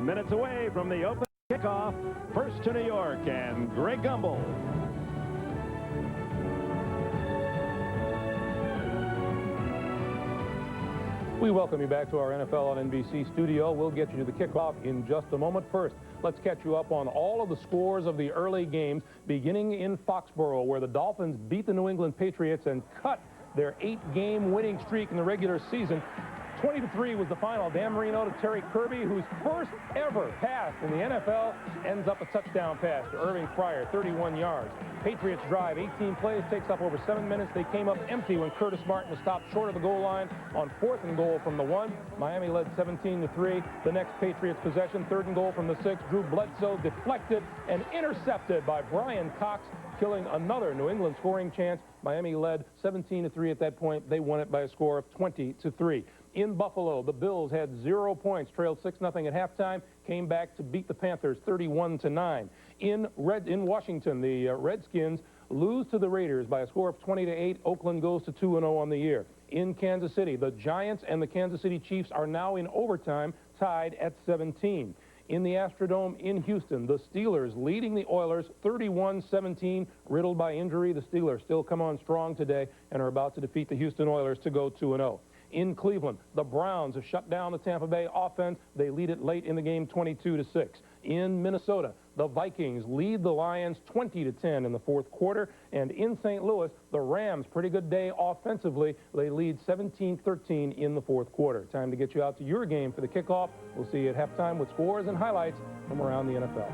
Minutes away from the open kickoff. First to New York, and Greg Gumbel. We welcome you back to our NFL on NBC studio. We'll get you to the kickoff in just a moment. First, let's catch you up on all of the scores of the early games, beginning in Foxborough, where the Dolphins beat the New England Patriots and cut their 8-game winning streak in the regular season. 20-3 was the final. Dan Marino to Terry Kirby, whose first ever pass in the NFL ends up a touchdown pass to Irving Fryer, 31 yards. Patriots drive 18 plays, takes up over 7 minutes. They came up empty when Curtis Martin was stopped short of the goal line on 4th and goal from the 1. Miami led 17-3. The next Patriots possession, 3rd and goal from the 6. Drew Bledsoe deflected and intercepted by Brian Cox, killing another New England scoring chance. Miami led 17-3 at that point. They won it by a score of 20-3. In Buffalo, the Bills had 0 points, trailed 6-0 at halftime, came back to beat the Panthers 31-9. In Washington, the Redskins lose to the Raiders by a score of 20-8. Oakland goes to 2-0 on the year. In Kansas City, the Giants and the Kansas City Chiefs are now in overtime, tied at 17. In the Astrodome in Houston, the Steelers leading the Oilers 31-17, riddled by injury. The Steelers still come on strong today and are about to defeat the Houston Oilers to go 2-0. In Cleveland, the Browns have shut down the Tampa Bay offense. They lead it late in the game 22-6. In Minnesota, the Vikings lead the Lions 20-10 in the 4th quarter. And in St. Louis, the Rams, pretty good day offensively. They lead 17-13 in the 4th quarter. Time to get you out to your game for the kickoff. We'll see you at halftime with scores and highlights from around the NFL.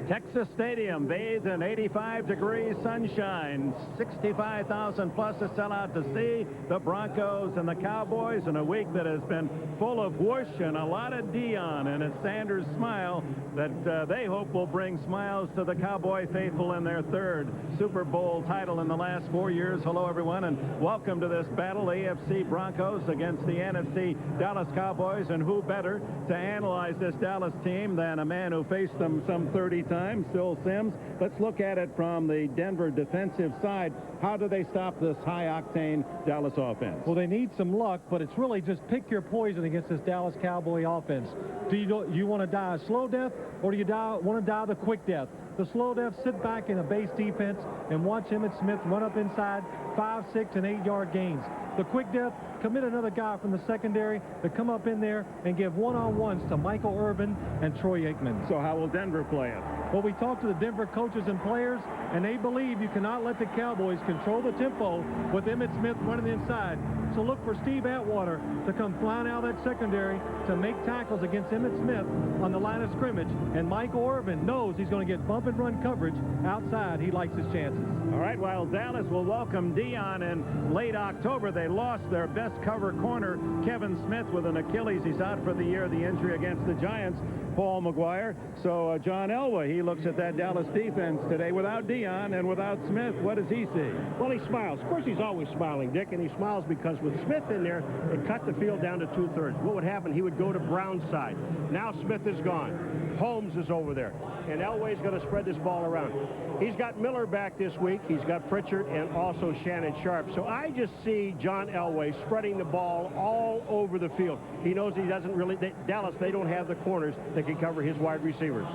Texas Stadium bathed in 85-degree sunshine. 65,000 plus to sell out to see the Broncos and the Cowboys in a week that has been full of whoosh and a lot of Dion and a Sanders smile that they hope will bring smiles to the Cowboy faithful in their 3rd Super Bowl title in the last 4 years. Hello, everyone, and welcome to this battle. AFC Broncos against the NFC Dallas Cowboys, and who better to analyze this Dallas team than a man who faced them some 30 times, Phil Simms. Let's look at it from the Denver defensive side. How do they stop this high-octane Dallas offense? Well, they need some luck, but it's really just pick your poison against this Dallas Cowboy offense. Do you want to die a slow death, or do you want to die the quick death? The slow death, sit back in a base defense and watch Emmitt Smith run up inside 5, 6, and 8-yard gains. The quick death, commit another guy from the secondary to come up in there and give one-on-ones to Michael Irvin and Troy Aikman. So how will Denver play it? Well, we talked to the Denver coaches and players, and they believe you cannot let the Cowboys control the tempo with Emmitt Smith running inside. So look for Steve Atwater to come flying out of that secondary to make tackles against Emmitt Smith on the line of scrimmage. And Michael Irvin knows he's going to get bump and run coverage outside. He likes his chances. All right, while Dallas will welcome Dion in late October, they lost their best cover corner, Kevin Smith, with an Achilles. He's out for the year, the injury against the Giants, Paul McGuire. So John Elway, he looks at that Dallas defense today without Dion and without Smith. What does he see? Well, he smiles. Of course, he's always smiling, Dick, and he smiles because with Smith in there, it cut the field down to 2/3. What would happen? He would go to Brown's side. Now Smith is gone. Holmes is over there, and Elway's going to spread this ball around. He's got Miller back this week. He's got Pritchard and also Shannon Sharp. So I just see John Elway spreading the ball all over the field. He knows he doesn't really, Dallas, they don't have the corners that can cover his wide receivers.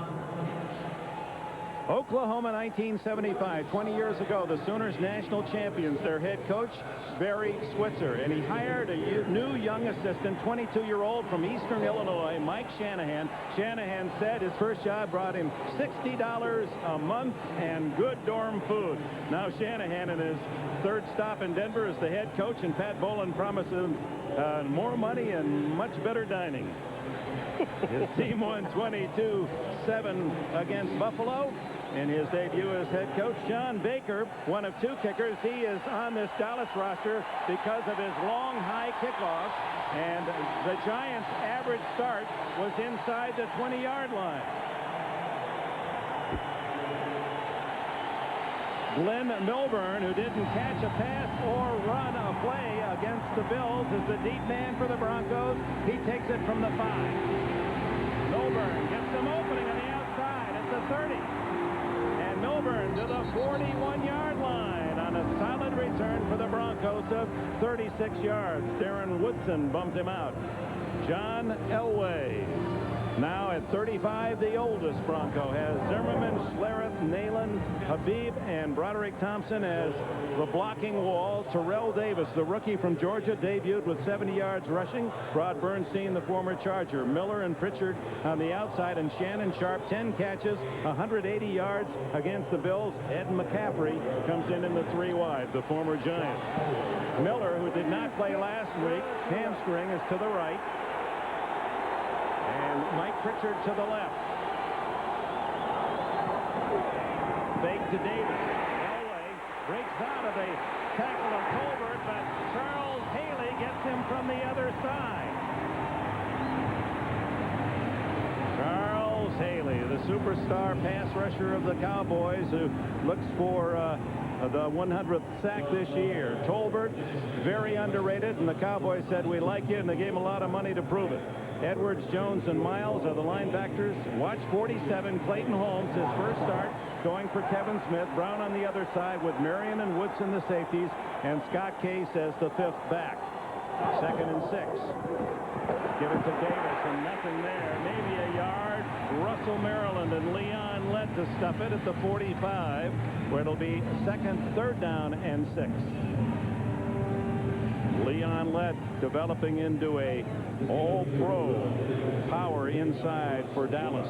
Oklahoma 1975, 20 years ago, the Sooners national champions. Their head coach, Barry Switzer, and he hired a new young assistant, 22-year-old from Eastern Illinois, Mike Shanahan. Shanahan said his first job brought him $60 a month and good dorm food. Now Shanahan, in his 3rd stop in Denver, is the head coach, and Pat Bowlen promises more money and much better dining. His team won 22-7 against Buffalo. In his debut as head coach, John Baker, one of 2 kickers. He is on this Dallas roster because of his long, high kickoffs. And the Giants' average start was inside the 20-yard line. Glenn Milburn, who didn't catch a pass or run a play against the Bills, is the deep man for the Broncos. He takes it from the 5. Milburn gets some opening on the outside at the 30. And Milburn to the 41-yard line on a solid return for the Broncos of 36 yards. Darren Woodson bumped him out. John Elway 35, the oldest Bronco, has Zimmerman, Schlereth, Nalen, Habib, and Broderick Thompson as the blocking wall. Terrell Davis, the rookie from Georgia, debuted with 70 yards rushing. Rod Bernstein, the former Charger. Miller and Pritchard on the outside, and Shannon Sharp, 10 catches, 180 yards against the Bills. Ed McCaffrey comes in the 3 wide, the former Giant. Miller, who did not play last week, hamstring, is to the right. And Mike Pritchard to the left. Fake to Davis. Elway breaks out of a tackle of Colbert, but Charles Haley gets him from the other side. Charles Haley, the superstar pass rusher of the Cowboys, who looks for the 100th sack this year. Tolbert, very underrated, and the Cowboys said, we like you, and they gave him a lot of money to prove it. Edwards, Jones, and Miles are the linebackers. Watch 47, Clayton Holmes, his first start, going for Kevin Smith. Brown on the other side with Marion and Woodson, the safeties, and Scott Case as the 5th back. 2nd and 6. Give it to Davis, and nothing there. Maybe a yard. Russell, Maryland, and Leon Lett to stuff it at the 45, where it'll be 3rd down and 6. Leon Lett developing into a all-pro power inside for Dallas.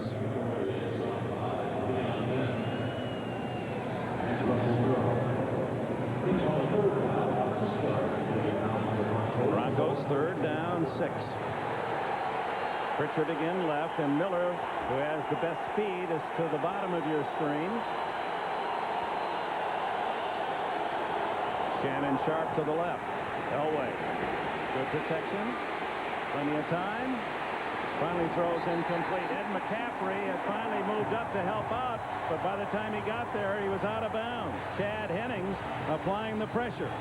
Broncos 3rd down, 6. Pritchard again left, and Miller, who has the best speed, is to the bottom of your screen. Shannon Sharp to the left. Elway. Good protection. Plenty of time. Finally throws incomplete. Ed McCaffrey had finally moved up to help out, but by the time he got there, he was out of bounds. Chad Hennings applying the pressure.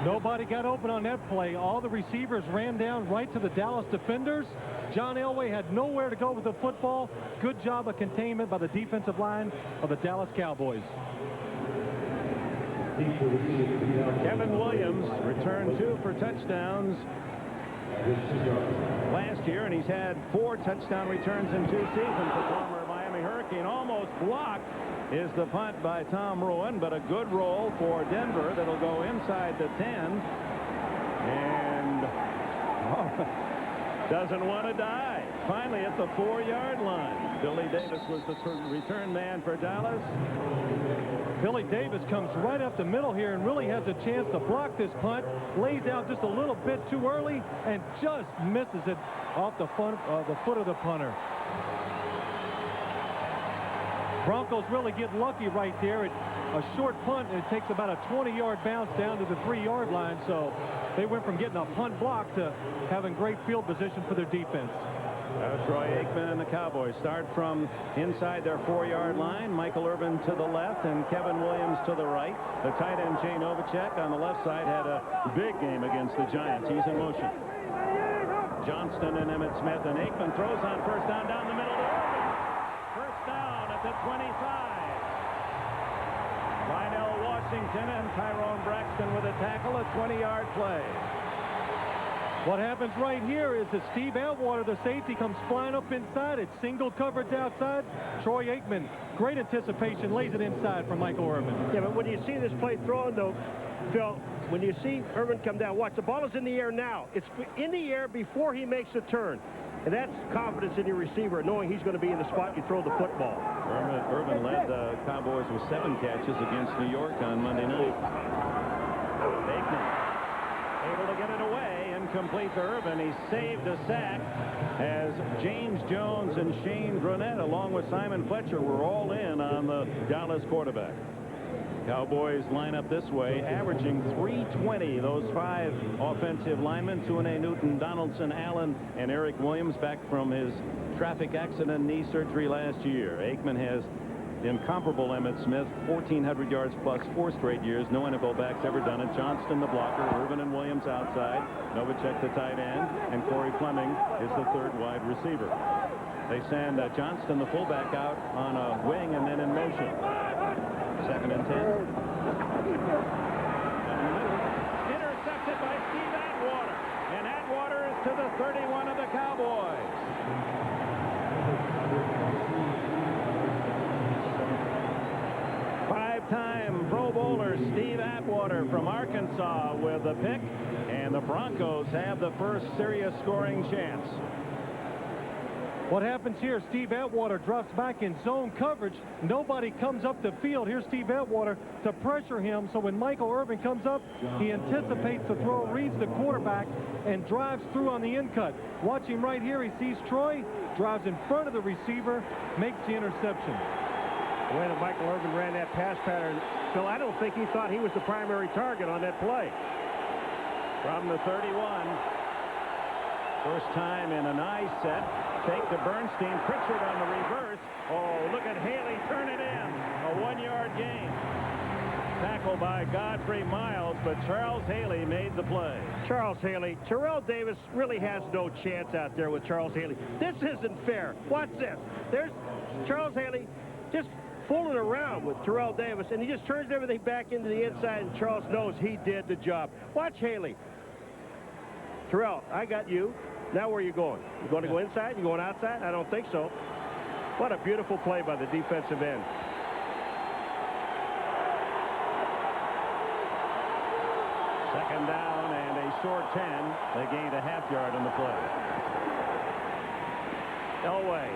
Nobody got open on that play. All the receivers ran down right to the Dallas defenders. John Elway had nowhere to go with the football. Good job of containment by the defensive line of the Dallas Cowboys. Kevin Williams returned 2 for touchdowns last year, and he's had 4 touchdown returns in 2 seasons. The former Miami Hurricane almost blocked is the punt by Tom Ruin, but a good roll for Denver that'll go inside the 10, and doesn't want to die. Finally at the 4-yard line. Billy Davis was the return man for Dallas. Billy Davis comes right up the middle here and really has a chance to block this punt. Lays out just a little bit too early and just misses it off the foot of the punter. Broncos really get lucky right there. A short punt, and it takes about a 20-yard bounce down to the 3-yard line. So they went from getting a punt block to having great field position for their defense. Troy Aikman and the Cowboys start from inside their 4-yard line. Michael Irvin to the left and Kevin Williams to the right. The tight end Jay Novacek on the left side had a big game against the Giants. He's in motion. Johnston and Emmitt Smith, and Aikman throws on 1st down down the middle to Irvin. 1st down at the 25. Lionel Washington and Tyrone Braxton with a tackle, a 20-yard play. What happens right here is that Steve Atwater, the safety, comes flying up inside. It's single coverage outside. Troy Aikman, great anticipation, lays it inside for Michael Irvin. Yeah, but when you see this play thrown, though, Phil, when you see Irvin come down, watch, the ball is in the air now. It's in the air before he makes a turn. And that's confidence in your receiver, knowing he's going to be in the spot you throw the football. Irvin led the Cowboys with 7 catches against New York on Monday night. Aikman able to get it away and complete to Irvin. He saved a sack as James Jones and Shane Brunette, along with Simon Fletcher, were all in on the Dallas quarterback. Cowboys line up this way, averaging 320. Those 5 offensive linemen, Tuane Newton, Donaldson, Allen, and Eric Williams, back from his traffic accident knee surgery last year. Aikman has incomparable Emmitt Smith, 1,400 yards plus 4 straight years. No NFL back's ever done it. Johnston, the blocker, Irvin and Williams outside. Novacek, the tight end, and Corey Fleming is the 3rd wide receiver. They send Johnston, the fullback, out on a wing and then in motion. 2nd and 10. Intercepted by Steve Atwater. And Atwater is to the 31 of the Cowboys. Steve Atwater from Arkansas with a pick, and the Broncos have the first serious scoring chance. What happens here? Steve Atwater drops back in zone coverage. Nobody comes up the field. Here's Steve Atwater to pressure him. So when Michael Irvin comes up, he anticipates the throw, reads the quarterback, and drives through on the in cut. Watch him right here. He sees Troy, drives in front of the receiver, makes the interception. The way that Michael Irvin ran that pass pattern, Phil, I don't think he thought he was the primary target on that play. From the 31. First time in an I set. Fake to Bernstein. Pritchard on the reverse. Oh, look at Haley turn it in. A 1-yard gain. Tackle by Godfrey Miles, but Charles Haley made the play. Charles Haley. Terrell Davis really has no chance out there with Charles Haley. This isn't fair. Watch this. There's Charles Haley just fooling around with Terrell Davis, and he just turns everything back into the inside, and Charles knows he did the job. Watch Haley. Terrell, I got you. Now where are you going? You going to go inside? You going outside? I don't think so. What a beautiful play by the defensive end. Second down and a short 10. They gained a half-yard on the play. Elway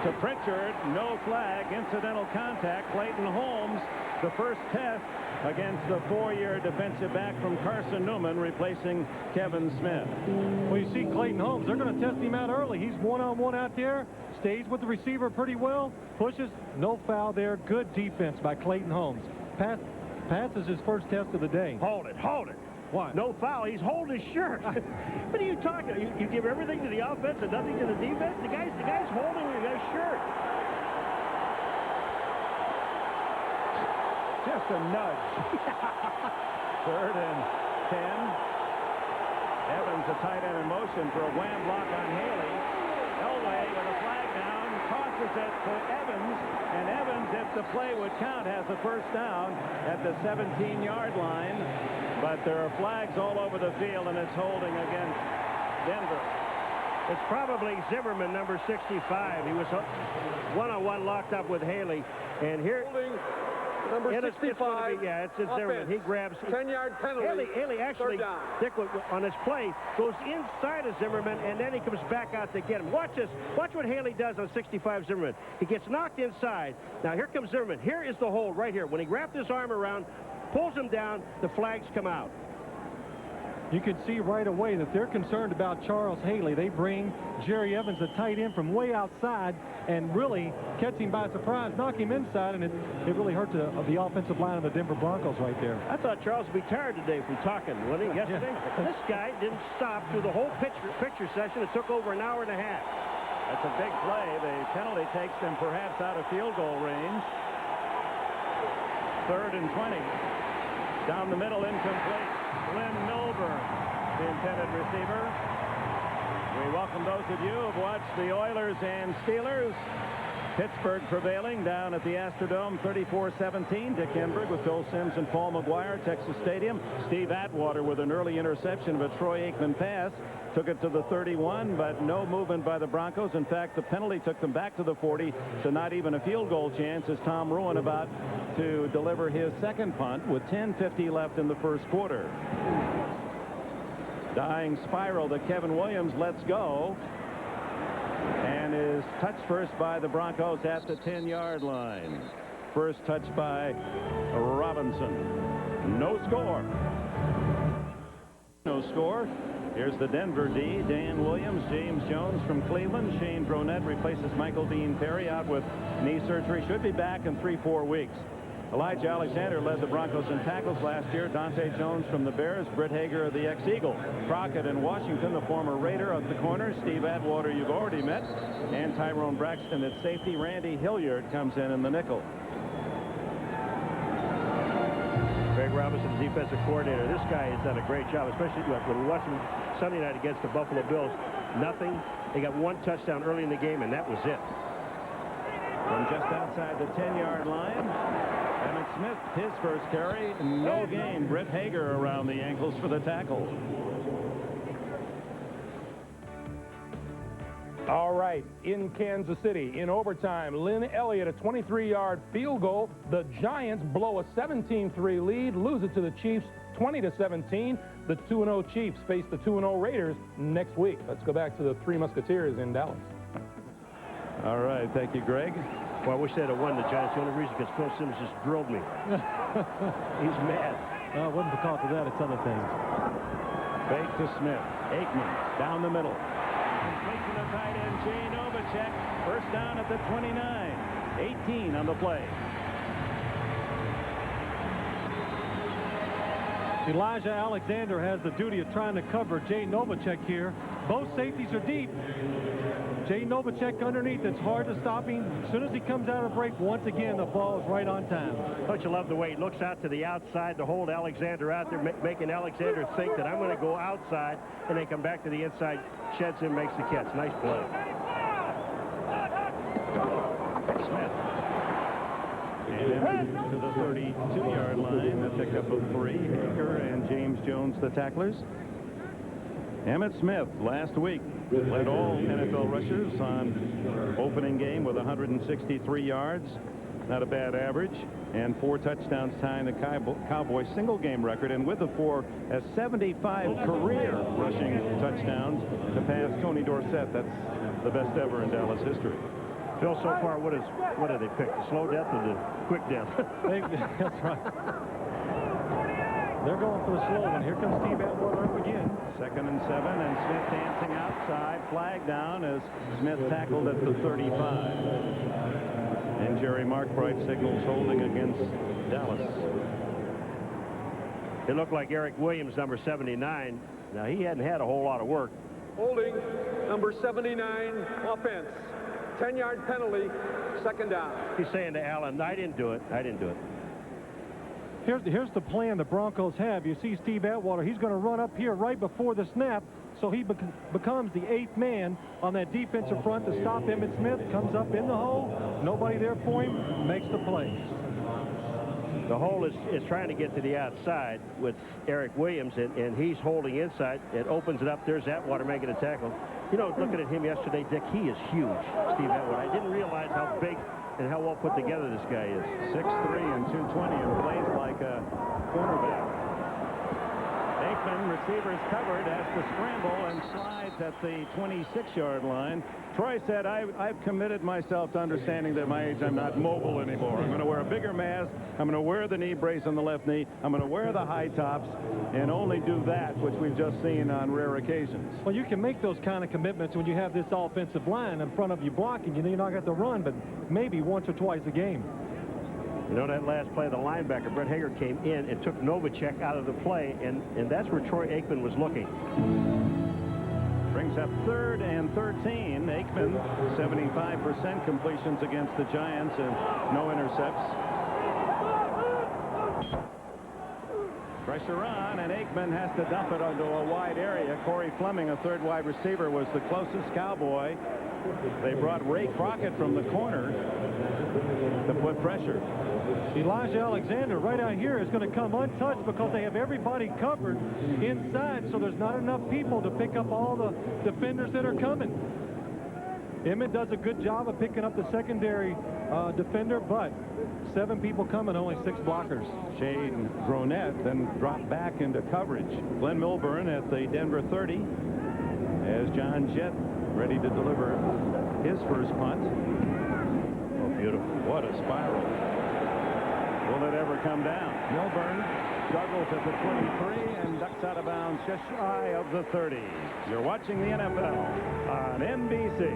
to Pritchard. No flag. Incidental contact. Clayton Holmes, the first test against the 4-year defensive back from Carson Newman, replacing Kevin Smith. Well, you see Clayton Holmes, they're going to test him out early. He's one-on-one out there, stays with the receiver pretty well, pushes, no foul there. Good defense by Clayton Holmes. Passes his first test of the day. Hold it, hold it. What? No foul. He's holding his shirt. What are you talking? You give everything to the offense and nothing to the defense? The guy's holding his shirt. Just a nudge. Third and 10. Evans, a tight end in motion for a wham block on Haley. Elway with a flag down, tosses it to Evans, and Evans, if the play would count, has the first down at the 17-yard line. But there are flags all over the field, and it's holding against Denver. It's probably Zimmerman, number 65. He was one-on-one locked up with Haley, and here. Number 65. It's Zimmerman. He grabs 10-yard penalty. Haley actually, Dick, on his play, goes inside of Zimmerman, and then he comes back out to get him. Watch this. Watch what Haley does on 65 Zimmerman. He gets knocked inside. Now here comes Zimmerman. Here is the hold right here. When he wrapped his arm around, pulls him down, the flags come out. You can see right away that they're concerned about Charles Haley. They bring Jerry Evans, a tight end, from way outside and really catch him by surprise, knock him inside, and it really hurt the offensive line of the Denver Broncos right there. I thought Charles would be tired today from talking, wasn't he, yesterday? Yeah. This guy didn't stop through the whole picture session. It took over an hour and a half. That's a big play. The penalty takes them perhaps out of field goal range. Third and 20. Down the middle, incomplete. Glenn Milburn, the intended receiver. We welcome those of you who have watched the Oilers and Steelers. Pittsburgh prevailing down at the Astrodome, 34-17. Dick Enberg with Phil Simms and Paul McGuire, Texas Stadium. Steve Atwater with an early interception of a Troy Aikman pass. Took it to the 31, but no movement by the Broncos. In fact, the penalty took them back to the 40, so not even a field goal chance as Tom Ruin about to deliver his second punt with 10:50 left in the first quarter. Dying spiral that Kevin Williams lets go and is touched first by the Broncos at the 10-yard line. First touch by Robinson. No score. No score. Here's the Denver D. Dan Williams, James Jones from Cleveland. Shane Bronette replaces Michael Dean Perry out with knee surgery. Should be back in 3-4 weeks. Elijah Alexander led the Broncos in tackles last year. Dante Jones from the Bears. Britt Hager of the ex-Eagle. Crockett in Washington, the former Raider, at the corner. Steve Atwater, you've already met. And Tyrone Braxton at safety. Randy Hilliard comes in the nickel. Greg Robinson, defensive coordinator. This guy has done a great job, especially when we watched him Sunday night against the Buffalo Bills. Nothing. They got one touchdown early in the game, and that was it. From just outside the 10-yard line, Emmitt Smith, his first carry, no gain. Britt Hager around the ankles for the tackle. All right, in Kansas City, in overtime, Lynn Elliott, a 23-yard field goal. The Giants blow a 17-3 lead, lose it to the Chiefs 20-17. The 2-0 Chiefs face the 2-0 Raiders next week. Let's go back to the Three Musketeers in Dallas. All right, thank you, Greg. Well, I wish they'd have won the Giants. The only reason because Phil Simmons just drilled me. He's mad. It wasn't because of that, it's other things. Fake to Smith. Aikman down the middle. Complete to the tight end, Jay Novacek. First down at the 29. 18 on the play. Elijah Alexander has the duty of trying to cover Jay Novacek here. Both safeties are deep. Jay Novacek underneath. It's hard to stop him. As soon as he comes out of the break, once again, the ball is right on time. Don't you love the way he looks out to the outside to hold Alexander out there, making Alexander think that I'm going to go outside, and then come back to the inside, sheds him, makes the catch. Nice play. Smith. And to the 32-yard line, a pickup of 3. Hager and James Jones, the tacklers. Emmitt Smith last week led all NFL rushers on opening game with 163 yards. Not a bad average. And 4 touchdowns, tying the Cowboys single game record. And with the 4, has 75 career rushing touchdowns to pass Tony Dorsett. That's the best ever in Dallas history. Phil, so far, what have they picked? The slow death or the quick death? That's right. They're going for the slow one. Here comes Steve Atwater up again. 2nd and 7, and Smith dancing outside. Flag down as Smith tackled at the 35. And Jerry Markbright signals holding against Dallas. It looked like Eric Williams, number 79. Now, he hadn't had a whole lot of work. Holding, number 79, offense. 10-yard penalty, 2nd down. He's saying to Allen, I didn't do it. I didn't do it. Here's the plan the Broncos have. You see Steve Atwater. He's going to run up here right before the snap, so he becomes the 8th man on that defensive front to stop Emmitt Smith. Comes up in the hole. Nobody there for him. Makes the play. The hole is trying to get to the outside with Eric Williams, and he's holding inside. It opens it up. There's Atwater making a tackle. You know, looking at him yesterday, Dick, he is huge, Steve Atwater. I didn't realize how big and how well put together this guy is. 6'3" and 220 and plays like a cornerback. Aikman, receivers covered, has to scramble and slides at the 26-yard line. Troy said, I've committed myself to understanding that at my age I'm not mobile anymore. I'm going to wear a bigger mask. I'm going to wear the knee brace on the left knee. I'm going to wear the high tops and only do that, which we've just seen on rare occasions. Well, you can make those kind of commitments when you have this offensive line in front of you blocking. You know you're not going to run, but maybe once or twice a game. You know, that last play, the linebacker, Brett Hager, came in and took Novacek out of the play, and that's where Troy Aikman was looking. Brings up 3rd and 13. Aikman, 75% completions against the Giants and no intercepts. Pressure on, and Aikman has to dump it onto a wide area. Corey Fleming, a 3rd wide receiver, was the closest Cowboy. They brought Ray Crockett from the corner to put pressure. Elijah Alexander right out here is going to come untouched because they have everybody covered inside, so there's not enough people to pick up all the defenders that are coming. Emmitt does a good job of picking up the secondary defender, but 7 people coming, only 6 blockers. Shane Gronette then dropped back into coverage. Glenn Milburn at the Denver 30 as John Jett ready to deliver his first punt. Oh, beautiful. What a spiral. Will it ever come down? Milburn juggles at the 23 and ducks out of bounds just shy of the 30. You're watching the NFL on NBC.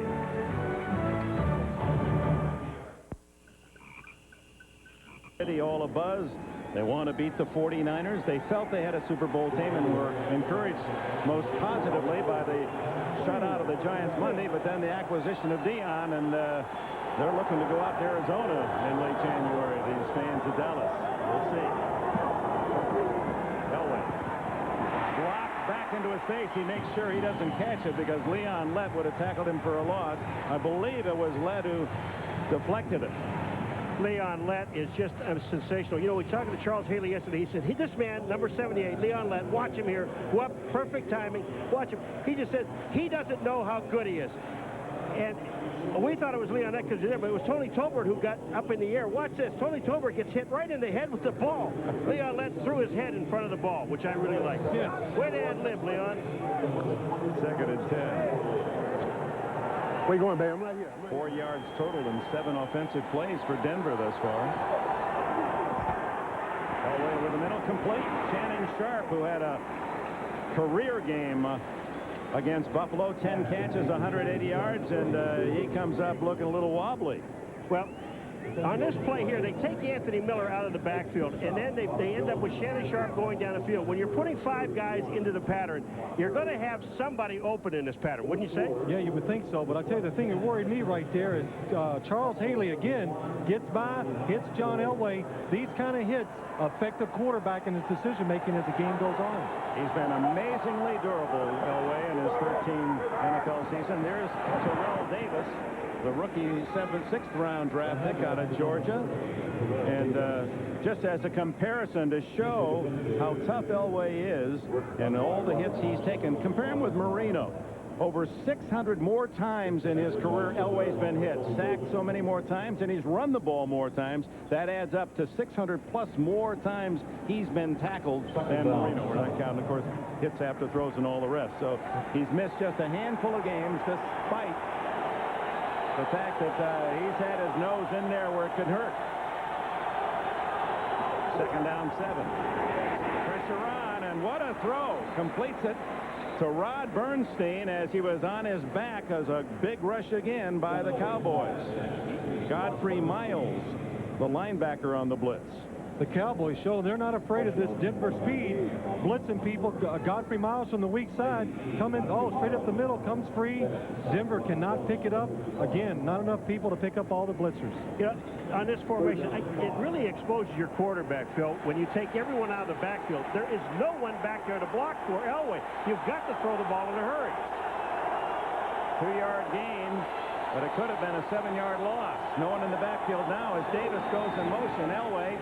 All abuzz. They want to beat the 49ers. They felt they had a Super Bowl team and were encouraged most positively by the shutout of the Giants Monday, but then the acquisition of Dion, and they're looking to go out to Arizona in late January, these fans of Dallas. We'll see. Elway. Blocked back into his face. He makes sure he doesn't catch it because Leon Lett would have tackled him for a loss. I believe it was Lett who deflected it. Leon Lett is just sensational. You know, we talked to Charles Haley yesterday. He said, this man, number 78, Leon Lett, watch him here. Go up, perfect timing. Watch him. He just said he doesn't know how good he is. And we thought it was Leon Eckes there, but it was Tony Tolbert who got up in the air. Watch this. Tony Tolbert gets hit right in the head with the ball. Leon let through his head in front of the ball, which I really like. Yeah. Way to ad-lib, Leon. 2nd and 10. Where you going, babe? I'm right here. 4 yards total and 7 offensive plays for Denver thus far. Elway over the middle, complete. Shannon Sharp, who had a career game against Buffalo, 10 catches, 180 yards, and he comes up looking a little wobbly. Well, on this play here, they take Anthony Miller out of the backfield, and then they end up with Shannon Sharp going down the field. When you're putting 5 guys into the pattern, you're going to have somebody open in this pattern, wouldn't you say? Yeah, you would think so, but I tell you, the thing that worried me right there is Charles Haley, again, gets by, hits John Elway. These kind of hits affect the quarterback in his decision-making as the game goes on. He's been amazingly durable, Elway, in his 13 NFL season. There's Terrell Davis, the rookie 6th round draft pick out of Georgia. And just as a comparison to show how tough Elway is and all the hits he's taken, compare him with Marino. Over 600 more times in his career, Elway's been hit, sacked so many more times, and he's run the ball more times. That adds up to 600-plus more times he's been tackled than Marino. We're not counting, of course, hits after throws and all the rest. So he's missed just a handful of games despite the fact that he's had his nose in there where it could hurt. 2nd down, 7. Pressure on, and what a throw. Completes it to Rod Bernstein as he was on his back as a big rush again by the Cowboys. Godfrey Miles, the linebacker on the blitz. The Cowboys show they're not afraid of this Denver speed, blitzing people. Godfrey Miles from the weak side coming, straight up the middle, comes free. Denver cannot pick it up. Again, not enough people to pick up all the blitzers. Yeah, on this formation, it really exposes your quarterback, Phil. When you take everyone out of the backfield, there is no one back there to block for Elway. You've got to throw the ball in a hurry. 2-yard gain, but it could have been a 7-yard loss. No one in the backfield now as Davis goes in motion. Elway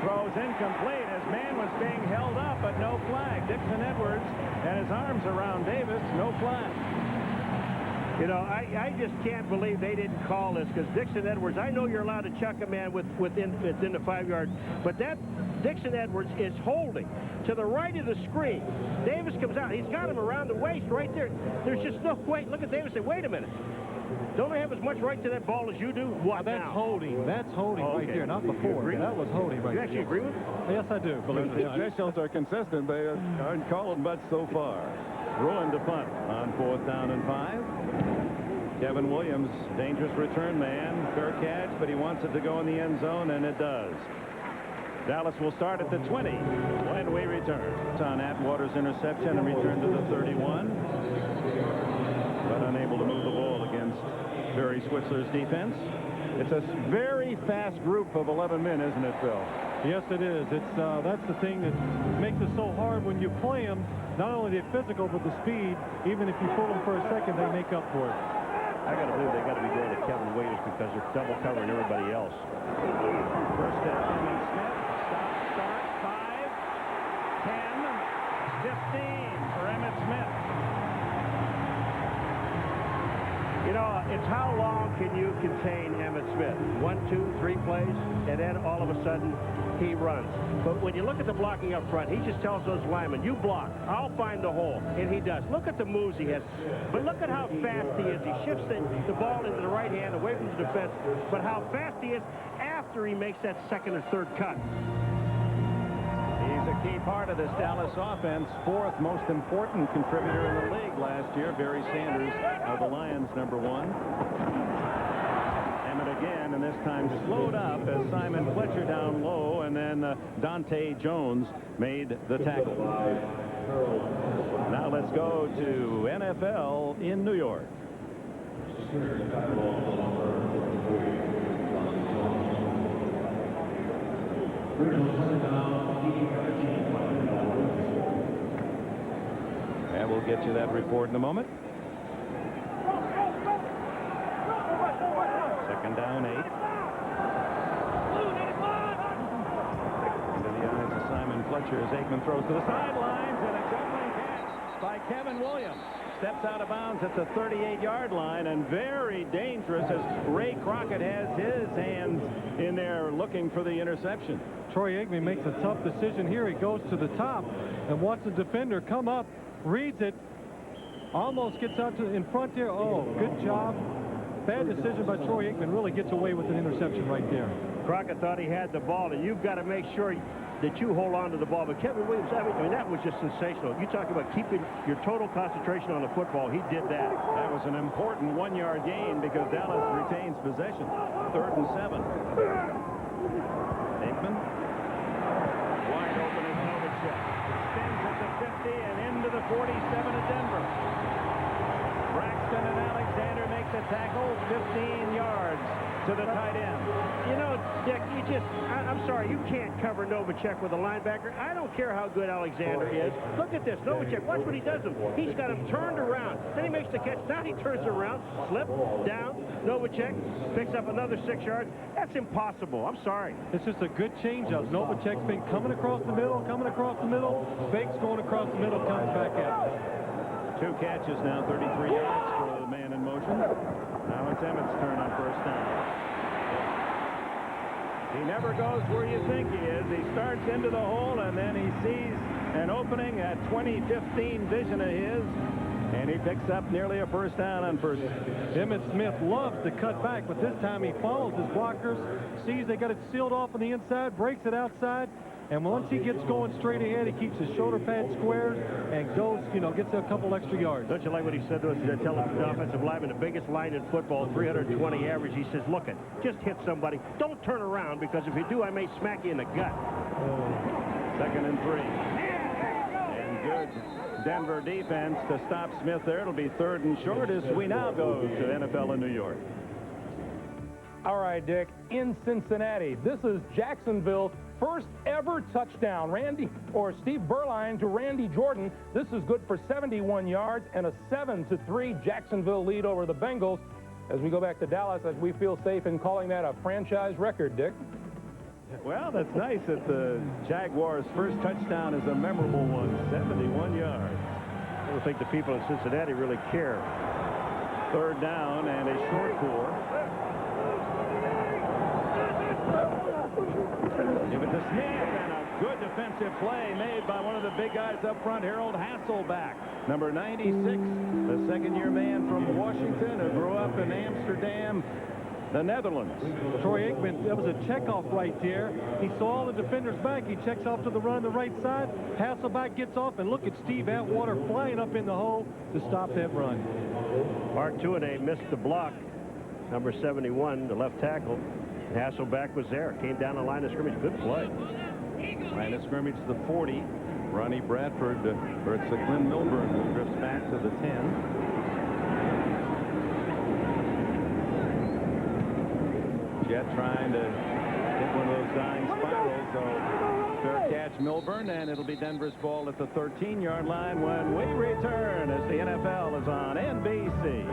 throws incomplete. His man was being held up, but no flag. Dixon Edwards and his arms around Davis, no flag. You know, I just can't believe they didn't call this, because Dixon Edwards, I know you're allowed to chuck a man within the 5-yard, but that Dixon Edwards is holding to the right of the screen. Davis comes out. He's got him around the waist right there. There's just no way. Look at Davis and say, wait a minute. Don't they have as much right to that ball as you do? What that's now? Holding. That's holding right there, not before. That was holding right there. You actually agree with it? Yes, I do. Believe The officials are consistent. They aren't calling much so far. Ruined to punt on 4th down and 5. Kevin Williams, dangerous return man. Fair catch, but he wants it to go in the end zone, and it does. Dallas will start at the 20 when we return. On Atwater's interception and return to the 31. But unable to move the ball against Barry Switzer's defense. It's a very fast group of 11 men, isn't it, Phil? Yes, it is. That's the thing that makes it so hard when you play them. Not only the physical, but the speed. Even if you pull them for a second, they make up for it. I got to believe they got to be going to Kevin Williams because they're double covering everybody else. First down, Emmitt Smith. Start, 5, 10, 15 for Emmitt Smith. You know, it's how long can you contain Emmitt Smith? 1, 2, 3 plays, and then all of a sudden he runs. But when you look at the blocking up front, he just tells those linemen, you block, I'll find the hole. And he does. Look at the moves he has. But look at how fast he is. He shifts the ball into the right hand away from the defense. But how fast he is after he makes that 2nd or 3rd cut. He's a key part of this Dallas offense. 4th most important contributor in the league last year. Barry Sanders of the Lions, number 1. Emmitt again, and this time slowed up as Simon Fletcher down low, and then Dante Jones made the tackle. Now let's go to NFL in New York. And we'll get you that report in a moment. 2nd down, 8. Into the eyes of Simon Fletcher as Aikman throws to the sidelines, and a juggling catch by Kevin Williams. steps out of bounds at the 38-yard line, and very dangerous as Ray Crockett has his hands in there looking for the interception. Troy Aikman makes a tough decision here. He goes to the top and watch the defender come up, reads it, almost gets out to in front there. Oh, good job. Bad decision by Troy Aikman. Really gets away with an interception right there. Crockett thought he had the ball, and you've got to make sure that you hold on to the ball. But Kevin Williams, I mean, that was just sensational. You talk about keeping your total concentration on the football. He did that. That was an important 1-yard gain because Dallas retains possession. 3rd and 7. Aikman. Wide open is Novacek. Spins at the 50 and into the 47 of Denver. Braxton and Alexander make the tackle, 15 yards to the tight end. You know, Dick, I'm sorry, you can't cover Novacek with a linebacker. I don't care how good Alexander is. Look at this, Novacek, watch what he does. He's got him turned around. Then he makes the catch. Now he turns around, slip, down. Novacek picks up another 6 yards. That's impossible. I'm sorry. It's just a good change-up. Novacek's been coming across the middle, fakes going across the middle, comes back out. 2 catches now, 33 yards for the man in motion. Now it's Emmitt's turn on 1st down. He never goes where you think he is. He starts into the hole, and then he sees an opening at 2015 vision of his, and he picks up nearly a 1st down on 1st. Emmitt Smith loves to cut back, but this time he follows his blockers, sees they got it sealed off on the inside, breaks it outside, and once he gets going straight ahead, he keeps his shoulder pad squared and goes, gets a couple extra yards. Don't you like what he said to us? Telling the offensive lineman, the biggest line in football, 320 average. He says, look, just hit somebody. Don't turn around, because if you do, I may smack you in the gut. 2nd and 3. And good Denver defense to stop Smith there. It'll be 3rd and short as we now go to NFL in New York. All right, Dick, in Cincinnati, this is Jacksonville's first ever touchdown. Steve Berline to Randy Jordan. This is good for 71 yards and a 7-3 Jacksonville lead over the Bengals. As we go back to Dallas, as we feel safe in calling that a franchise record, Dick. Well, that's nice that the Jaguars' first touchdown is a memorable one, 71 yards. I don't think the people in Cincinnati really care. 3rd down and a short 4. Give it to Smith, and a good defensive play made by one of the big guys up front, Harold Hasselback, number 96, the 2nd-year man from Washington who grew up in Amsterdam, the Netherlands. Troy Aikman, that was a checkoff right there. He saw all the defenders back. He checks off to the run on the right side. Hasselback gets off, and look at Steve Atwater flying up in the hole to stop that run. Mark Tuanay missed the block. Number 71, the left tackle. Hasselback was there. Came down the line of scrimmage. Good play. Line of scrimmage to the 40. Ronnie Bradford, or it's Glenn Milburn who drifts back to the 10. Jet trying to hit one of those dying spirals. So fair catch, Milburn, and it'll be Denver's ball at the 13-yard line when we return as the NFL is on NBC.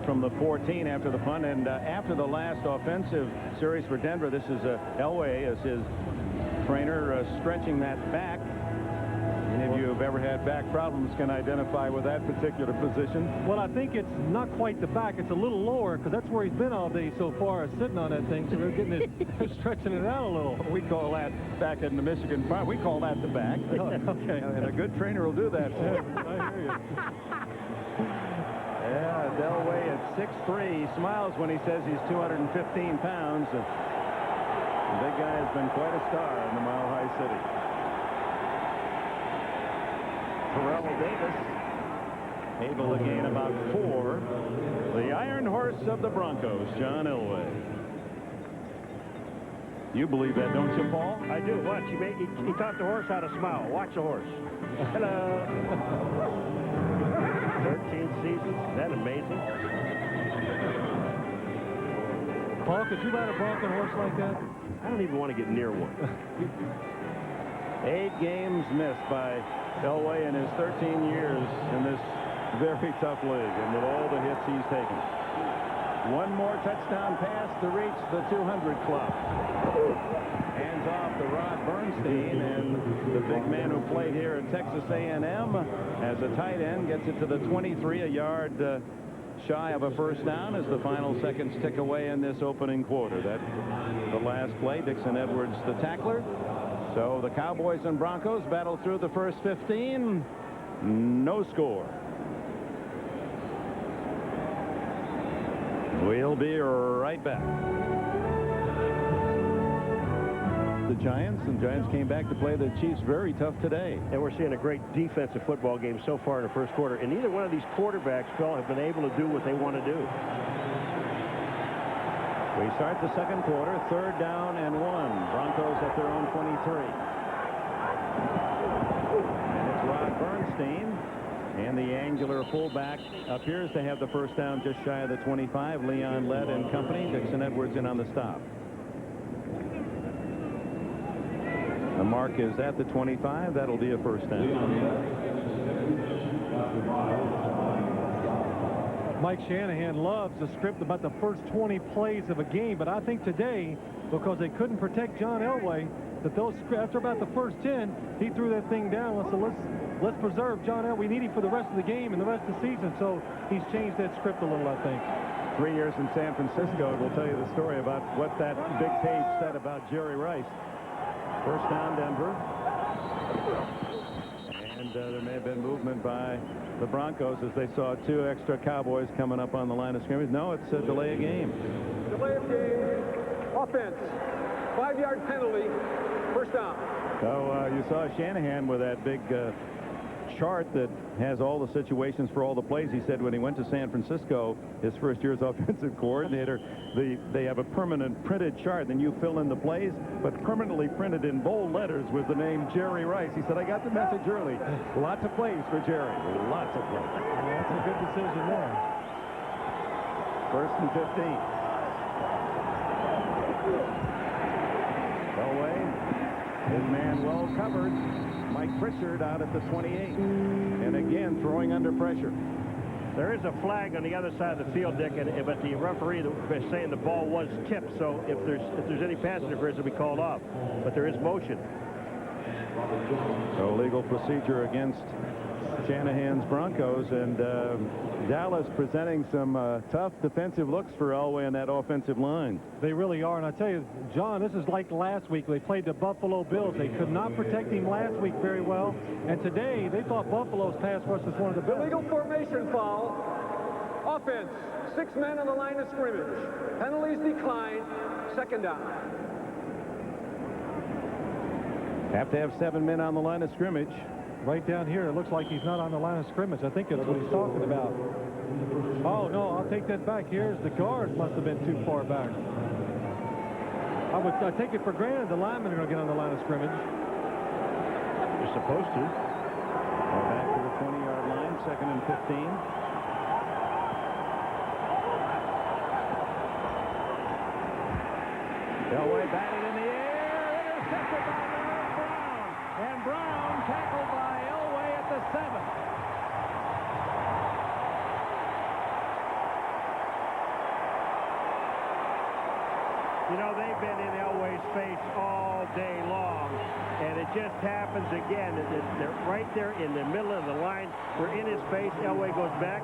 From the 14 after the punt, and after the last offensive series for Denver, this is Elway as his trainer stretching that back. Any of you who have ever had back problems can identify with that particular position. Well, I think it's not quite the back. It's a little lower, because that's where he's been all day so far, sitting on that thing. So they're getting it, they're stretching it out a little. We call that back in the Michigan farm. We call that the back. Okay. And a good trainer will do that. I hear you. Yeah, Elway at 6'3", smiles when he says he's 215 pounds. The big guy has been quite a star in the Mile High City. Terrell Davis able to gain about 4. The Iron Horse of the Broncos, John Elway. You believe that, don't you, Paul? I do. Watch. He taught the horse how to smile. Watch the horse. Hello. 13 seasons. Isn't that amazing? Paul, could you ride a Bronco horse like that? I don't even want to get near one. 8 games missed by Elway in his 13 years in this very tough league, and with all the hits he's taken. One more touchdown pass to reach the 200 club. Hands off to Rod Bernstein, and the big man who played here at Texas A&M as a tight end gets it to the 23, a yard shy of a first down as the final seconds tick away in this opening quarter. That's the last play. Dixon Edwards, the tackler. So the Cowboys and Broncos battle through the first 15. No score. We'll be right back. The Giants, and Giants came back to play the Chiefs very tough today. And we're seeing a great defensive football game so far in the first quarter. And neither one of these quarterbacks, Phil, have been able to do what they want to do. We start the second quarter, 3rd down and 1. Broncos at their own 23. And it's Rod Bernstein. And the angular fullback appears to have the first down just shy of the 25. Leon Lett and company. Dixon Edwards in on the stop. The mark is at the 25. That'll be a first down. Mike Shanahan loves the script about the first 20 plays of a game, but I think today, because they couldn't protect John Elway, that those after about the first 10, he threw that thing down. So let's preserve John Elway. We need him for the rest of the game and the rest of the season. So he's changed that script a little, I think. 3 years in San Francisco will tell you the story about what that big page said about Jerry Rice. First down, Denver. And there may have been movement by the Broncos as they saw 2 extra Cowboys coming up on the line of scrimmage. No, it's a delay of game. Delay of game. Offense. 5-yard penalty. First down. So you saw Shanahan with that big chart that has all the situations for all the plays. He said when he went to San Francisco, his first year as offensive coordinator, they have a permanent printed chart, and you fill in the plays, but permanently printed in bold letters was the name Jerry Rice. He said, I got the message early. Lots of plays for Jerry. Lots of plays. Well, that's a good decision there. 1st and 15. Elway, his man well covered. Mike Pritchard out at the 28. And again, throwing under pressure. There is a flag on the other side of the field, Dick, but the referee is saying the ball was tipped. So if there's any pass interference, it'll be called off. But there is motion. So legal procedure against Shanahan's Broncos, and Dallas presenting some tough defensive looks for Elway and that offensive line. They really are, and I tell you, John, this is like last week. They played the Buffalo Bills. They could not protect him last week very well, and today they thought Buffalo's pass rush was one of the best. Illegal formation foul. Offense. 6 men on the line of scrimmage. Penalties declined. 2nd down. Have to have 7 men on the line of scrimmage. Right down here, it looks like he's not on the line of scrimmage. I think that's what he's talking about. Oh, no, I'll take that back. Here's the guards must have been too far back. I take it for granted the linemen are going to get on the line of scrimmage. You're supposed to. Back to the 20-yard line, 2nd and 15. Elway batted in the air, intercepted by Brown. And Brown tackled by Elway at the 7. You know, they've been in Elway's face all day long, and it just happens again. They're right there in the middle of the line. We're in his face. Elway goes back.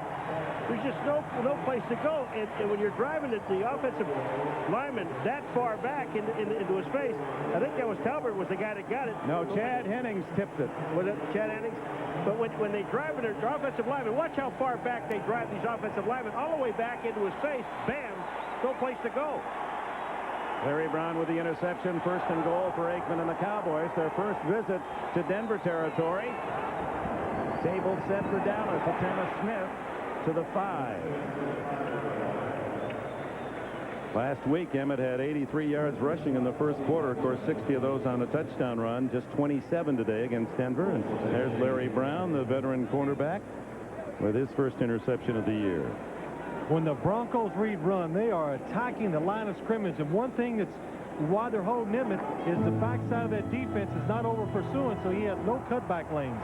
There's just no place to go. And when you're driving the offensive lineman that far back into his face, I think that was Talbert was the guy that got it. No, Chad Hennings tipped it. Was it Chad Hennings? But when they drive their offensive lineman, watch how far back they drive these offensive linemen, all the way back into his face. Bam, no place to go. Larry Brown with the interception. 1st and goal for Aikman and the Cowboys. Their first visit to Denver territory. Table set for Dallas. It's Emmitt Smith to the 5. Last week, Emmitt had 83 yards rushing in the first quarter. Of course, 60 of those on a touchdown run. Just 27 today against Denver. And there's Larry Brown, the veteran cornerback, with his first interception of the year. When the Broncos read run, they are attacking the line of scrimmage. And one thing that's why they're holding Emmitt is the backside of that defense is not over pursuing, so he has no cutback lanes.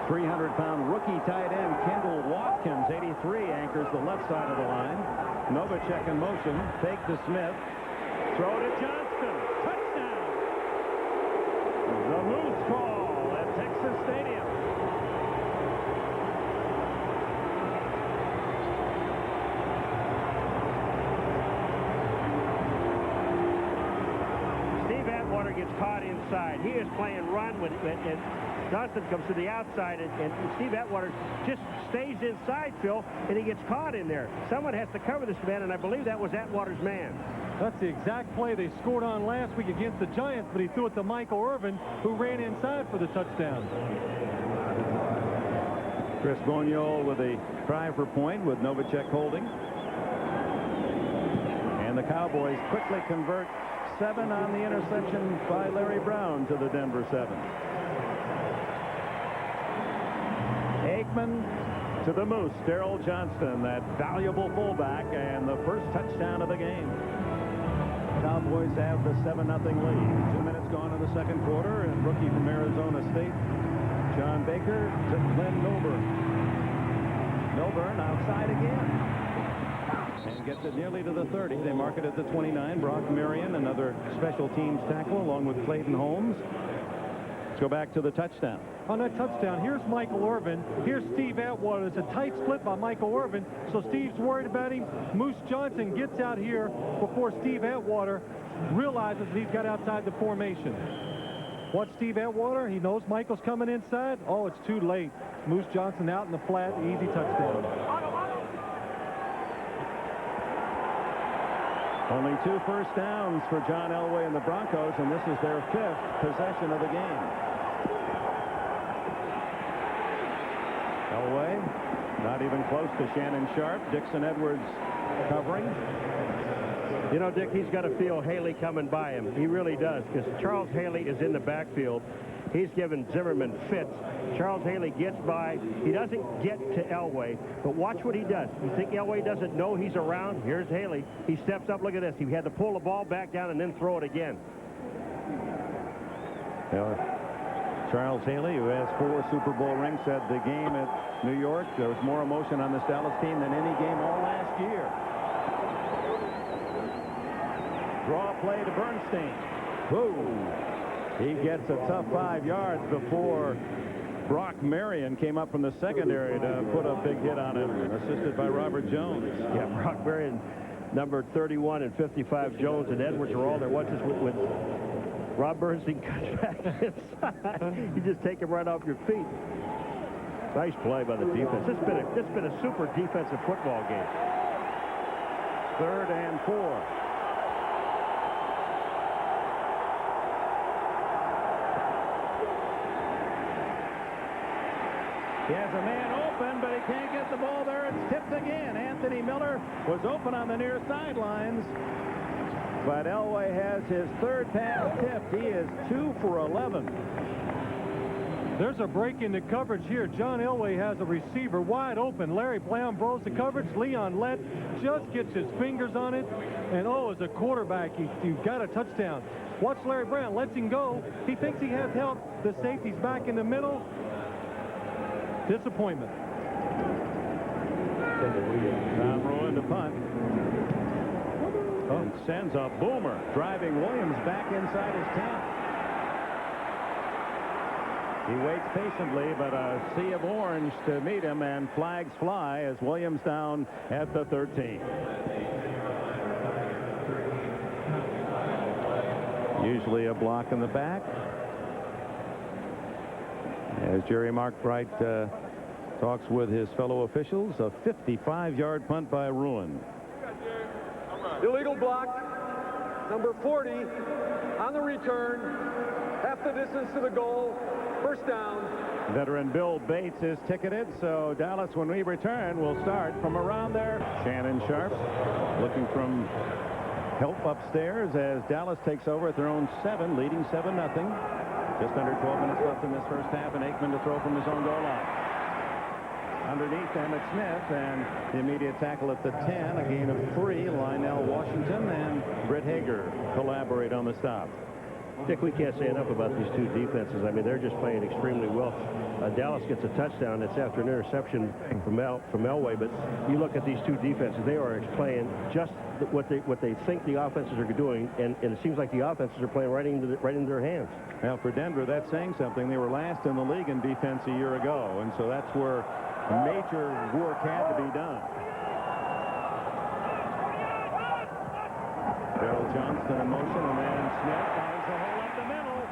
300-pound rookie tight end Kendall Watkins, 83, anchors the left side of the line. Novacek in motion. Fake to Smith. Throw to Johnston. Touchdown. The Moose call at Texas Stadium. Steve Atwater gets caught inside. He is playing run when Johnston comes to the outside, and Steve Atwater just stays inside, Phil, and he gets caught in there. Someone has to cover this man, and I believe that was Atwater's man. That's the exact play they scored on last week against the Giants, but he threw it to Michael Irvin, who ran inside for the touchdown. Chris Boniol with a try for point with Novacek holding. And the Cowboys quickly convert 7 on the interception by Larry Brown to the Denver 7. Aikman to the Moose. Terrell Johnston, that valuable fullback, and the first touchdown of the game. Cowboys have the 7-0 lead. 2 minutes gone in the second quarter, and rookie from Arizona State, John Baker to Glenn Milburn. Milburn outside again. And gets it nearly to the 30. They mark it at the 29. Brock Marion, another special teams tackle, along with Clayton Holmes. Let's go back to the touchdown. On that touchdown, here's Michael Irvin. Here's Steve Atwater. It's a tight split by Michael Irvin, so Steve's worried about him. Moose Johnson gets out here before Steve Atwater realizes he's got outside the formation. Watch Steve Atwater. He knows Michael's coming inside. Oh, it's too late. Moose Johnson out in the flat. Easy touchdown. Only 2 first downs for John Elway and the Broncos, and this is their 5th possession of the game. Elway, not even close to Shannon Sharp. Dixon Edwards covering. You know, Dick, he's got to feel Haley coming by him. He really does, because Charles Haley is in the backfield. He's given Zimmerman fits. Charles Haley gets by. He doesn't get to Elway, but watch what he does. You think Elway doesn't know he's around? Here's Haley. He steps up. Look at this. He had to pull the ball back down and then throw it again. Charles Haley, who has 4 Super Bowl rings, said the game at New York, there was more emotion on this Dallas team than any game all last year. Draw play to Bernstein. Boom. He gets a tough 5 yards before Brock Marion came up from the secondary to put a big hit on him, assisted by Robert Jones. Yeah, Brock Marion, number 31 and 55. Jones and Edwards are all there. Watch this when Rob Bernstein cuts back inside. You just take him right off your feet. Nice play by the defense. This has been a super defensive football game. 3rd and 4. He has a man open, but he can't get the ball there. It's tipped again. Anthony Miller was open on the near sidelines, but Elway has his 3rd pass tipped. He is 2 for 11. There's a break in the coverage here. John Elway has a receiver wide open. Larry Brown blows the coverage. Leon Lett just gets his fingers on it. And, oh, as a quarterback, you've got a touchdown. Watch Larry Brown. Lets him go. He thinks he has help. The safety's back in the middle. Disappointment. Tom Rowan to punt. And sends a boomer, driving Williams back inside his 10. He waits patiently, but a sea of orange to meet him, and flags fly as Williams down at the 13. Usually a block in the back. As Jerry Mark Bright talks with his fellow officials, a 55-yard punt by Ruin. Illegal block, number 40, on the return, half the distance to the goal, first down. Veteran Bill Bates is ticketed, so Dallas, when we return, will start from around there. Shannon Sharp looking from help upstairs as Dallas takes over at their own 7, leading 7-0. Just under 12 minutes left in this first half, and Aikman to throw from his own goal line. Underneath Emmitt Smith, and the immediate tackle at the 10, a gain of 3. Lionel Washington and Britt Hager collaborate on the stop. Dick, we can't say enough about these two defenses. I mean, they're just playing extremely well. Dallas gets a touchdown. It's after an interception from Elway. But you look at these two defenses; they are playing just what they think the offenses are doing, and it seems like the offenses are playing right into their hands. Now, for Denver, that's saying something. They were last in the league in defense a year ago, and so that's where major work had to be done. Terrell Johnston in motion, and then Smith finds the hole up the middle.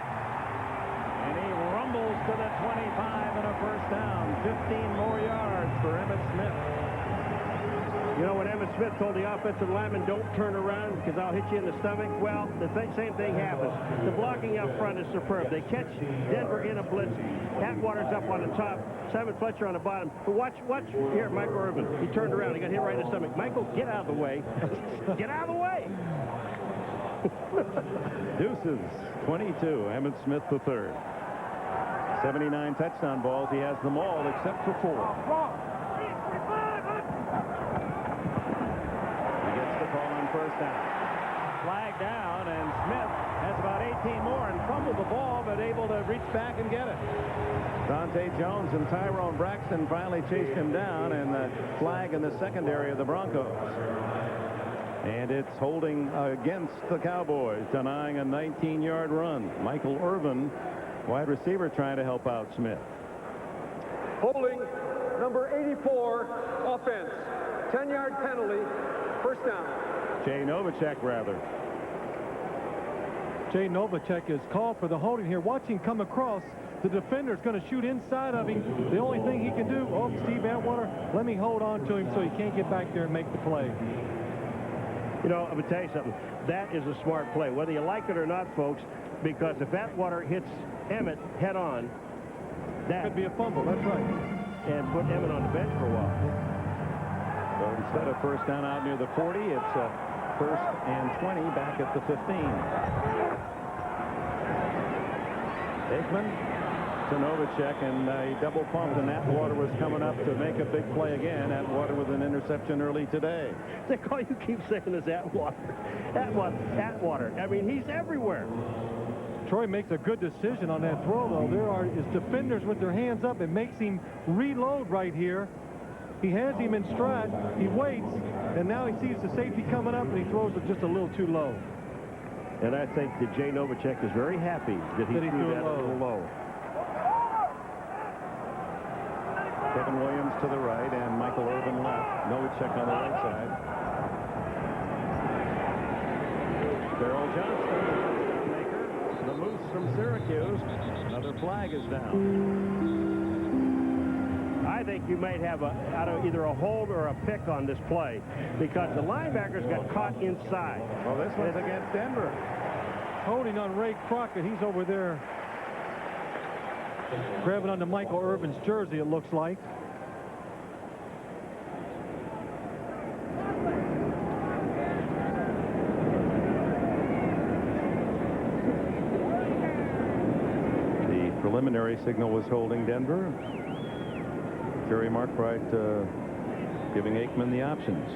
And he rumbles to the 25 and a first down. 15 more yards for Emmitt Smith. You know, when Emmitt Smith told the offensive lineman, don't turn around because I'll hit you in the stomach, well, the same thing happens. The blocking up front is superb. They catch Denver in a blitz. Atwater's up on the top. Simon Fletcher on the bottom. But watch here, Michael Irvin. He turned around. He got hit right in the stomach. Michael, get out of the way. Get out of the way. Deuces, 22, Emmitt Smith the third. 79 touchdown balls. He has them all except for 4. He gets the call on first down. Flag down, and Smith has about 18 more and fumbled the ball, but able to reach back and get it. Dante Jones and Tyrone Braxton finally chased him down, and the flag in the secondary of the Broncos. And it's holding against the Cowboys, denying a 19-yard run. Michael Irvin, wide receiver, trying to help out Smith. Holding number 84, offense. 10-yard penalty, first down. Jay Novacek, rather. Jay Novacek is called for the holding here. Watch him come across. The defender's going to shoot inside of him. The only thing he can do, oh, Steve Atwater, let me hold on to him so he can't get back there and make the play. You know, I'm going to tell you something. That is a smart play, whether you like it or not, folks, because if Atwater hits Emmitt head on, that could be a fumble. That's right. And put Emmitt on the bench for a while. So instead of first down out near the 40, it's first and 20 back at the 15. Aikman to Novacek, and he double pumped, and Atwater was coming up to make a big play again. Atwater with an interception early today. Dick, all you keep saying is Atwater. Atwater. I mean, he's everywhere. Troy makes a good decision on that throw, though. There are his defenders with their hands up. It makes him reload right here. He has him in stride. He waits, and now he sees the safety coming up, and he throws it just a little too low. And I think that Jay Novacek is very happy that he threw that a little low. Kevin Williams to the right and Michael Irvin left. Novacek on the right side. Terrell Johnston, maker, the Moose from Syracuse. Another flag is down. I think you might have either a hold or a pick on this play because the linebackers got caught inside. Well, this one's against Denver. Holding on Ray Crockett. He's over there grabbing onto Michael Irvin's jersey, it looks like. The preliminary signal was holding Denver. Jerry Markwright giving Aikman the options.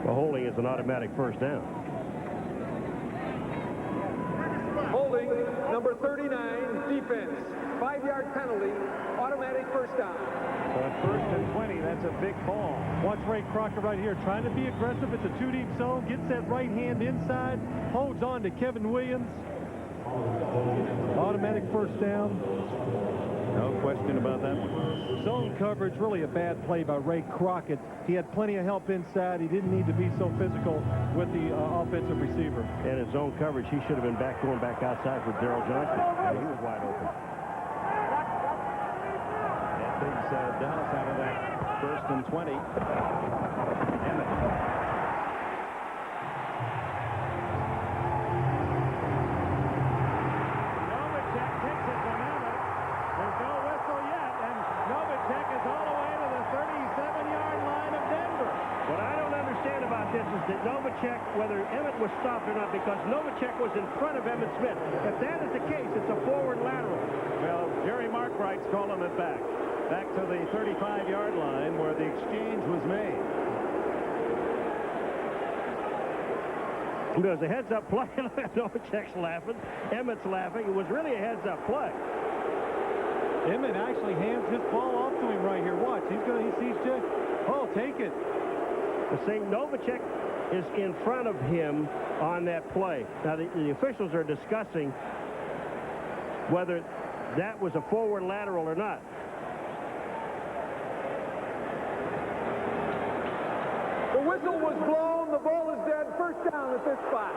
Well, holding is an automatic first down. Holding number 39, defense. 5-yard penalty, automatic first down. So at first and 20, that's a big call. Watch Ray Crockett right here, trying to be aggressive. It's a 2-deep zone, gets that right hand inside, holds on to Kevin Williams. Automatic first down. No question about that one. Zone coverage, really a bad play by Ray Crockett. He had plenty of help inside. He didn't need to be so physical with the offensive receiver. And in zone coverage, he should have been going back outside with Terrell Johnston. He was wide open. That takes Dallas out of that first and 20. Emmitt. Novacek takes it from Emmitt. There's no whistle yet, and Novacek is all the way to the 37-yard line of Denver. What I don't understand about this is that Novacek, whether Emmitt was stopped or not, because Novacek was in front of Emmitt Smith. If that is the case, it's a forward lateral. Well, Jerry Markwright's calling it back to the 35-yard line where the exchange was made. Because a heads-up play. Novacek's laughing. Emmitt's laughing. It was really a heads-up play. Emmitt actually hands his ball off to him right here. Watch. He sees Jay. Oh, take it. The same Novacek is in front of him on that play. Now, the officials are discussing whether that was a forward lateral or not. The whistle was blown. The ball is dead. First down at this spot.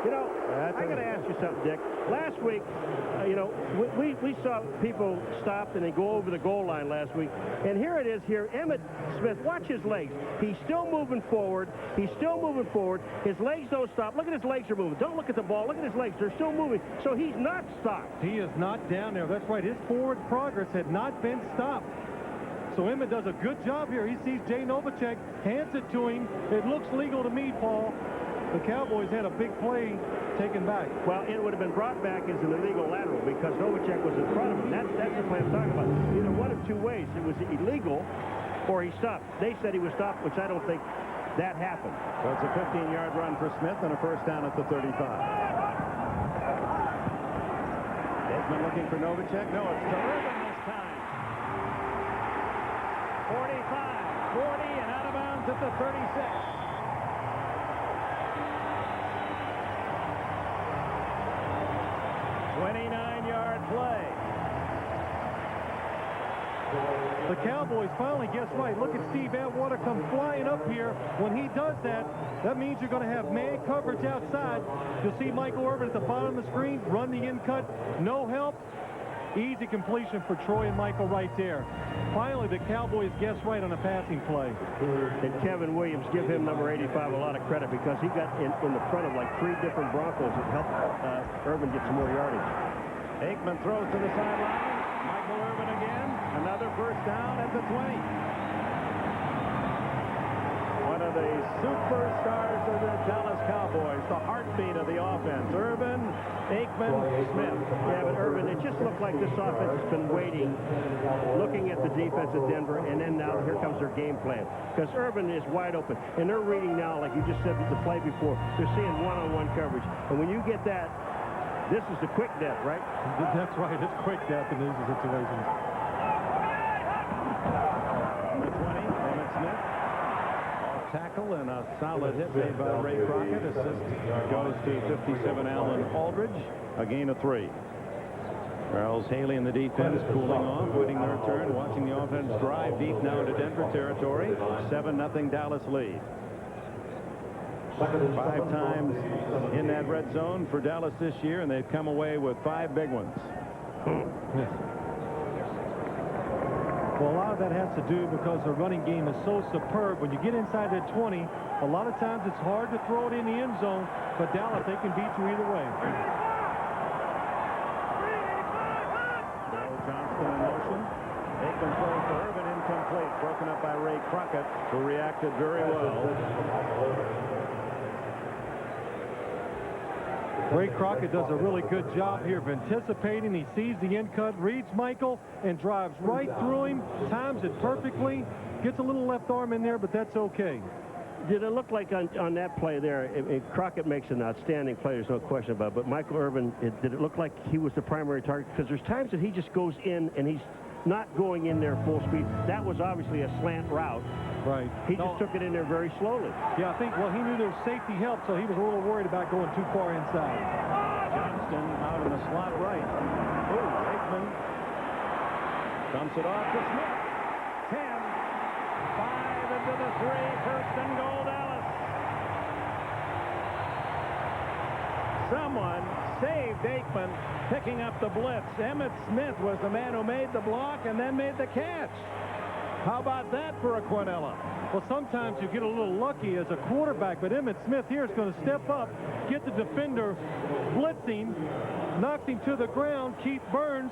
You know, I got to ask you something, Dick. Last week, you know, we saw people stop and they go over the goal line last week. And here it is here. Emmitt Smith, watch his legs. He's still moving forward. He's still moving forward. His legs don't stop. Look at his legs are moving. Don't look at the ball. Look at his legs. They're still moving. So he's not stopped. He is not down there. That's right. His forward progress had not been stopped. So Emmitt does a good job here. He sees Jay Novacek, hands it to him. It looks legal to me, Paul. The Cowboys had a big play taken back. Well, it would have been brought back as an illegal lateral because Novacek was in front of him. That's the play I'm talking about. Either one of two ways. It was illegal or he stopped. They said he was stopped, which I don't think that happened. So it's a 15-yard run for Smith and a first down at the 35. Aikman looking for Novacek. No, it's to Urban this time. 45, 40, and out of bounds at the 36. 29-yard play. The Cowboys finally guess right. Look at Steve Atwater come flying up here. When he does that, that means you're going to have man coverage outside. You'll see Michael Irvin at the bottom of the screen, run the in cut, no help. Easy completion for Troy and Michael right there. Finally, the Cowboys guess right on a passing play. And Kevin Williams, give him number 85 a lot of credit because he got in the front of like 3 different Broncos that helped Irvin get some more yardage. Aikman throws to the sideline. Michael Irvin again. Another first down at the 20. One of the superstars of the Dallas Cowboys, the heartbeat of the offense. Irvin, Aikman, Smith. Yeah, but Irvin, it just looked like this offense has been waiting, looking at the defense at Denver, and then now here comes their game plan. Because Irvin is wide open, and they're reading now, like you just said the play before, they're seeing one-on-one coverage. And when you get that, this is the quick death, right? That's right. It's quick death in these situations. Number 20, Emmitt Smith. Tackle and a solid hit made by Ray Crockett. Assist goes to 57 Alan Aldridge. A gain of 3. Charles Haley in the defense cooling off, waiting their turn, watching the offense drive deep now into Denver territory. 7-0 Dallas lead. 5 times in that red zone for Dallas this year, and they've come away with 5 big ones. Well, a lot of that has to do because the running game is so superb. When you get inside that 20, a lot of times it's hard to throw it in the end zone, but Dallas, they can beat you either way. Johnston in motion. Aikman throws to Irvin, incomplete. Broken up by Ray Crockett, who reacted very well. Ray Crockett does a really good job here of anticipating. He sees the in cut, reads Michael, and drives right through him, times it perfectly, gets a little left arm in there, but that's okay. Did it look like on that play there, Crockett makes an outstanding play, there's no question about it, but Michael Irvin, did it look like he was the primary target? Because there's times that he just goes in and he's not going in there full speed. That was obviously a slant route. Right. He just took it in there very slowly. Yeah, I think, well, he knew there was safety help, so he was a little worried about going too far inside. Johnston out in the slot right. Oh, Aikman dumps it off to Smith. 10, 5 into the 3, first and goal, Dallas. Someone saved Aikman picking up the blitz. Emmitt Smith was the man who made the block and then made the catch. How about that for a Quinella? Well, sometimes you get a little lucky as a quarterback, but Emmitt Smith here is going to step up, get the defender blitzing, knocks him to the ground. Keith Burns.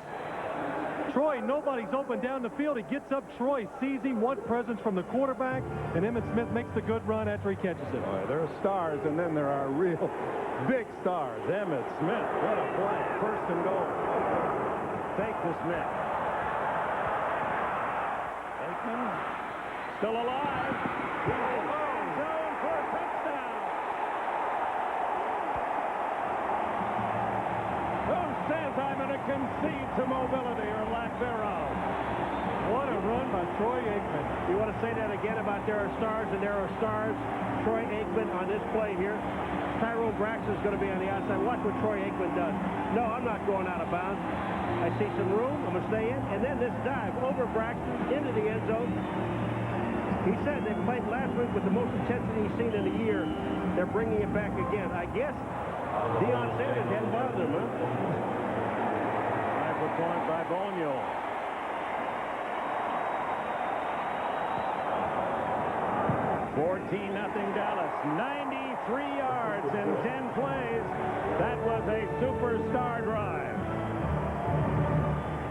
Troy, nobody's open down the field. He gets up. Troy sees him. What presence from the quarterback, and Emmitt Smith makes the good run after he catches it. Boy, there are stars, and then there are real big stars. Emmitt Smith, what a play. First and goal. Fake to Smith. Aikman still alive. He's in the zone for a touchdown. says, I'm going to concede to mobility or lack thereof. What a run by Troy Aikman. You want to say that again about there are stars and there are stars? Troy Aikman on this play here. Tyrone Braxton's going to be on the outside. Watch what Troy Aikman does. No, I'm not going out of bounds. I see some room. I'm going to stay in. And then this dive over Braxton into the end zone. He said they played last week with the most intensity he's seen in a year. They're bringing it back again. I guess Deion Sanders hadn't bothered him, huh? 5 point by Boniol. 14-0 Dallas. 93 yards in 10 plays. That was a superstar drive.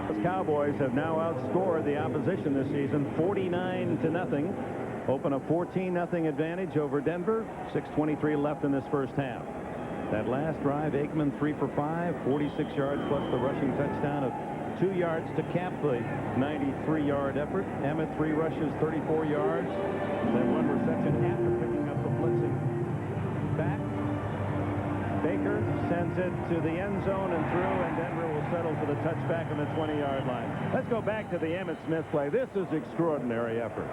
The Cowboys have now outscored the opposition this season 49-0. Open a 14-0 advantage over Denver. 6:23 left in this first half. That last drive, Aikman 3 for 5, 46 yards plus the rushing touchdown of 2 yards to cap the 93-yard effort. Emmitt 3 rushes, 34 yards. Then 1 reception after picking up the blitzing back. Baker sends it to the end zone and through, and Denver will settle for the touchback on the 20-yard line. Let's go back to the Emmitt Smith play. This is extraordinary effort.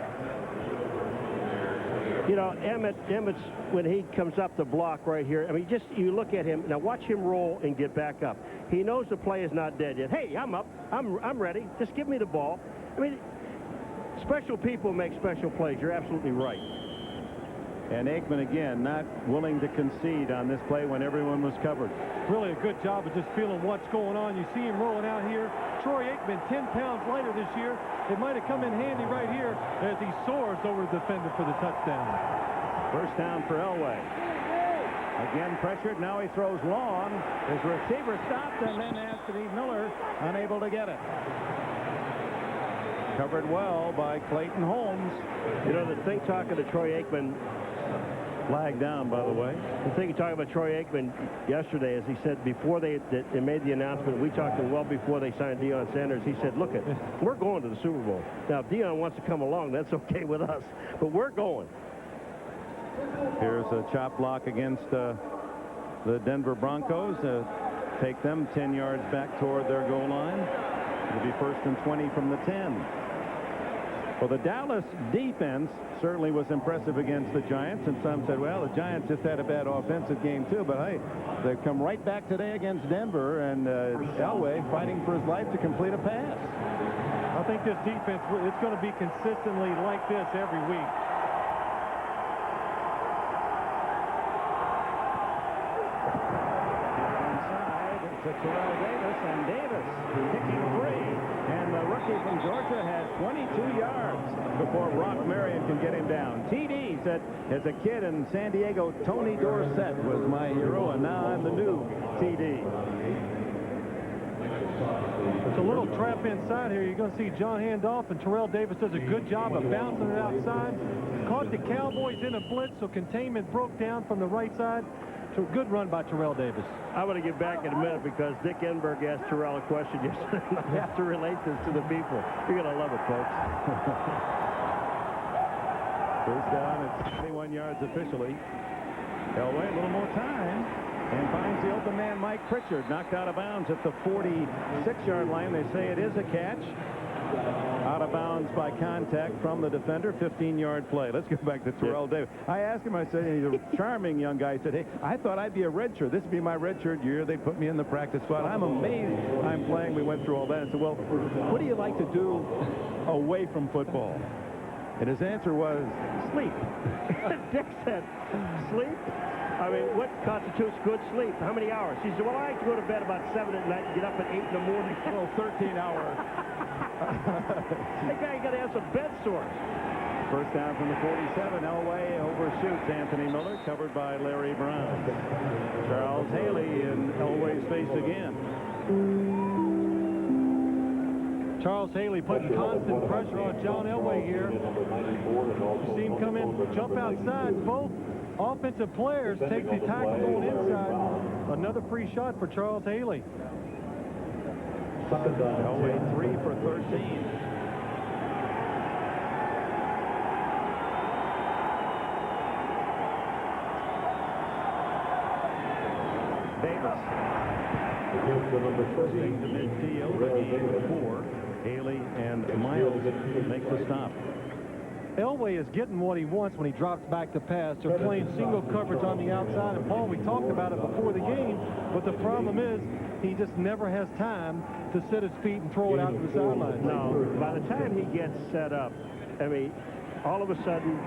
You know, Emmitt's, when he comes up the block right here, I mean, just you look at him. Now watch him roll and get back up. He knows the play is not dead yet. Hey, I'm up. I'm ready. Just give me the ball. I mean, special people make special plays. You're absolutely right. And Aikman, again, not willing to concede on this play when everyone was covered. Really a good job of just feeling what's going on. You see him rolling out here. Troy Aikman, 10 pounds lighter this year. It might have come in handy right here as he soars over the defender for the touchdown. First down for Elway. Again pressured. Now he throws long. His receiver stopped, and then Anthony Miller unable to get it. Covered well by Clayton Holmes. You know, the thing talking to Troy Aikman, Flag down, by the way. the thing talking about Troy Aikman yesterday is he said before they made the announcement, we talked to him well before they signed Deion Sanders. He said, look, we're going to the Super Bowl. Now, if Deion wants to come along, that's okay with us. But we're going. Here's a chop block against the Denver Broncos. Take them 10 yards back toward their goal line. It'll be 1st and 20 from the 10. Well, the Dallas defense certainly was impressive against the Giants, and some said, well, the Giants just had a bad offensive game too, but hey, they've come right back today against Denver, and Elway fighting for his life to complete a pass. I think this defense, it's going to be consistently like this every week. Inside to Terrell Davis, and Davis kicking free. And the rookie from Georgia has 22 yards before Brock Marion can get him down. TD said, as a kid in San Diego, Tony Dorsett was my hero, and now I'm the new TD. It's a little trap inside here. You're going to see John Handoff, and Terrell Davis does a good job of bouncing it outside. Caught the Cowboys in a blitz, so containment broke down from the right side. So good run by Terrell Davis. I want to get back in a minute because Dick Enberg asked Terrell a question yesterday. I have to relate this to the people. You're going to love it, folks. First down, it's 21 yards officially. Elway, a little more time, and finds the open man, Mike Pritchard, knocked out of bounds at the 46-yard line. They say it is a catch. Out of bounds by contact from the defender. 15-yard play. Let's go back to Terrell Davis. I asked him, I said, he's a charming young guy. He said, hey, I thought I'd be a redshirt. This would be my redshirt year. They put me in the practice squad. I'm amazed I'm playing. We went through all that. I said, well, what do you like to do away from football? And his answer was, sleep. Dick said, sleep? I mean, what constitutes good sleep? How many hours? He said, well, I like to go to bed about 7 at night and get up at 8 in the morning. Well, 13 hours. That guy got to have some bed sores. First down from the 47. Elway overshoots Anthony Miller, covered by Larry Brown. Charles Haley in Elway's face again. Charles Haley putting constant pressure on John Elway here. You see him come in, jump outside. Both offensive players take the tackle going inside. Another free shot for Charles Haley. Elway 3 for 13. Davis Pushing to midfield, a game of 4. Haley and Miles make the stop. Elway is getting what he wants when he drops back to pass. They're playing single coverage on the outside. And, Paul, we talked about it before the game, but the problem is he just never has time to set his feet and throw it out to the sideline. No, by the time he gets set up, I mean, all of a sudden,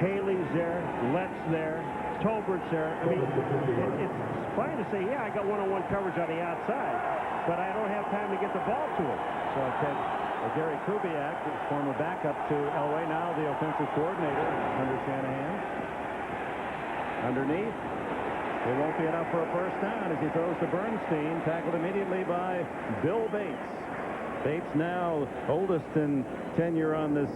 Haley's there, Lett's there, Tolbert's there. I mean, it's fine to say, yeah, I got one-on-one coverage on the outside, but I don't have time to get the ball to him. So Gary Kubiak, former backup to Elway, now the offensive coordinator under Shanahan. Underneath. It won't be enough for a first down as he throws to Bernstein, tackled immediately by Bill Bates. Bates now oldest in tenure on this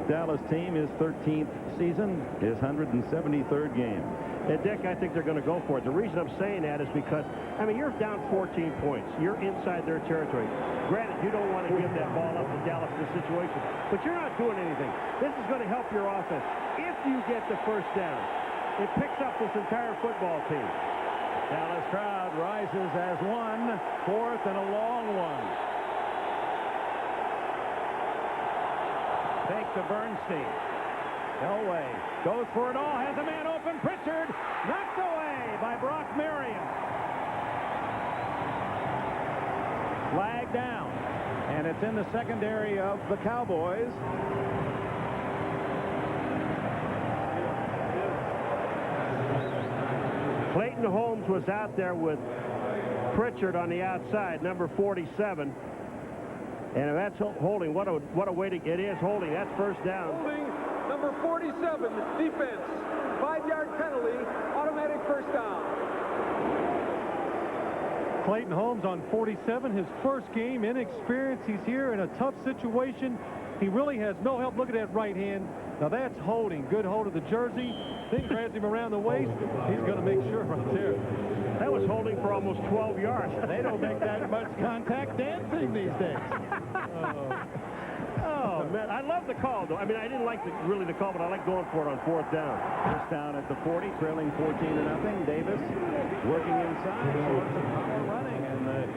Dallas team, his 13th season, his 173rd game. And Dick, I think they're going to go for it. The reason I'm saying that is because, I mean, you're down 14 points. You're inside their territory. Granted, you don't want to give that ball up to Dallas in this situation, but you're not doing anything. This is going to help your offense. If you get the first down, it picks up this entire football team. Dallas crowd rises as one, 4th and a long one. Fake to Bernstein. Elway goes for it all, has a man open. Pritchard knocked away by Brock Marion. Flag down, and it's in the secondary of the Cowboys. Clayton Holmes was out there with Pritchard on the outside, number 47. And if that's holding, what a way to get is holding. That's first down. Holding, number 47, defense. 5-yard penalty, automatic first down. Clayton Holmes on 47, his first game, inexperienced. He's here in a tough situation. He really has no help. Look at that right hand. Now that's holding. Good hold of the jersey. Then grabs him around the waist. He's going to make sure right there. That was holding for almost 12 yards. They don't make that much contact dancing these days. Oh, man, I love the call, though. I mean, I didn't like really the call, but I like going for it on 4th down. First down at the 40, trailing 14-0. Davis working inside, short some power running, and the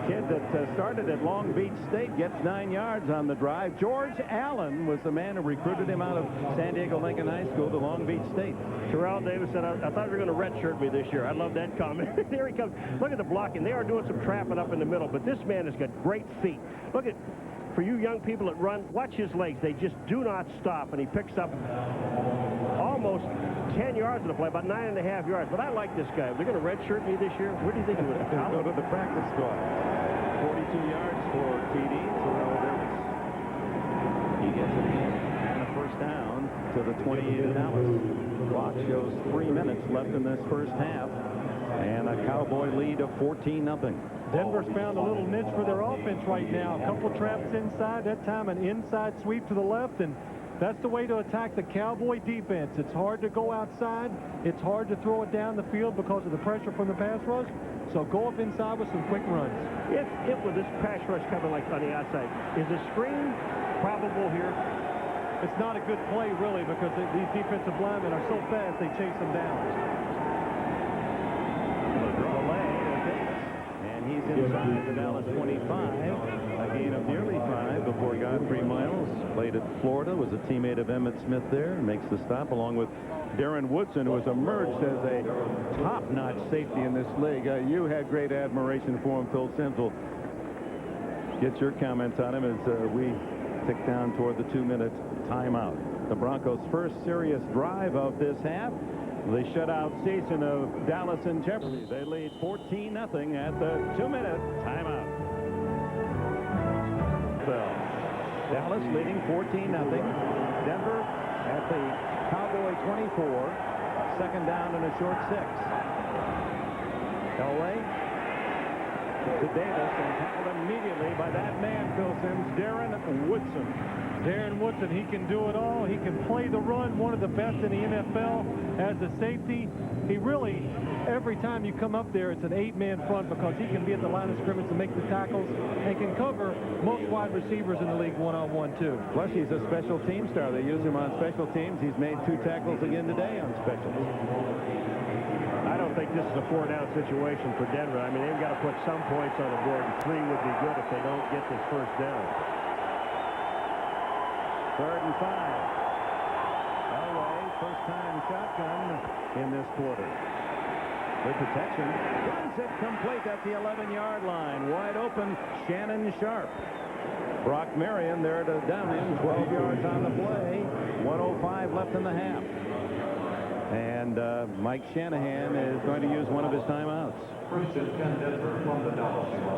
kid that started at Long Beach State gets 9 yards on the drive. George Allen was the man who recruited him out of San Diego Lincoln High School to Long Beach State. Terrell Davis said, I thought you were going to redshirt me this year. I love that comment. There he comes. Look at the blocking. They are doing some trapping up in the middle, but this man has got great feet. Look at, for you young people that run, watch his legs. They just do not stop, and he picks up almost 10 yards of the play, about 9.5 yards. But I like this guy. They're going to redshirt me this year. Where do you think he would go to the practice squad? 42 yards for TD. Terrell Davis. He gets it in and a first down to the 28 of Dallas. Clock shows 3 minutes left in this first half, and a Cowboy lead of 14-0. Denver's found a little niche for their offense right now. A couple traps inside, that time an inside sweep to the left, and that's the way to attack the Cowboy defense. It's hard to go outside. It's hard to throw it down the field because of the pressure from the pass rush. So go up inside with some quick runs. If with this pass rush coming like on the outside, is a screen probable here? It's not a good play, really, because these defensive linemen are so fast they chase them down. He's inside the Dallas 25, a gain of nearly 5 before Godfrey Miles played at Florida, was a teammate of Emmitt Smith there, and makes the stop along with Darren Woodson, who has emerged as a top-notch safety in this league. You had great admiration for him, Phil Simms. Will get your comments on him as we tick down toward the 2-minute timeout. The Broncos' first serious drive of this half. The shutout season of Dallas in jeopardy. They lead 14-0 at the 2-minute timeout. Dallas leading 14-0. Denver at the Cowboy 24. Second down and a short 6. Elway to Davis and tackled immediately by that man, Phil Simms, Darren Woodson. Darren Woodson, he can do it all. He can play the run, one of the best in the NFL as a safety. He really, every time you come up there, it's an 8-man front because he can be at the line of scrimmage and make the tackles and can cover most wide receivers in the league one-on-one, too. Plus, he's a special team star. They use him on special teams. He's made 2 tackles again today on specials. I don't think this is a 4-down situation for Denver. I mean, they've got to put some points on the board, and 3 would be good if they don't get this first down. 3rd and 5. Elway, first-time shotgun in this quarter. Good protection. Runs it complete at the 11-yard line. Wide open, Shannon Sharp. Brock Marion there to down him, 12 yards on the play. 1:05 left in the half. And Mike Shanahan is going to use one of his timeouts.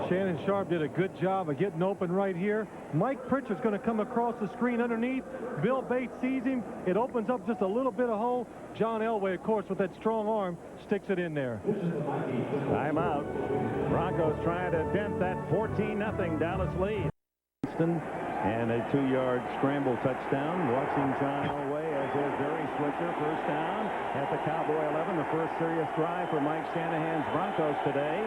Shannon Sharp did a good job of getting open right here. Mike Pritchard's going to come across the screen underneath. Bill Bates sees him. It opens up just a little bit of hole. John Elway, of course, with that strong arm, sticks it in there. Timeout. Broncos trying to dent that 14-0 Dallas lead. And a 2-yard scramble touchdown. Watching John Elway as his Barry Switzer, first down at the Cowboy 11. The first serious drive for Mike Shanahan's Broncos today.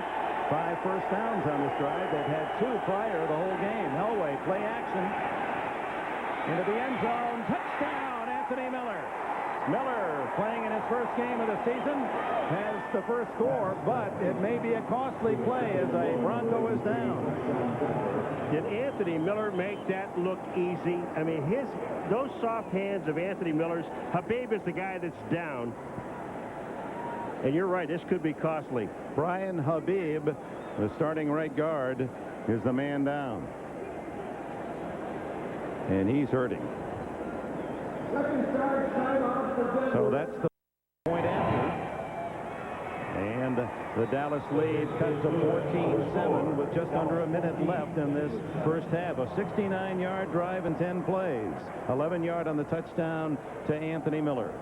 5 first downs on this drive. They've had 2 prior the whole game. Elway, play action. Into the end zone. Touchdown, Anthony Miller. Miller, playing in his first game of the season, has the first score, but it may be a costly play as a Bronco is down. Did Anthony Miller make that look easy? I mean, those soft hands of Anthony Miller's. Habib is the guy that's down. And you're right, this could be costly. Brian Habib, the starting right guard, is the man down. And he's hurting. So that's the point after. And the Dallas lead cut to 14-7 with just under a minute left in this first half. A 69-yard drive in 10 plays. 11-yard on the touchdown to Anthony Miller.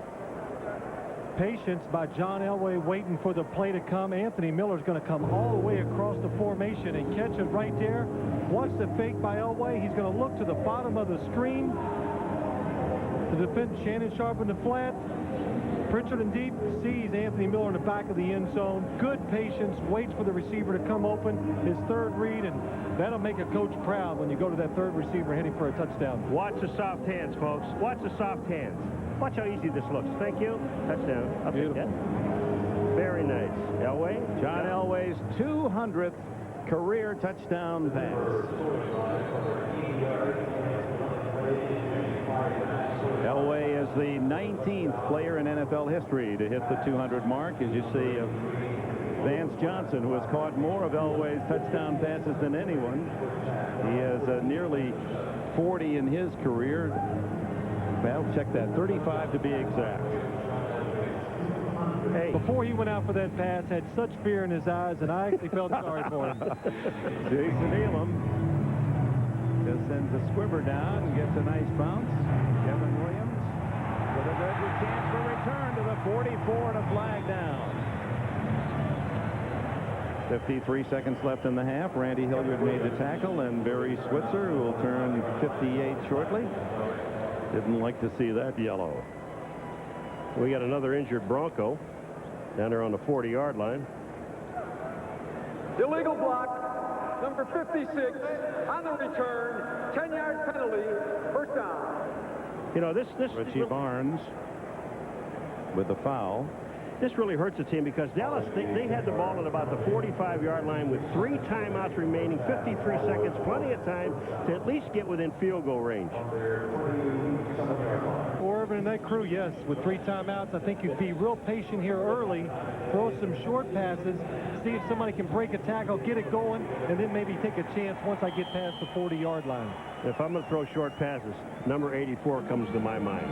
Patience by John Elway waiting for the play to come. Anthony Miller's going to come all the way across the formation and catch it right there. Watch the fake by Elway. He's going to look to the bottom of the screen. The defense, Shannon Sharp in the flat. Pritchard in deep, sees Anthony Miller in the back of the end zone. Good patience, waits for the receiver to come open. His third read, and that'll make a coach proud when you go to that third receiver heading for a touchdown. Watch the soft hands, folks. Watch the soft hands. Watch how easy this looks. Thank you. Touchdown. I'll take that. Very nice. Elway. John Elway's 200th career touchdown pass. Elway is the 19th player in NFL history to hit the 200 mark. As you see, Vance Johnson, who has caught more of Elway's touchdown passes than anyone. He has nearly 40 in his career. Well, check that, 35 to be exact. Hey, before he went out for that pass, had such fear in his eyes, and I actually felt sorry for him. Jason Elam just sends a squibber down and gets a nice bounce. Kevin Williams with a good chance for return to the 44 and a flag down. 53 seconds left in the half. Randy Hilliard made the tackle, and Barry Switzer, who will turn 58 shortly, didn't like to see that yellow. We got another injured Bronco down there on the 40-yard line. Illegal block, number 56, on the return, 10-yard penalty, first down. You know, this Richie Barnes with the foul. This really hurts the team because Dallas, they had the ball at about the 45-yard line with 3 timeouts remaining, 53 seconds, plenty of time to at least get within field goal range. For Irvin and that crew, yes, with 3 timeouts, I think you'd be real patient here early, throw some short passes, see if somebody can break a tackle, get it going, and then maybe take a chance once I get past the 40-yard line. If I'm going to throw short passes, number 84 comes to my mind.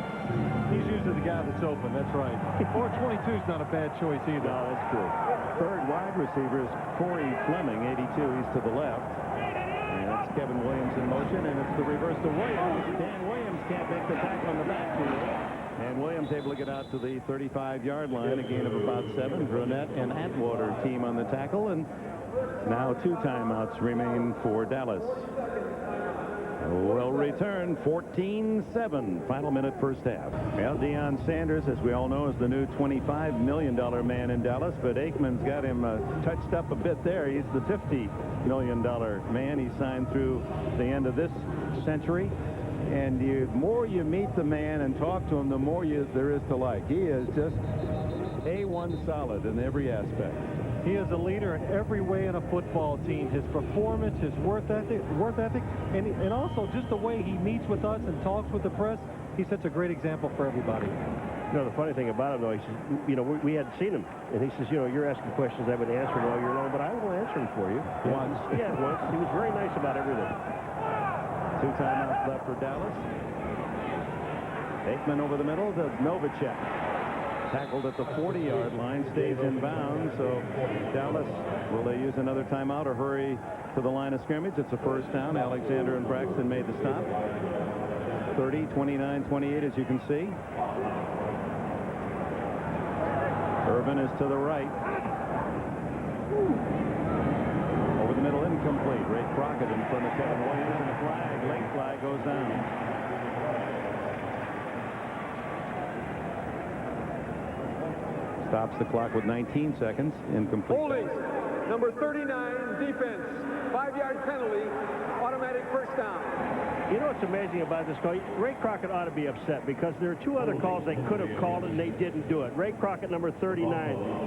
He's usually the guy that's open, that's right. Or 22 is not a bad choice either. No, that's true. Third wide receiver is Corey Fleming, 82. He's to the left. And that's Kevin Williams in motion, and it's the reverse to Williams. Dan Williams can't make the tackle on the backfield. And Williams able to get out to the 35-yard line, a gain of about 7. Brunette and Atwater team on the tackle, and now 2 timeouts remain for Dallas. Will return 14-7, final minute first half. Well, Deion Sanders, as we all know, is the new $25 million man in Dallas, but Aikman's got him touched up a bit there. He's the $50 million man. He signed through the end of this century. And the more you meet the man and talk to him, the more there is to like. He is just A1 solid in every aspect. He is a leader in every way in a football team. His performance, his work ethic, and also just the way he meets with us and talks with the press. He sets a great example for everybody. You know, the funny thing about him, though, he says, you know, we hadn't seen him. And he says, you know, you're asking questions I've been answering all year long, but I will answer them for you. Once. Yeah, once. He was very nice about everything. 2 timeouts left for Dallas. Aikman over the middle to Novacek. Tackled at the 40-yard line, stays in bounds. So Dallas, will they use another timeout or hurry to the line of scrimmage? It's a first down. Alexander and Braxton made the stop. 30, 29, 28, as you can see. Irvin is to the right. Over the middle, incomplete. Ray Crockett in front of Kevin Williams, and the flag, late flag, goes down. Stops the clock with 19 seconds. Incomplete. Holding. Number 39, defense. 5-yard penalty. Automatic first down. You know what's amazing about this call? Ray Crockett ought to be upset because there are 2 other calls they could have called and they didn't do it. Ray Crockett, number 39.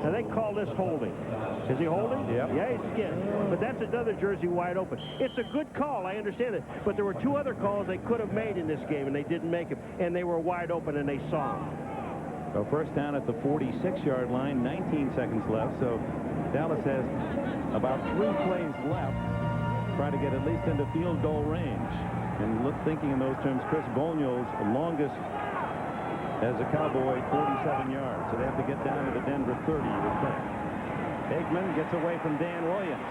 Now, they call this holding. Is he holding? Yep. Yeah, he's getting. But that's another jersey wide open. It's a good call. I understand it. But there were 2 other calls they could have made in this game, and they didn't make them. And they were wide open, and they saw them. So first down at the 46-yard line, 19 seconds left. So Dallas has about 3 plays left. Try to get at least into field goal range. And thinking in those terms, Chris Boniol's longest as a Cowboy, 47 yards. So they have to get down to the Denver 30, you would think. Aikman gets away from Dan Williams.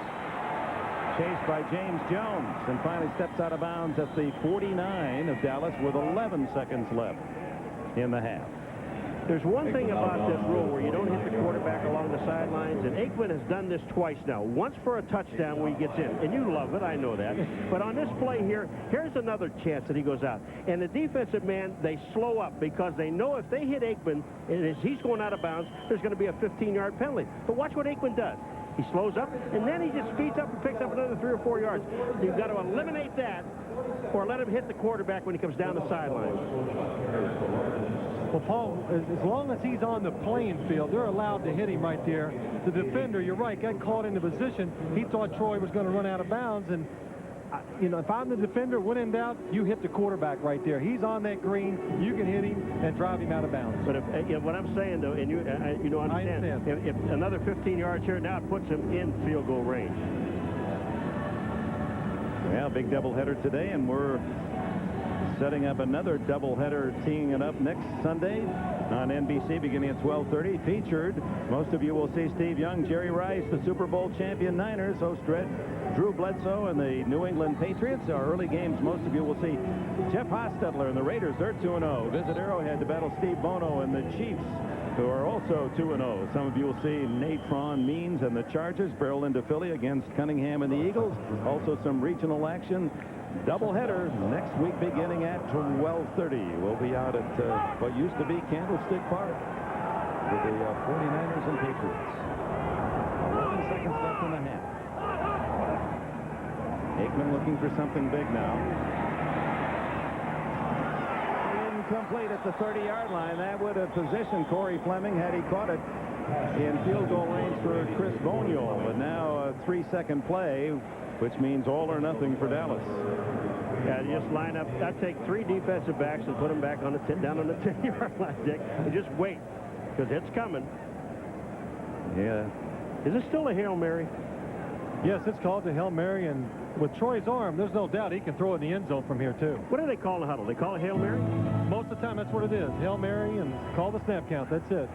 Chased by James Jones, and finally steps out of bounds at the 49 of Dallas with 11 seconds left in the half. There's one thing about this rule where you don't hit the quarterback along the sidelines, and Aikman has done this twice now. Once for a touchdown when he gets in, and you love it, I know that. But on this play here, here's another chance that he goes out. And the defensive man, they slow up because they know if they hit Aikman, and as he's going out of bounds, there's going to be a 15-yard penalty. But watch what Aikman does. He slows up, and then he just speeds up and picks up another 3 or 4 yards. You've got to eliminate that or let him hit the quarterback when he comes down the sideline. Well, Paul, as long as he's on the playing field, they're allowed to hit him right there. The defender, you're right, got caught in the position. He thought Troy was going to run out of bounds, and you know, if I'm the defender, when in doubt, you hit the quarterback right there. He's on that green. You can hit him and drive him out of bounds. But if what I'm saying, though, and you know, understand, if another 15 yards here, now it puts him in field goal range. Well, big doubleheader today, and we're setting up another doubleheader, teeing it up next Sunday on NBC beginning at 12:30. Featured, most of you will see Steve Young, Jerry Rice, the Super Bowl champion Niners, host Drew Bledsoe and the New England Patriots. Our early games, most of you will see Jeff Hostetler and the Raiders. They're 2-0. Visit Arrowhead to battle Steve Bono and the Chiefs, who are also 2-0. Some of you will see Nate Tron Means and the Chargers barrel into Philly against Cunningham and the Eagles. Also some regional action. Doubleheader next week beginning at 12:30. We'll be out at what used to be Candlestick Park with the 49ers and Patriots. 11 seconds left in the half. Aikman looking for something big now. Incomplete at the 30-yard line. That would have positioned Corey Fleming had he caught it in field goal range for Chris Boniol. But now a 3-second play, which means all or nothing for Dallas. Yeah, you just line up. I'd take 3 defensive backs and put them back on the down on the 10-yard line, Dick, and just wait, because it's coming. Yeah. Is this still a Hail Mary? Yes, it's called the Hail Mary, and with Troy's arm, there's no doubt he can throw it in the end zone from here, too. What do they call in the huddle? They call it Hail Mary? Most of the time, that's what it is. Hail Mary, and call the snap count. That's it.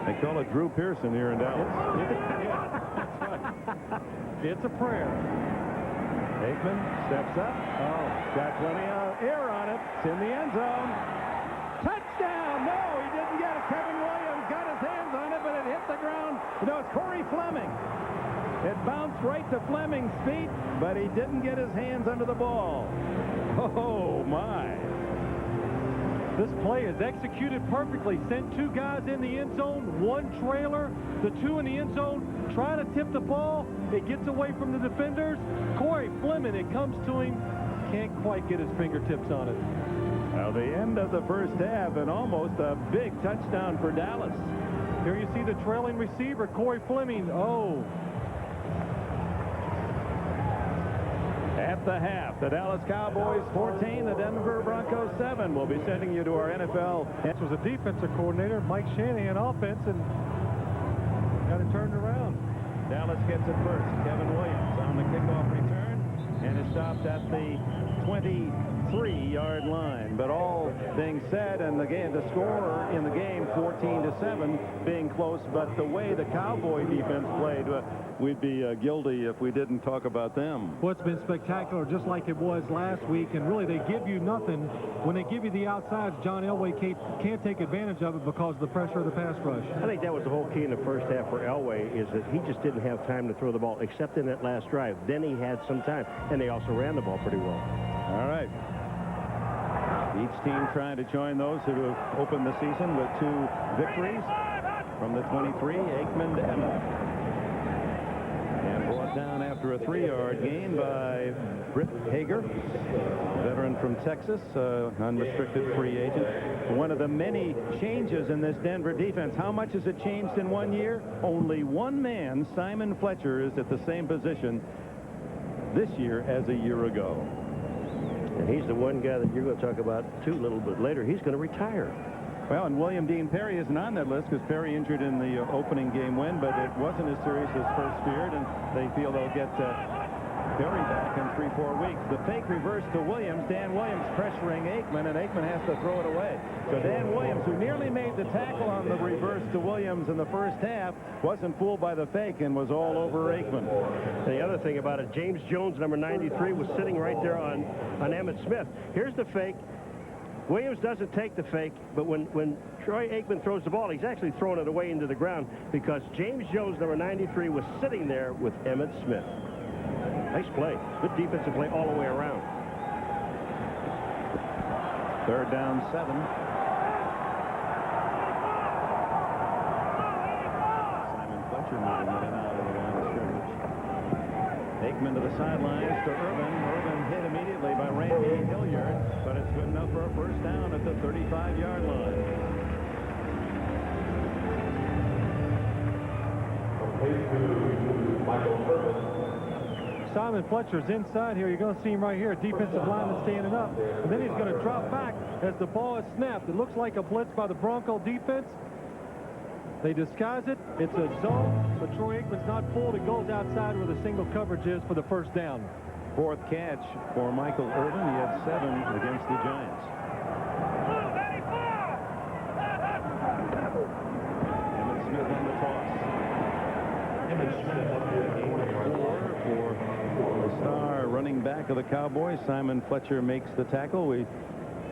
They call it Drew Pearson here in Dallas. Yeah, that's right. It's a prayer. Aikman steps up. Oh, got plenty of air on it. It's in the end zone. Touchdown! No, he didn't get it. Kevin Williams got his hands on it, but it hit the ground. No, it's Corey Fleming. It bounced right to Fleming's feet, but he didn't get his hands under the ball. Oh, my. This play is executed perfectly. Sent 2 guys in the end zone, 1 trailer, the 2 in the end zone, trying to tip the ball. It gets away from the defenders. Corey Fleming, it comes to him, can't quite get his fingertips on it. Now the end of the first half and almost a big touchdown for Dallas. Here you see the trailing receiver, Corey Fleming. Oh. At the half, the Dallas Cowboys 14, the Denver Broncos 7. We'll be sending you to our NFL. This was a defensive coordinator, Mike Shanahan, offense, and got it turned around. Dallas gets it first. Kevin Williams on the kickoff return, and it stopped at the 23-yard line. But all being said, and the score in the game 14-7, being close. But the way the Cowboy defense played, we'd be guilty if we didn't talk about them. Well, it's been spectacular, just like it was last week. And really, they give you nothing when they give you the outsides. John Elway can't take advantage of it because of the pressure of the pass rush. I think that was the whole key in the first half for Elway, is that he just didn't have time to throw the ball, except in that last drive. Then he had some time, and they also ran the ball pretty well. All right. Each team trying to join those who have opened the season with 2 victories. From the 23, Aikman to Emmitt. And brought down after a 3-yard gain by Britt Hager, veteran from Texas, unrestricted free agent. One of the many changes in this Denver defense. How much has it changed in 1 year? Only one man, Simon Fletcher, is at the same position this year as a year ago. And he's the one guy that you're going to talk about, too, a little bit later. He's going to retire. Well, and William Dean Perry isn't on that list because Perry injured in the opening game win, but it wasn't as serious as first feared, and they feel they'll get Perry back in 3-4 weeks. The fake reverse to Williams. Dan Williams pressuring Aikman, and Aikman has to throw it away. So Dan Williams, who nearly made the tackle on the reverse to Williams in the first half, wasn't fooled by the fake and was all over Aikman. The other thing about it, James Jones, number 93, was sitting right there on Emmitt Smith. Here's the fake. Williams doesn't take the fake, but when Troy Aikman throws the ball, he's actually throwing it away into the ground because James Jones, number 93, was sitting there with Emmitt Smith. Nice play. Good defensive play all the way around. 3rd down 7. Simon Fletcher moving it out of the line of scrimmage. Aikman to the sidelines to Irvin. Irvin hit immediately by Randy Hilliard, but it's good enough for a first down at the 35-yard line. Simon Fletcher's inside here. You're going to see him right here. Defensive lineman standing up. And then he's going to drop back as the ball is snapped. It looks like a blitz by the Bronco defense. They disguise it. It's a zone, but Troy Aikman's not fooled. It goes outside where the single coverage is for the first down. 4th catch for Michael Irvin. He had 7 against the Giants. Emmitt Smith on the toss. Emmitt Smith for the star running back of the Cowboys. Simon Fletcher makes the tackle. We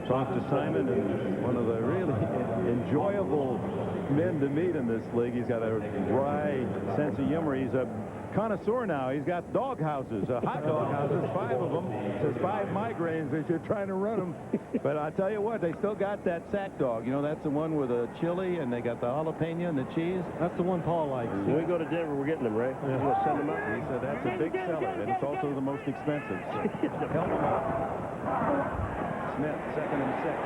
talked to Simon, and one of the really enjoyable men to meet in this league. He's got a dry sense of humor. He's a connoisseur now. He's got dog houses, hot dog houses, 5 of them. Says 5 migraines as you're trying to run them. But I tell you what, they still got that sack dog. You know, that's the one with the chili, and they got the jalapeno and the cheese. That's the one Paul likes. When we go to Denver, we're getting them, right? Yeah. We'll send them up. He said that's a big seller, and it's also the most expensive. So help him out. Smith, 2nd and 6.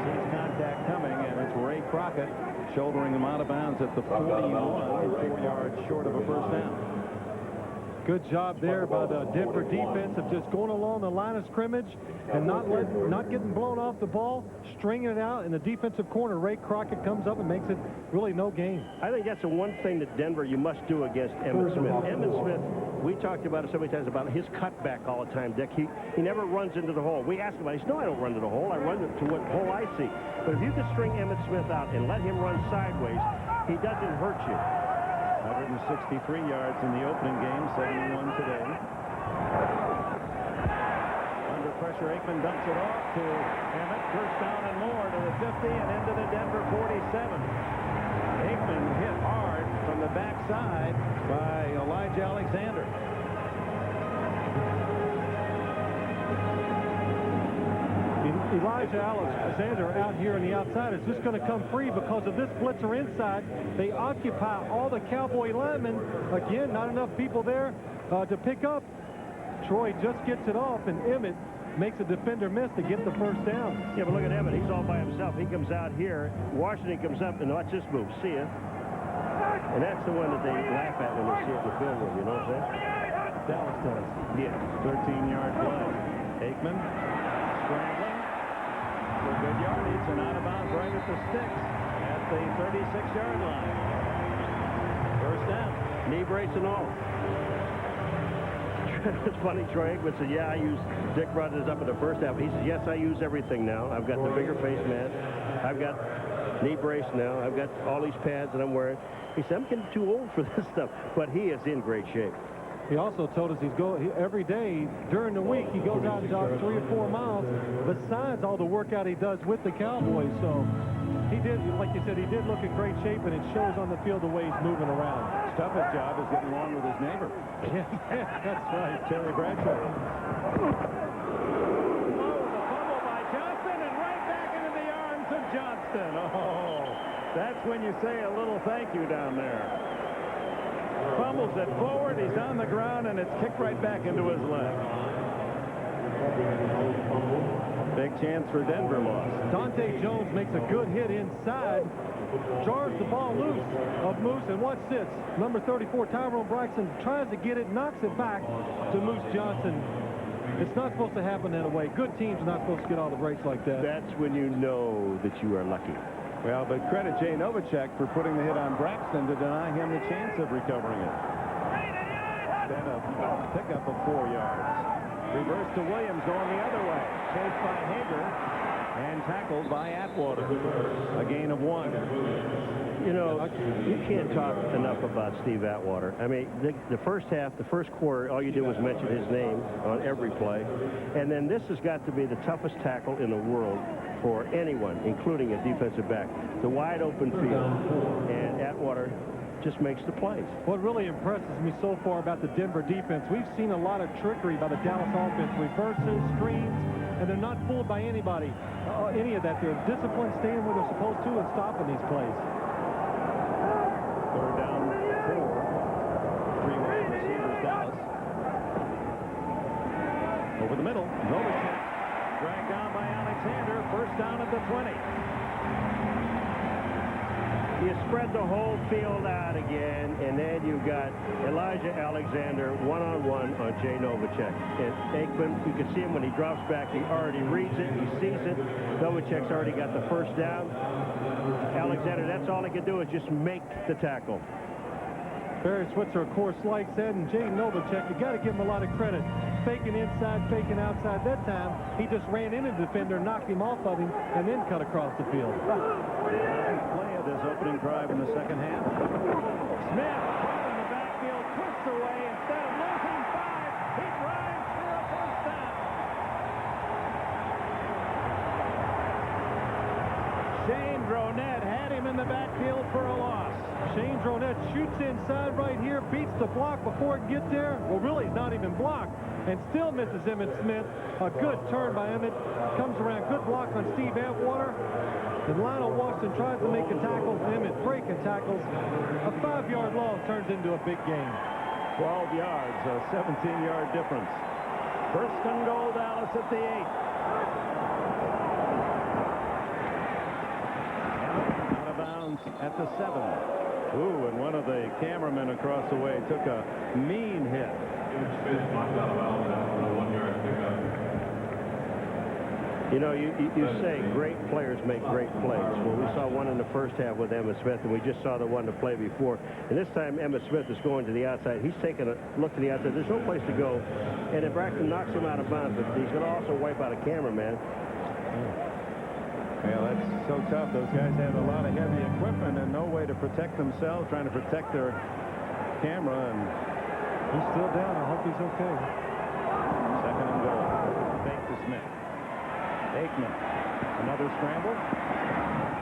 Sees contact coming, and it's Ray Crockett shouldering him out of bounds at the 41, 4 yards short of a first down. Good job there by the Denver defense of just going along the line of scrimmage and not getting blown off the ball, stringing it out in the defensive corner. Ray Crockett comes up and makes it really no gain. I think that's the one thing that Denver you must do against Emmitt Smith. Emmitt Smith, we talked about it so many times about his cutback all the time, Dick. He never runs into the hole. We asked him about it. He said, no, I don't run to the hole. I run to what hole I see. But if you could string Emmitt Smith out and let him run sideways, he doesn't hurt you. 163 yards in the opening game, 71 today. Under pressure, Aikman dumps it off to Emmitt. First down and more to the 50 and into the Denver 47. Aikman hit hard from the backside by Elijah Alexander. Elijah Alexander out here on the outside is just going to come free because of this blitzer inside. They occupy all the Cowboy linemen. Again, not enough people there to pick up. Troy just gets it off, and Emmitt makes a defender miss to get the first down. Yeah, but look at Emmitt. He's all by himself. He comes out here. Washington comes up, and watch this move. See ya. And that's the one that they laugh at when they see it in the film room. You know what I'm saying? Dallas does. Yeah, 13-yard play. Aikman scrambling for good yardage and out of bounds right at the sticks at the 36-yard line. First down. Knee brace and all. It's funny, Troy Aikman said, yeah, I use, Dick brought this up in the first half. He says, yes, I use everything now. I've got the bigger face mask. I've got knee brace now. I've got all these pads that I'm wearing. He said, I'm getting too old for this stuff. But he is in great shape. He also told us every day during the week he goes out and jogs 3 or 4 miles besides all the workout he does with the Cowboys. So he did, like you said, he did look in great shape, and it shows on the field the way he's moving around. His toughest job is getting along with his neighbor. Yeah, that's right. Terry Bradshaw. Oh, the fumble by Johnston, and right back into the arms of Johnston. Oh, that's when you say a little thank you down there. Fumbles it forward, he's on the ground, and it's kicked right back into his leg. Big chance for Denver loss. Dante Jones makes a good hit inside, jars the ball loose of Moose, and watch this. Number 34, Tyrone Braxton, tries to get it, knocks it back to Moose Johnson. It's not supposed to happen that way. Good teams are not supposed to get all the breaks like that. That's when you know that you are lucky. Well, but credit Jay Novacek for putting the hit on Braxton to deny him the chance of recovering it. Then a pickup of 4 yards. Reverse to Williams going the other way. Chased by Hager and tackled by Atwater. A gain of 1. You know, you can't talk enough about Steve Atwater. I mean, the first half, the first quarter, all you did was mention his name on every play. And then this has got to be the toughest tackle in the world for anyone, including a defensive back. The wide open field, and Atwater just makes the plays. What really impresses me so far about the Denver defense, we've seen a lot of trickery by the Dallas offense, reverses, screens, and they're not fooled by anybody, any of that. They're disciplined, staying where they're supposed to, and stopping these plays. Third down, 4. 3 wide receivers, Dallas. Over the middle, Novacek dragged down by Alexander. First down at the 20. You spread the whole field out again, and then you've got Elijah Alexander one-on-one on Jay Novacek. And Aikman, you can see him when he drops back. He already reads it. He sees it. Novacek's already got the first down. Alexander, that's all he can do is just make the tackle. Barry Switzer, of course, likes that, and Jay Novacek, you got to give him a lot of credit. Faking inside, faking outside. That time, he just ran into the defender, knocked him off of him, and then cut across the field. Play of this opening drive in the second half. Smith caught in the backfield, twists away. Instead of losing 5, he drives for a first down. Shane Dronette had him in the backfield for a loss. Shane Dronette shoots inside right here, beats the block before it gets there. Well, really, he's not even blocked, and still misses Emmitt Smith. A good turn by Emmitt. Comes around, good block on Steve Atwater. And Lionel Washington tries to make a tackle. Emmitt breaking tackles. A 5-yard loss turns into a big gain. 12 yards, a 17-yard difference. First and goal, Dallas at the 8. Out of bounds at the 7. Ooh, and one of the cameramen across the way took a mean hit. You know, you say great players make great plays. Well, we saw one in the first half with Emmitt Smith, and we just saw the one to play before. And this time, Emmitt Smith is going to the outside. He's taking a look to the outside. There's no place to go. And then Braxton knocks him out of bounds, but he's going to also wipe out a cameraman. Well, that's so tough. Those guys have a lot of heavy equipment and no way to protect themselves, trying to protect their camera. And he's still down. I hope he's okay. Second and goal. Fake to Smith. Aikman, another scramble.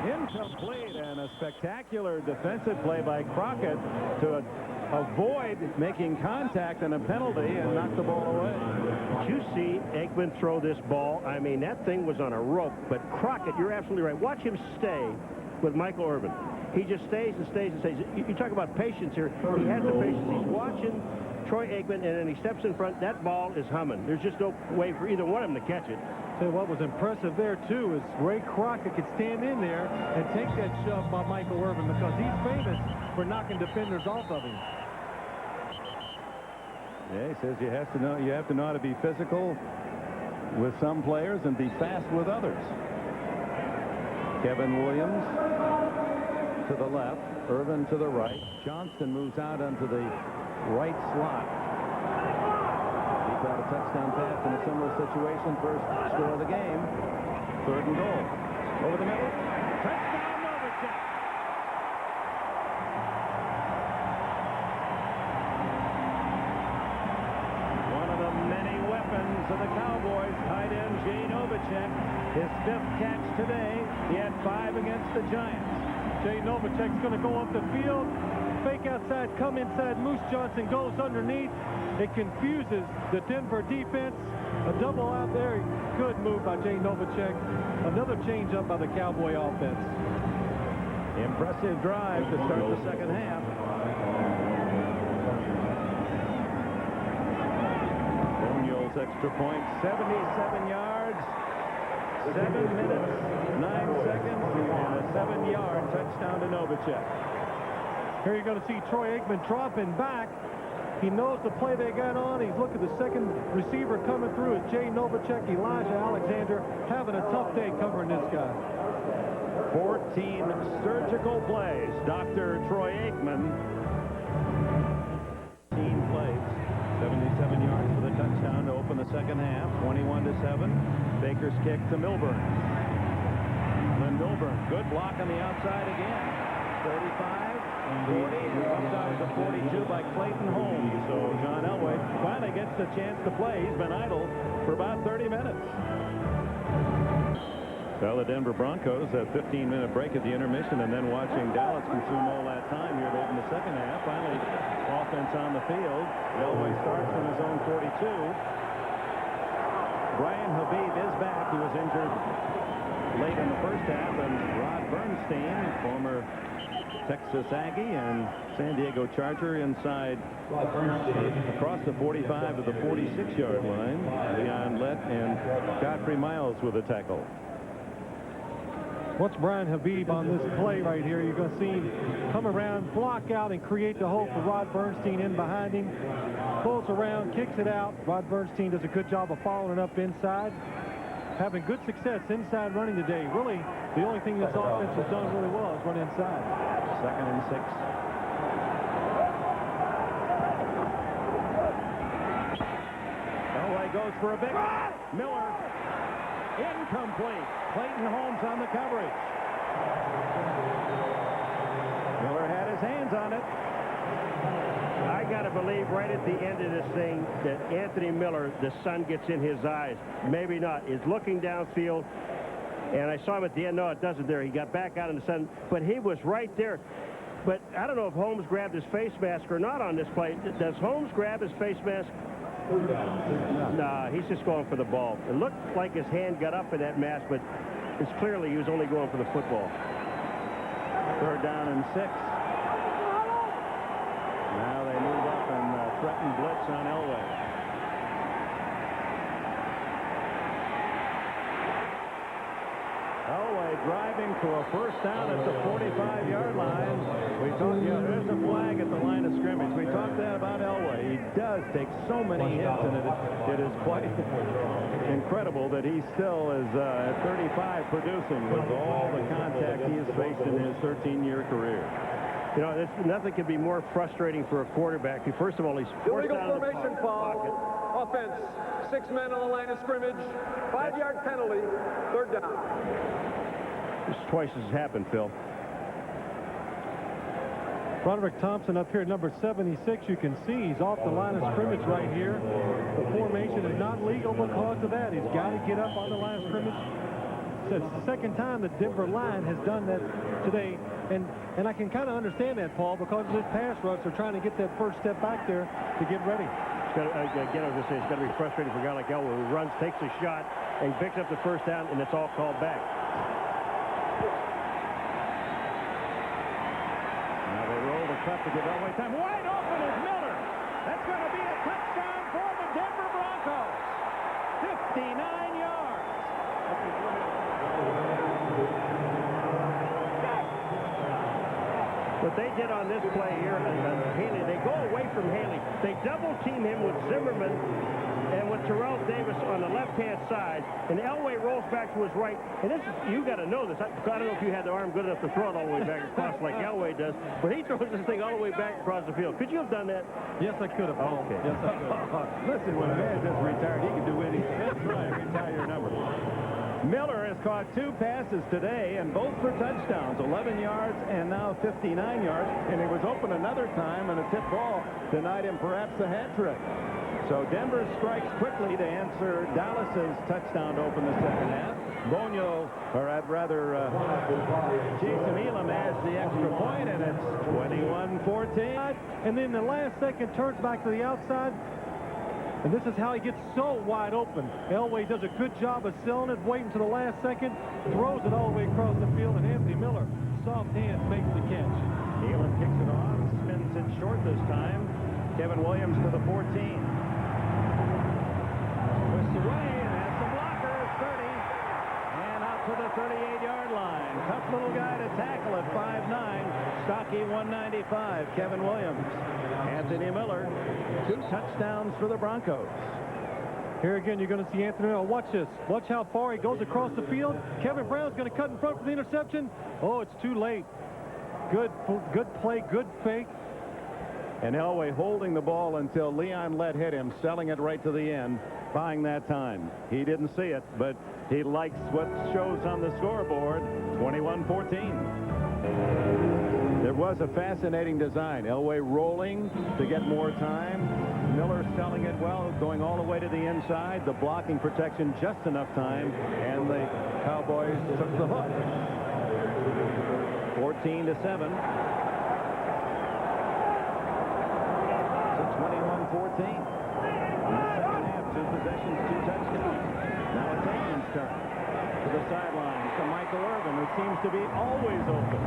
Incomplete, and a spectacular defensive play by Crockett to avoid making contact and a penalty and knock the ball away. Did you see Aikman throw this ball? I mean, that thing was on a rope, but Crockett, you're absolutely right. Watch him stay with Michael Irvin. He just stays and stays and stays. You talk about patience here. He has the patience. He's watching Troy Aikman, and then he steps in front. That ball is humming. There's just no way for either one of them to catch it. So what was impressive there, too, is Ray Crockett could stand in there and take that shove by Michael Irvin, because he's famous for knocking defenders off of him. Yeah, he says you have to know how to be physical with some players and be fast with others. Kevin Williams to the left, Irvin to the right. Johnston moves out onto the right slot. He got a touchdown pass in a similar situation. First score of the game. 3rd and goal. Over the middle. Touchdown, Novacek. One of the many weapons of the Cowboys, tight end Jay Novacek. His 5th catch today. He had 5 against the Giants. Jay Novacek's going to go up the field, fake outside, come inside. Moose Johnson goes underneath. It confuses the Denver defense. A double out there. Good move by Jay Novacek. Another change up by the Cowboy offense. Impressive drive to start the second half. Daniel's extra point, 77 yards, 7 minutes, 9 seconds, and a 7-yard touchdown to Novacek. Here you're going to see Troy Aikman dropping back. He knows the play they got on. He's looking at the second receiver coming through. It's Jay Novacek, Elijah Alexander having a tough day covering this guy. 14 surgical plays. Dr. Troy Aikman. 15 plays. 77 yards for the touchdown to open the second half. 21-7. Baker's kick to Milburn. Then Milburn, good block on the outside again. 35. 40, and comes out to 42 by Clayton Holmes. So John Elway finally gets the chance to play. He's been idle for about 30 minutes. Well, the Denver Broncos, a 15-minute break at the intermission, and then watching Dallas consume all that time here late in the second half. Finally, offense on the field. Elway starts from his own 42. Brian Habib is back. He was injured late in the first half, and Rod Bernstein, former Texas Aggie and San Diego Charger, inside across the 45 to the 46-yard line. Leon Lett and Godfrey Miles with a tackle. What's Brian Habib on this play right here? You're going to see him come around, block out, and create the hole for Rod Bernstein in behind him. Pulls around, kicks it out. Rod Bernstein does a good job of following it up inside. Having good success inside running today. Really, the only thing this offense has done really well is run inside. 2nd and 6. Elway goes for a big one. Miller. Incomplete. Clayton Holmes on the coverage. Miller had his hands on it. I got to believe right at the end of this thing that Anthony Miller, the sun gets in his eyes. Maybe not. Is looking downfield. And I saw him at the end. No, it doesn't there. He got back out in the sun. But he was right there. But I don't know if Holmes grabbed his face mask or not on this play. Does Holmes grab his face mask? Nah, he's just going for the ball. It looked like his hand got up in that mask, but it's clearly he was only going for the football. 3rd down and 6. Now they move up and threaten blitz on Elway. Elway driving for a first down at the 45-yard line. We talked, there's a flag at the line of scrimmage. We talked that about Elway. He does take so many hits, and it is quite incredible that he still is at 35 producing with all the contact he has faced in his 13-year career. You know, nothing could be more frustrating for a quarterback. First of all, he's forced Illegal out of the formation foul. Offense. 6 men on the line of scrimmage. 5-yard penalty. 3rd down. It's twice as happened, Phil. Broderick Thompson up here at number 76. You can see he's off the line of scrimmage right here. The formation is not legal because of that. He's got to get up on the line of scrimmage. It's the second time the Denver line has done that today. And I can kind of understand that, Paul, because of this pass rush. They're trying to get that first step back there to get ready. Again, I was going to say, it's got to be frustrating for a guy like Elway who runs, takes a shot, and picks up the first down, and it's all called back. Now they roll the cut to give Elway time. Wide open is Miller. That's going to be a touchdown for the Denver Broncos. 59 yards. What they did on this play here, Haley, they go away from Haley. They double team him with Zimmerman and with Terrell Davis on the left-hand side, and Elway rolls back to his right. And this is, you got to know this. I don't know if you had the arm good enough to throw it all the way back across like Elway does, but he throws this thing all the way back across the field. Could you have done that? Yes, I could have. Okay. Yes, I could. Listen, when a man just retired, he can do anything. That's right. Retire your number. Miller has caught 2 passes today, and both for touchdowns, 11 yards and now 59 yards. And he was open another time, and a tip ball denied him perhaps a hat trick. So Denver strikes quickly to answer Dallas's touchdown to open the second half. Bonio, or rather Jason Elam adds the extra point, and it's 21-14. And then the last second turns back to the outside. And this is how he gets so wide open. Elway does a good job of selling it, waiting to the last second, throws it all the way across the field, and Anthony Miller, soft hands, makes the catch. Elam kicks it off, spins it short this time. Kevin Williams to the 14. Twists away and has some blockers, 30. And out to the 38-yard line. Tough little guy to tackle at 5'9". Stocky 195, Kevin Williams. Anthony Miller, 2 touchdowns for the Broncos. Here again, you're going to see Anthony Miller. Watch this. Watch how far he goes across the field. Kevin Brown's going to cut in front for the interception. Oh, it's too late. Good play, good fake. And Elway holding the ball until Leon Lett hit him, selling it right to the end, buying that time. He didn't see it, but he likes what shows on the scoreboard, 21-14. It was a fascinating design. Elway rolling to get more time. Miller selling it well, going all the way to the inside. The blocking protection just enough time, and the Cowboys took the hook. 14-7. 21-14. In the second half, 2 possessions, 2 touchdowns. Now it's Aikman's turn. To the sidelines to Michael Irvin, who seems to be always open.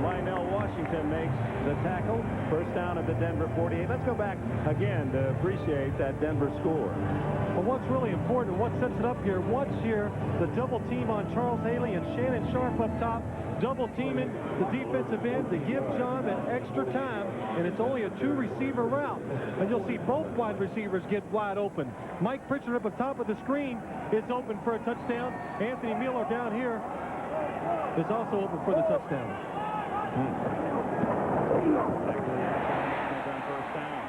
Lionel Washington makes the tackle. First down at the Denver 48. Let's go back again to appreciate that Denver score. Well, what's really important, what sets it up here, watch here, the double team on Charles Haley and Shannon Sharp up top, double teaming the defensive end to give John that extra time, and it's only a 2-receiver route. And you'll see both wide receivers get wide open. Mike Pritchard up at top of the screen is open for a touchdown. Anthony Miller down here is also open for the touchdown. First down.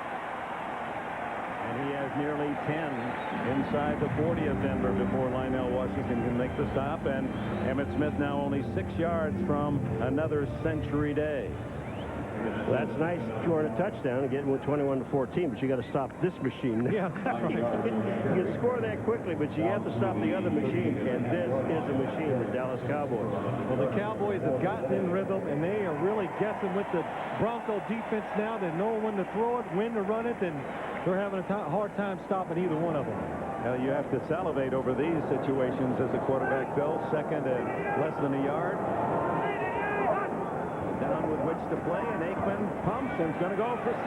And he has nearly 10 inside the 40 of Denver before Lionel Washington can make the stop. And Emmitt Smith now only 6 yards from another century day. That's nice scoring a touchdown and getting with 21-14, but you got to stop this machine. Yeah. You can score that quickly, but you have to stop the other machine, and this is a machine, the Dallas Cowboys. Well, the Cowboys have gotten in rhythm, and they are really guessing with the Bronco defense now. They know when to throw it, when to run it, and they're having a hard time stopping either one of them. Well, you have to salivate over these situations as a quarterback, Bill. Second at less than a yard. Down with which to play, and Aikman pumps and is going to go for 6.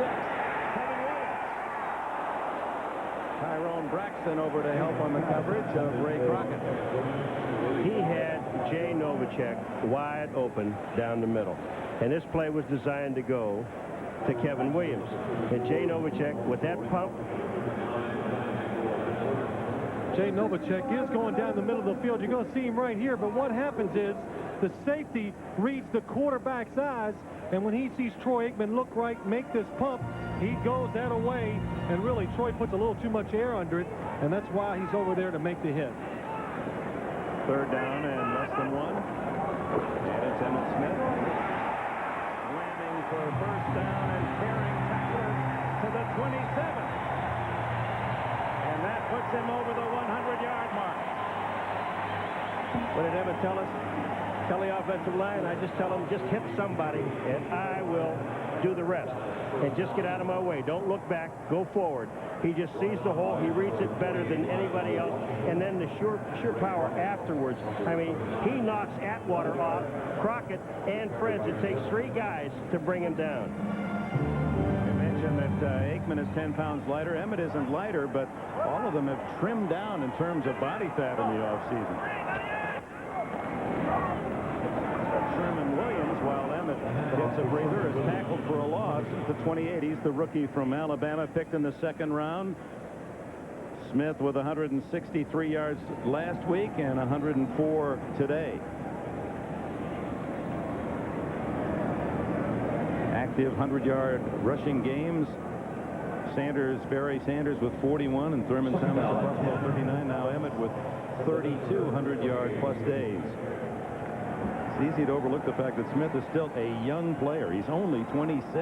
Kevin Williams. Tyrone Braxton over to help on the coverage of Ray Crockett. He had Jay Novacek wide open down the middle, and this play was designed to go to Kevin Williams. And Jay Novacek, with that pump, Jay Novacek is going down the middle of the field. You're going to see him right here, but what happens is the safety reads the quarterback's eyes, and when he sees Troy Aikman look right, make this pump, he goes that away, and really Troy puts a little too much air under it, and that's why he's over there to make the hit. Third down and less than 1. And it's Emmitt Smith. Landing for a first down and carrying tackler to the 27. And that puts him over the 100-yard mark. What did Emmitt tell us? Tell the offensive line, I just tell him, just hit somebody, and I will do the rest. And just get out of my way. Don't look back. Go forward. He just sees the hole. He reads it better than anybody else. And then the sure power afterwards. I mean, he knocks Atwater off, Crockett, and Friends. It takes 3 guys to bring him down. I mention that Aikman is 10 pounds lighter. Emmitt isn't lighter, but all of them have trimmed down in terms of body fat in the offseason. Sherman Williams, while Emmitt gets a breather, is tackled for a loss at the 28. He's the rookie from Alabama, picked in the second round. Smith with 163 yards last week and 104 today. Active 100-yard rushing games. Barry Sanders with 41 and Thurman Thomas at Buffalo 39. Now Emmitt with 32 100-yard plus days. It's easy to overlook the fact that Smith is still a young player. He's only 26 in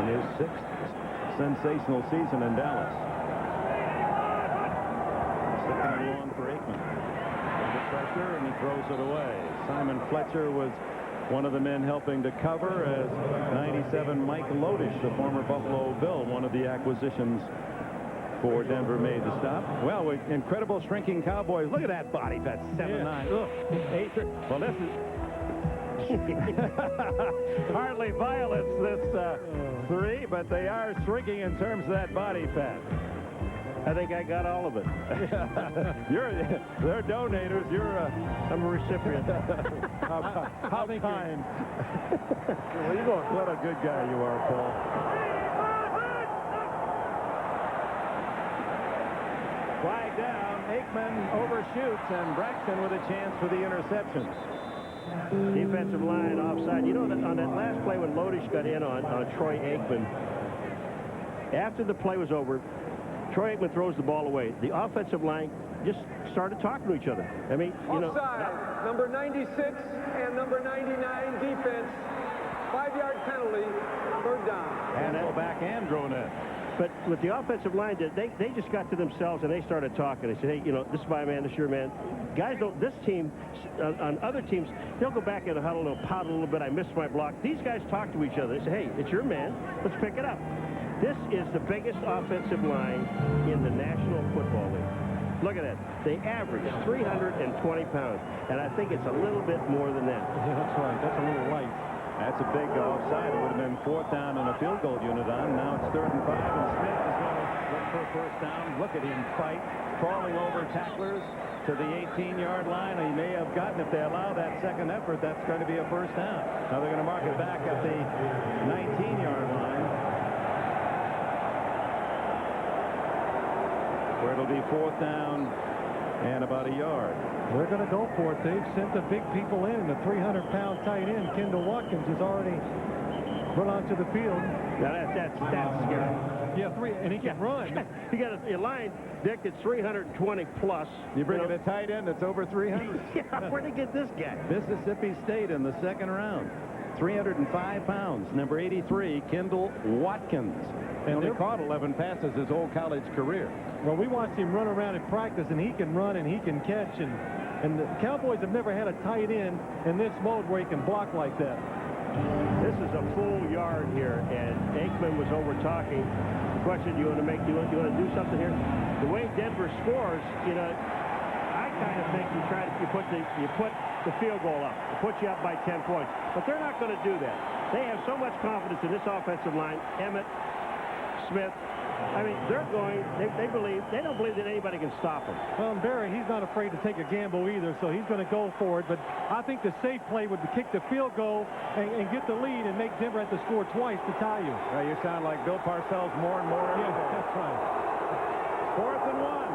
his 6th sensational season in Dallas. Second and long for Aikman. Under pressure, and he throws it away. Simon Fletcher was one of the men helping to cover as 97 Mike Lodish, the former Buffalo Bill, one of the acquisitions for Denver, made the stop. Well, with incredible shrinking Cowboys. Look at that body fat, 7'9". Look, 8. Well, this is hardly violence, this 3, but they are shrinking in terms of that body fat. I think I got all of it. They're donators. I'm a recipient. How kind. Well, you go. What a good guy you are, Paul. Flag down. Aikman overshoots, and Braxton with a chance for the interception. Defensive line offside. You know that on that last play when Lodish got in on Troy Aikman, after the play was over, Troy Aikman throws the ball away. The offensive line just started talking to each other. I mean, you know. Offside, number 96 and number 99 defense. 5-yard penalty, third down. And go back and drone in. But with the offensive line, they just got to themselves and they started talking. They said, hey, you know, this is my man, this is your man. Guys don't, this team, on other teams, they'll go back in the huddle, they'll pout a little bit. I missed my block. These guys talk to each other. They say, hey, it's your man. Let's pick it up. This is the biggest offensive line in the National Football League. Look at that. They average 320 pounds, and I think it's a little bit more than that. Yeah, that's right. That's a little light. That's a big offside. It would have been 4th down and a field goal unit on. Now it's 3rd and 5, and Smith is going to look for a first down. Look at him fight, crawling over tacklers to the 18-yard line. He may have gotten, if they allow that second effort, that's going to be a first down. Now they're going to mark it back at the 19-yard line, where it'll be 4th down and about a yard. They're going to go for it. They've sent the big people in. The 300-pound tight end, Kendall Watkins, has already run onto the field. Now that's scary. Yeah, and he can run. You got a line, Dick, it's 320 plus. You bring in a tight end that's over 300. Yeah, where'd they get this guy? Mississippi State in the 2nd round. 305 pounds, number 83, Kendall Watkins. And he caught 11 passes his whole college career. Well, we watched him run around in practice, and he can run and he can catch. And the Cowboys have never had a tight end in this mode where he can block like that. This is a full yard here, and Aikman was over talking. The question, you want to do something here? The way Denver scores, you know, I kind of think you put the field goal up. It puts you up by 10 points. But they're not going to do that. They have so much confidence in this offensive line. Emmitt, Smith. I mean, they're going, they don't believe that anybody can stop them. Well, and Barry, he's not afraid to take a gamble either, so he's going to go for it. But I think the safe play would be kick the field goal and get the lead and make Denver have to score twice to tie you. Well, you sound like Bill Parcells more and more. Yeah, that's right. 4th and 1.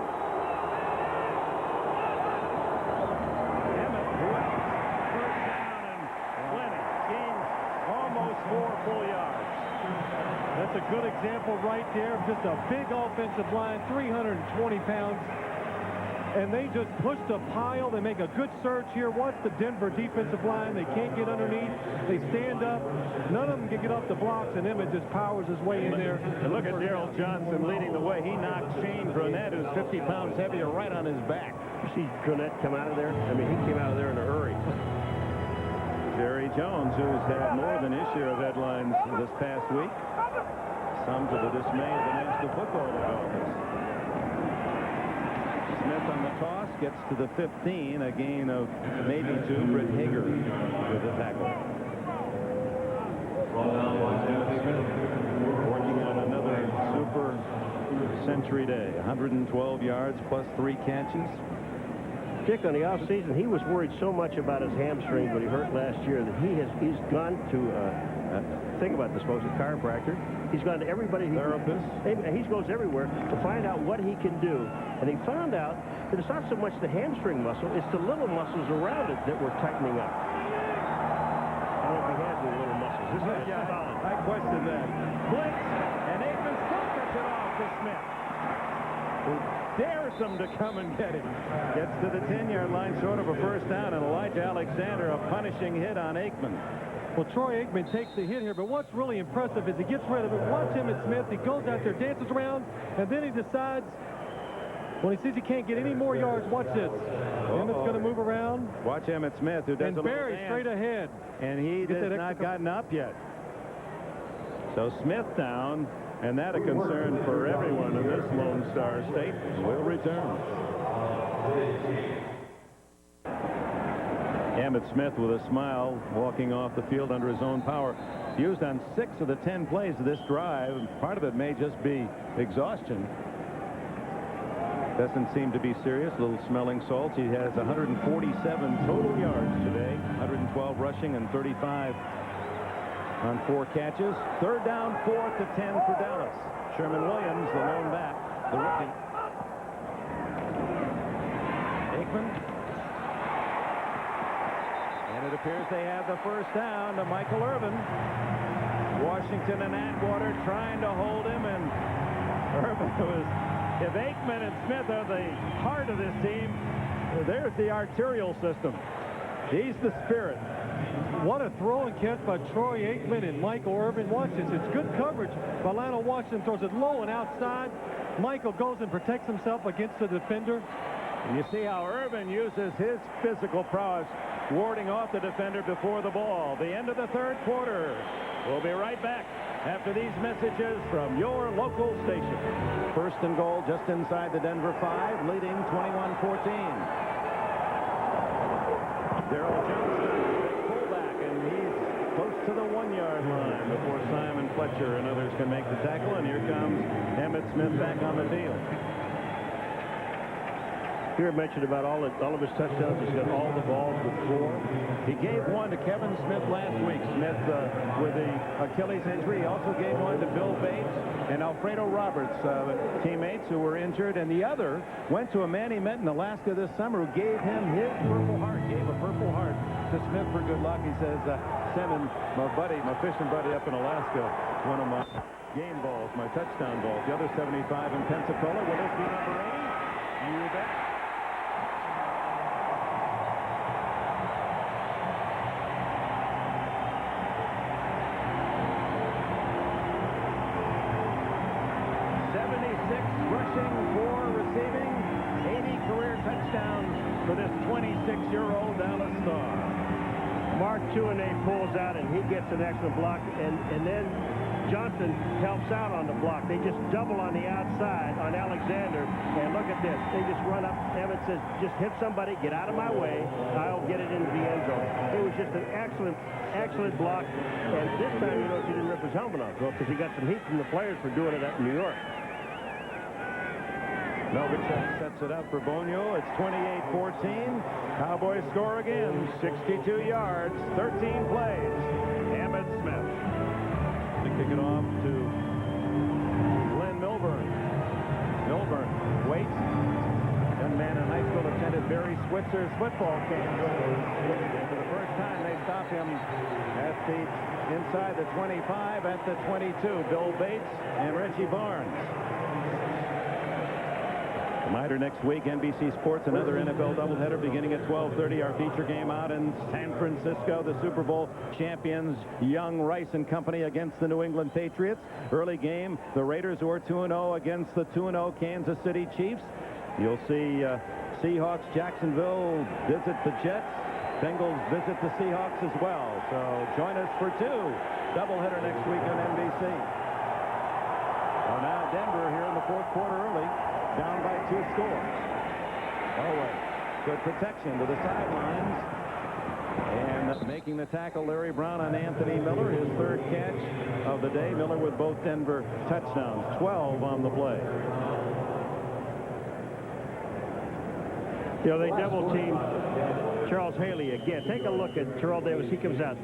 Emmitt, who else? First down and plenty. Gains almost 4 full yards. That's a good example right there of just a big offensive line, 320 pounds. And they just push the pile. They make a good surge here. Watch the Denver defensive line. They can't get underneath. They stand up. None of them can get off the blocks, and Emmitt just powers his way in there. And look at Darrell Johnson leading the way. He knocked Shane Granette, who's 50 pounds heavier, right on his back. You see Granette come out of there? I mean, he came out of there in a hurry. Jerry Jones, who's had more than his share of headlines this past week, some to the dismay of the National Football League office. Smith on the toss gets to the 15, a gain of maybe 2. Britt Hager with the tackle. for Century Day. 112 yards plus 3 catches. Dick, on the offseason, he was worried so much about his hamstring when he hurt last year that he's gone to think about this, folks, a chiropractor. He's gone to everybody. He goes everywhere to find out what he can do. And he found out that it's not so much the hamstring muscle, it's the little muscles around it that were tightening up. I don't know if he has any little muscles. This is solid. I question that. Blitz, and Aikman still gets it off to Smith, who dares him to come and get him. Gets to the 10-yard line short of a first down, and Elijah Alexander, a punishing hit on Aikman. Well, Troy Aikman takes the hit here, but what's really impressive is he gets rid of it. Watch Emmitt Smith. He goes out there, dances around, and then he decides, when he sees he can't get any more yards, watch this. Emmitt's going to move around. Watch Emmitt Smith, who does and a little Barry dance, straight ahead. and he has not gotten up yet. So Smith down, and that a concern for everyone in this Lone Star State. Will return. Emmitt Smith with a smile, walking off the field under his own power. Used on 6 of the 10 plays of this drive. Part of it may just be exhaustion. Doesn't seem to be serious. Little smelling salts. He has 147 total yards today. 112 rushing and 35 on 4 catches. Third down, 4th to 10 for Dallas. Sherman Williams, the lone back, the rookie. Aikman. And it appears they have the first down to Michael Irvin. Washington and Atwater trying to hold him, and Irvin was... If Aikman and Smith are the heart of this team, there's the arterial system. He's the spirit. What a throw and catch by Troy Aikman and Michael Irvin. Watch this. It's good coverage. Lionel Washington throws it low and outside. Michael goes and protects himself against the defender. And you see how Irvin uses his physical prowess, warding off the defender before the ball. The end of the third quarter. We'll be right back after these messages from your local station. First and goal just inside the Denver 5, leading 21-14. Terrell Johnson, fullback, and he's close to the 1-yard line before Simon Fletcher and others can make the tackle. And here comes Emmitt Smith back on the field. Here mentioned about all of his touchdowns. He's got all the balls with 4. He gave one to Kevin Smith last week. Smith with the Achilles injury. He also gave one to Bill Bates and Alfredo Roberts, teammates who were injured. And the other went to a man he met in Alaska this summer who gave him his Purple Heart. Gave a Purple Heart to Smith for good luck. He says, sending my fishing buddy up in Alaska, one of my game balls, my touchdown balls. The other 75 in Pensacola. Will this be number 80? You bet. For this 26-year-old Dallas star. Mark Tuanay pulls out, and he gets an excellent block, and then Johnson helps out on the block. They just double on the outside on Alexander, and look at this. They just run up. Emmitt says, just hit somebody, get out of my way. I'll get it into the end zone. It was just an excellent block, and this time you notice he didn't rip his helmet off, because he got some heat from the players for doing it up in New York. Novichok sets it up for Bonio. It's 28-14. Cowboys score again. 62 yards, 13 plays. Emmitt Smith. They kick it off to Glenn Milburn. Milburn waits. Young man in high school attended Barry Switzer's football camp. And for the first time, they stop him at the inside the 25 at the 22. Bill Bates and Reggie Barnes. Reminder, next week, NBC Sports, another NFL doubleheader beginning at 12:30. Our feature game out in San Francisco. The Super Bowl champions, Young, Rice and Company against the New England Patriots. Early game, the Raiders, who are 2-0 against the 2-0 Kansas City Chiefs. You'll see Seahawks, Jacksonville visit the Jets. Bengals visit the Seahawks as well. So join us for 2. Doubleheader next week on NBC. Well, now Denver here in the fourth quarter early. Down by 2 scores. Elway, good protection to the sidelines. And Making the tackle, Larry Brown on Anthony Miller, his third catch of the day. Miller with both Denver touchdowns, 12 on the play. You know, they double team Charles Haley again. Take a look at Terrell Davis. He comes out.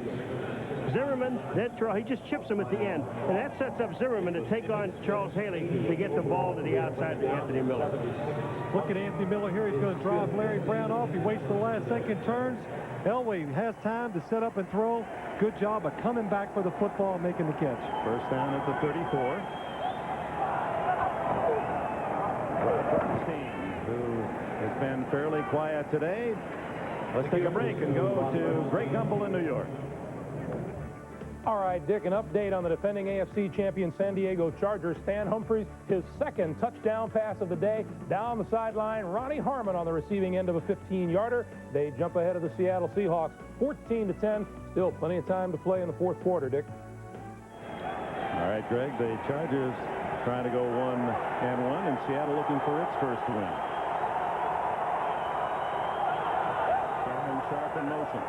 Zimmerman, then Terrell, he just chips him at the end. And that sets up Zimmerman to take on Charles Haley to get the ball to the outside to Anthony Miller. Look at Anthony Miller here. He's going to drive Larry Brown off. He waits the last second, turns. Elway has time to set up and throw. Good job of coming back for the football and making the catch. First down at the 34. Who has been fairly quiet today. Let's take a break and go to Greg Gumbel in New York. All right, Dick, an update on the defending AFC champion San Diego Chargers. Stan Humphries, his second touchdown pass of the day. Down the sideline, Ronnie Harmon on the receiving end of a 15-yarder. They jump ahead of the Seattle Seahawks, 14-10. Still plenty of time to play in the fourth quarter, Dick. All right, Greg, the Chargers trying to go 1-1, and Seattle looking for its first win. Shannon Sharp in motion.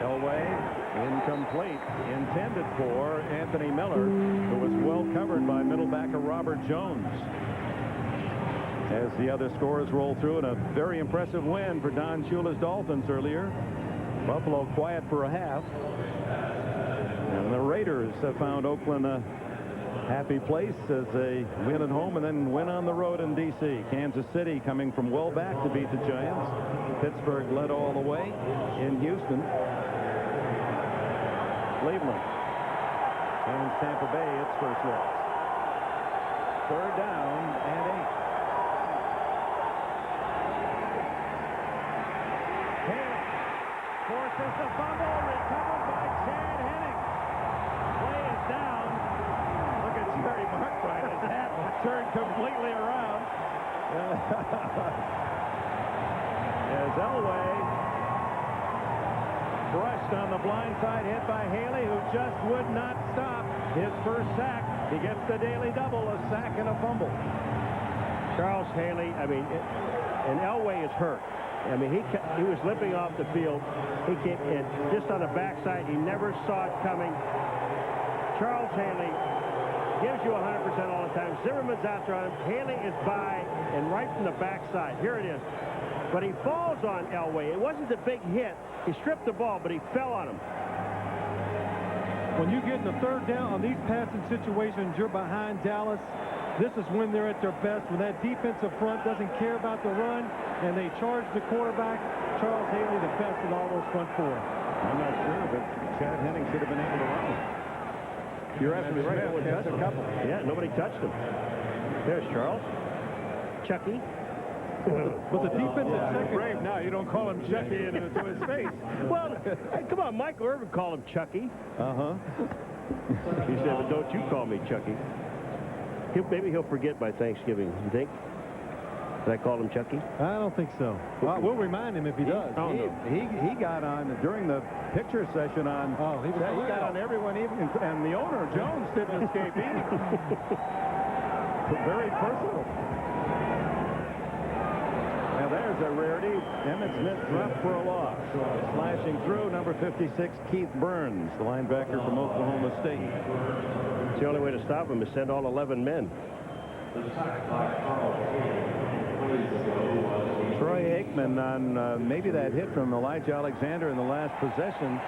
Elway, incomplete, intended for Anthony Miller, who was well covered by middle backer Robert Jones. As the other scores roll through, and a very impressive win for Don Shula's Dolphins earlier. Buffalo quiet for a half. And the Raiders have found Oakland a happy place as they win at home and then win on the road in D.C. Kansas City coming from well back to beat the Giants. Pittsburgh led all the way in Houston. Cleveland and Tampa Bay its first loss. Third down and 8. Haley forces the fumble, recovered by Chad Henning. Play is down. Look at Jerry Markbright. His hat turned completely around. As Elway brushed on the blind side, hit by Haley, who just would not stop. His first sack. He gets the daily double, a sack and a fumble. Charles Haley, I mean, and Elway is hurt. I mean, he was limping off the field. He came in just on the backside. He never saw it coming. Charles Haley gives you 100% all the time. Zimmerman's out there on him. Haley is by and right from the backside. Here it is. But he falls on Elway. It wasn't a big hit. He stripped the ball, but he fell on him. When you get in the third down on these passing situations, you're behind Dallas. This is when they're at their best, when that defensive front doesn't care about the run, and they charge the quarterback. Charles Haley, the best of all those front four. I'm not sure, but Chad Henning should have been able to run it. You're absolutely right. No one touched a couple. Yeah, nobody touched him. There's Charles. Chucky. But the defensive second... Brave now. You don't call him Chucky to his face. Well, hey, come on, Michael Irvin called him Chucky. Uh-huh. He said, but don't you call me Chucky. Maybe he'll forget by Thanksgiving. You think? Did I call him Chucky? I don't think so. Well, we'll remind him if he does. He got on during the picture session on. Oh, he got on everyone, even and the owner Jones didn't escape either. Very personal. Now there's a rarity. Emmitt Smith dropped for a loss. Slashing through, number 56, Keith Burns, the linebacker from Oklahoma State. It's the only way to stop him is send all 11 men. Troy Aikman on maybe that hit from Elijah Alexander in the last possession.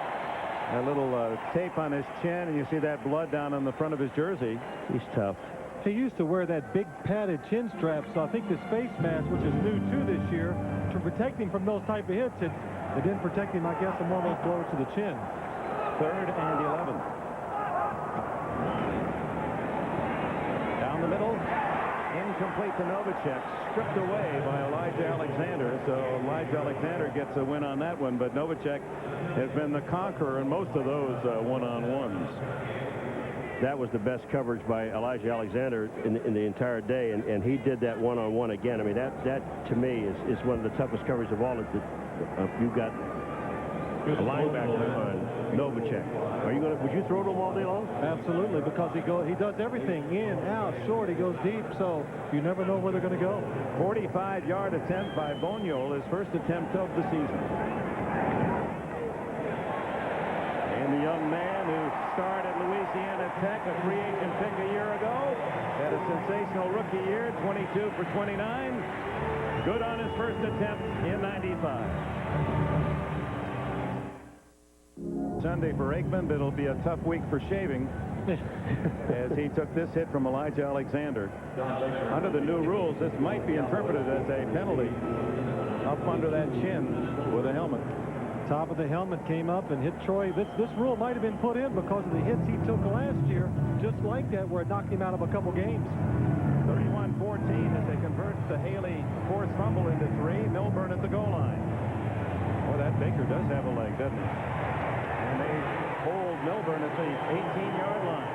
A little tape on his chin, and you see that blood down on the front of his jersey. He's tough. He used to wear that big padded chin strap, so I think this face mask, which is new too this year, to protect him from those type of hits, it didn't protect him, I guess, from one of those blows to the chin. Third and 11. Down the middle. Incomplete to Novacek, stripped away by Elijah Alexander. So Elijah Alexander gets a win on that one, but Novacek has been the conqueror in most of those one-on-ones. That was the best coverage by Elijah Alexander in the entire day, and he did that one-on-one again. I mean, that to me is one of the toughest coverages of all. You've got a linebacker on Novacek. Would you throw to him all day long? Absolutely, because he does everything in, out, short. He goes deep, so you never know where they're going to go. 45-yard attempt by Boniol, his first attempt of the season. And the young man who starred at Louisiana Tech, a free agent pick a year ago, had a sensational rookie year, 22 for 29. Good on his first attempt in 95. Sunday for Aikman, but it'll be a tough week for shaving as he took this hit from Elijah Alexander. Under the new rules, this might be interpreted as a penalty up under that chin with a helmet. Top of the helmet came up and hit Troy. This rule might have been put in because of the hits he took last year, just like that, where it knocked him out of a couple games. 31-14 as they convert the Haley forced fumble into 3. Milburn at the goal line. Well, that Baker does have a leg, doesn't he? And they hold Milburn at the 18-yard line.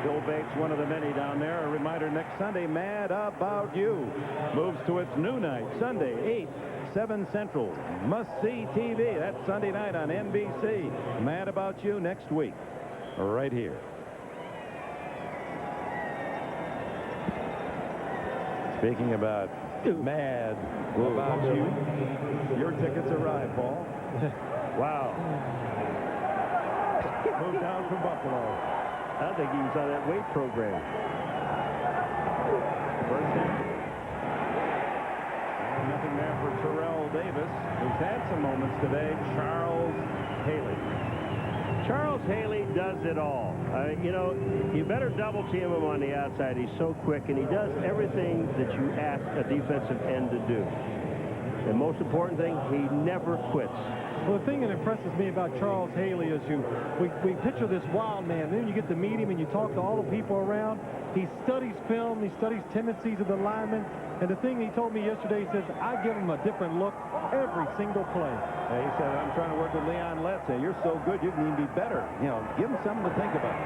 Bill Bates, one of the many down there. A reminder, next Sunday, Mad About You moves to its new night, Sunday, 8, 7 Central. Must-see TV. That's Sunday night on NBC. Mad About You next week, right here. Speaking about mad about you, your tickets arrive, Paul. Wow. Moved down from Buffalo. I think he was on that weight program. First down. And nothing there for Terrell Davis, who's had some moments today. Charles Haley. Charles Haley does it all. You know, you better double team him on the outside. He's so quick, and he does everything that you ask a defensive end to do. And most important thing, he never quits. Well, the thing that impresses me about Charles Haley is we picture this wild man. Then you get to meet him and you talk to all the people around. He studies film. He studies tendencies of the linemen. And the thing he told me yesterday, he says, I give him a different look every single play. He said, I'm trying to work with Leon Letts. You're so good, you can even be better. You know, give him something to think about.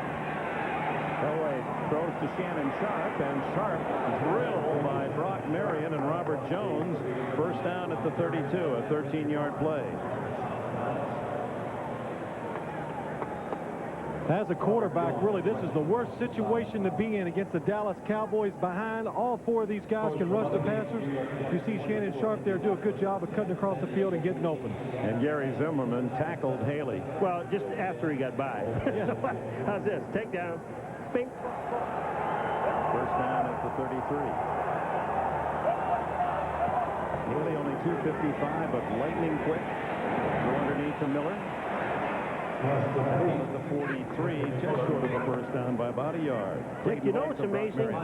Elway throws to Shannon Sharp, and Sharp drilled by Brock Marion and Robert Jones. First down at the 32, a 13-yard play. As a quarterback, really, this is the worst situation to be in against the Dallas Cowboys. Behind, all 4 of these guys can rush the passers. You see Shannon Sharp there do a good job of cutting across the field and getting open. And Gary Zimmerman tackled Haley. Well, just after he got by. Yeah. How's this? Takedown. Bing. First down at the 33. Haley only 255, but lightning quick. Go underneath to Miller. At the 43, just short of a first down by about a yard. Dick, you know what's amazing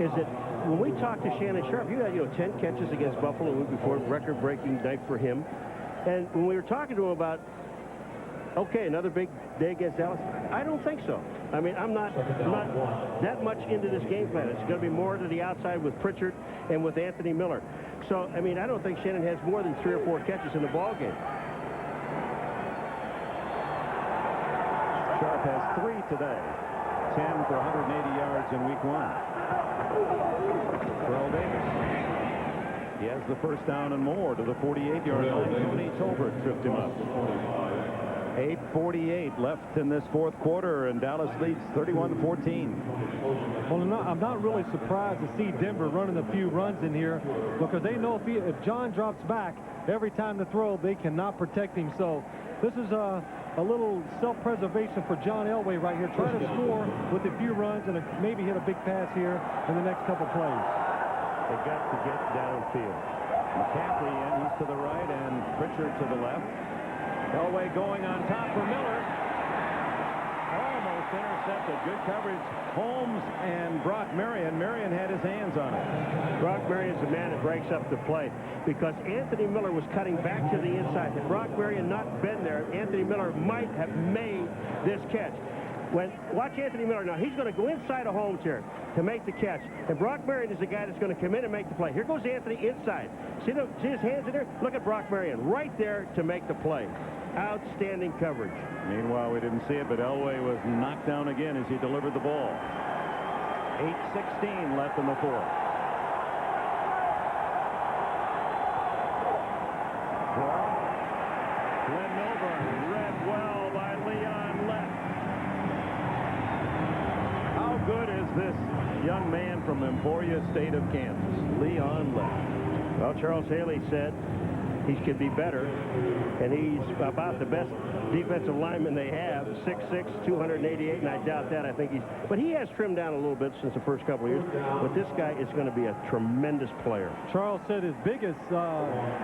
is that when we talk to Shannon Sharp, you had 10 catches against Buffalo the week before, record-breaking night for him. And when we were talking to him about, okay, another big day against Dallas, I don't think so. I mean, I'm not that much into this game plan. It's going to be more to the outside with Pritchard and with Anthony Miller. So, I mean, I don't think Shannon has more than 3 or 4 catches in the ball game. Sharp has 3 today. 10 for 180 yards in week 1. Terrell Davis. He has the first down and more to the 48-yard line. Tony Tolbert tripped him up. 8:48 left in this fourth quarter, and Dallas leads 31-14. Well, I'm not really surprised to see Denver running a few runs in here because they know if John drops back every time to throw, they cannot protect him. So this is a little self-preservation for John Elway right here. Try to score with a few runs and maybe hit a big pass here in the next couple plays. They got to get downfield. McCaffrey in, he's to the right, and Pritchard to the left. Elway going on top for Miller. Almost intercepted. Good coverage. Holmes and Brock Marion. Marion had his hands on it. Brock Marion's the man that breaks up the play because Anthony Miller was cutting back to the inside. Had Brock Marion not been there, Anthony Miller might have made this catch. Watch Anthony Miller now. He's going to go inside of Holmes here to make the catch. And Brock Marion is the guy that's going to come in and make the play. Here goes Anthony inside. See his hands in there? Look at Brock Marion right there to make the play. Outstanding coverage. Meanwhile, we didn't see it, but Elway was knocked down again as he delivered the ball. 8:16 left in the fourth. Glenn Milburn read well by Leon Letts. How good is this young man from Emporia State of Kansas, Leon Letts? Well, Charles Haley said he could be better, and he's about the best defensive lineman they have, 6'6", 288, and I doubt that. I think but he has trimmed down a little bit since the first couple of years, but this guy is going to be a tremendous player. Charles said his biggest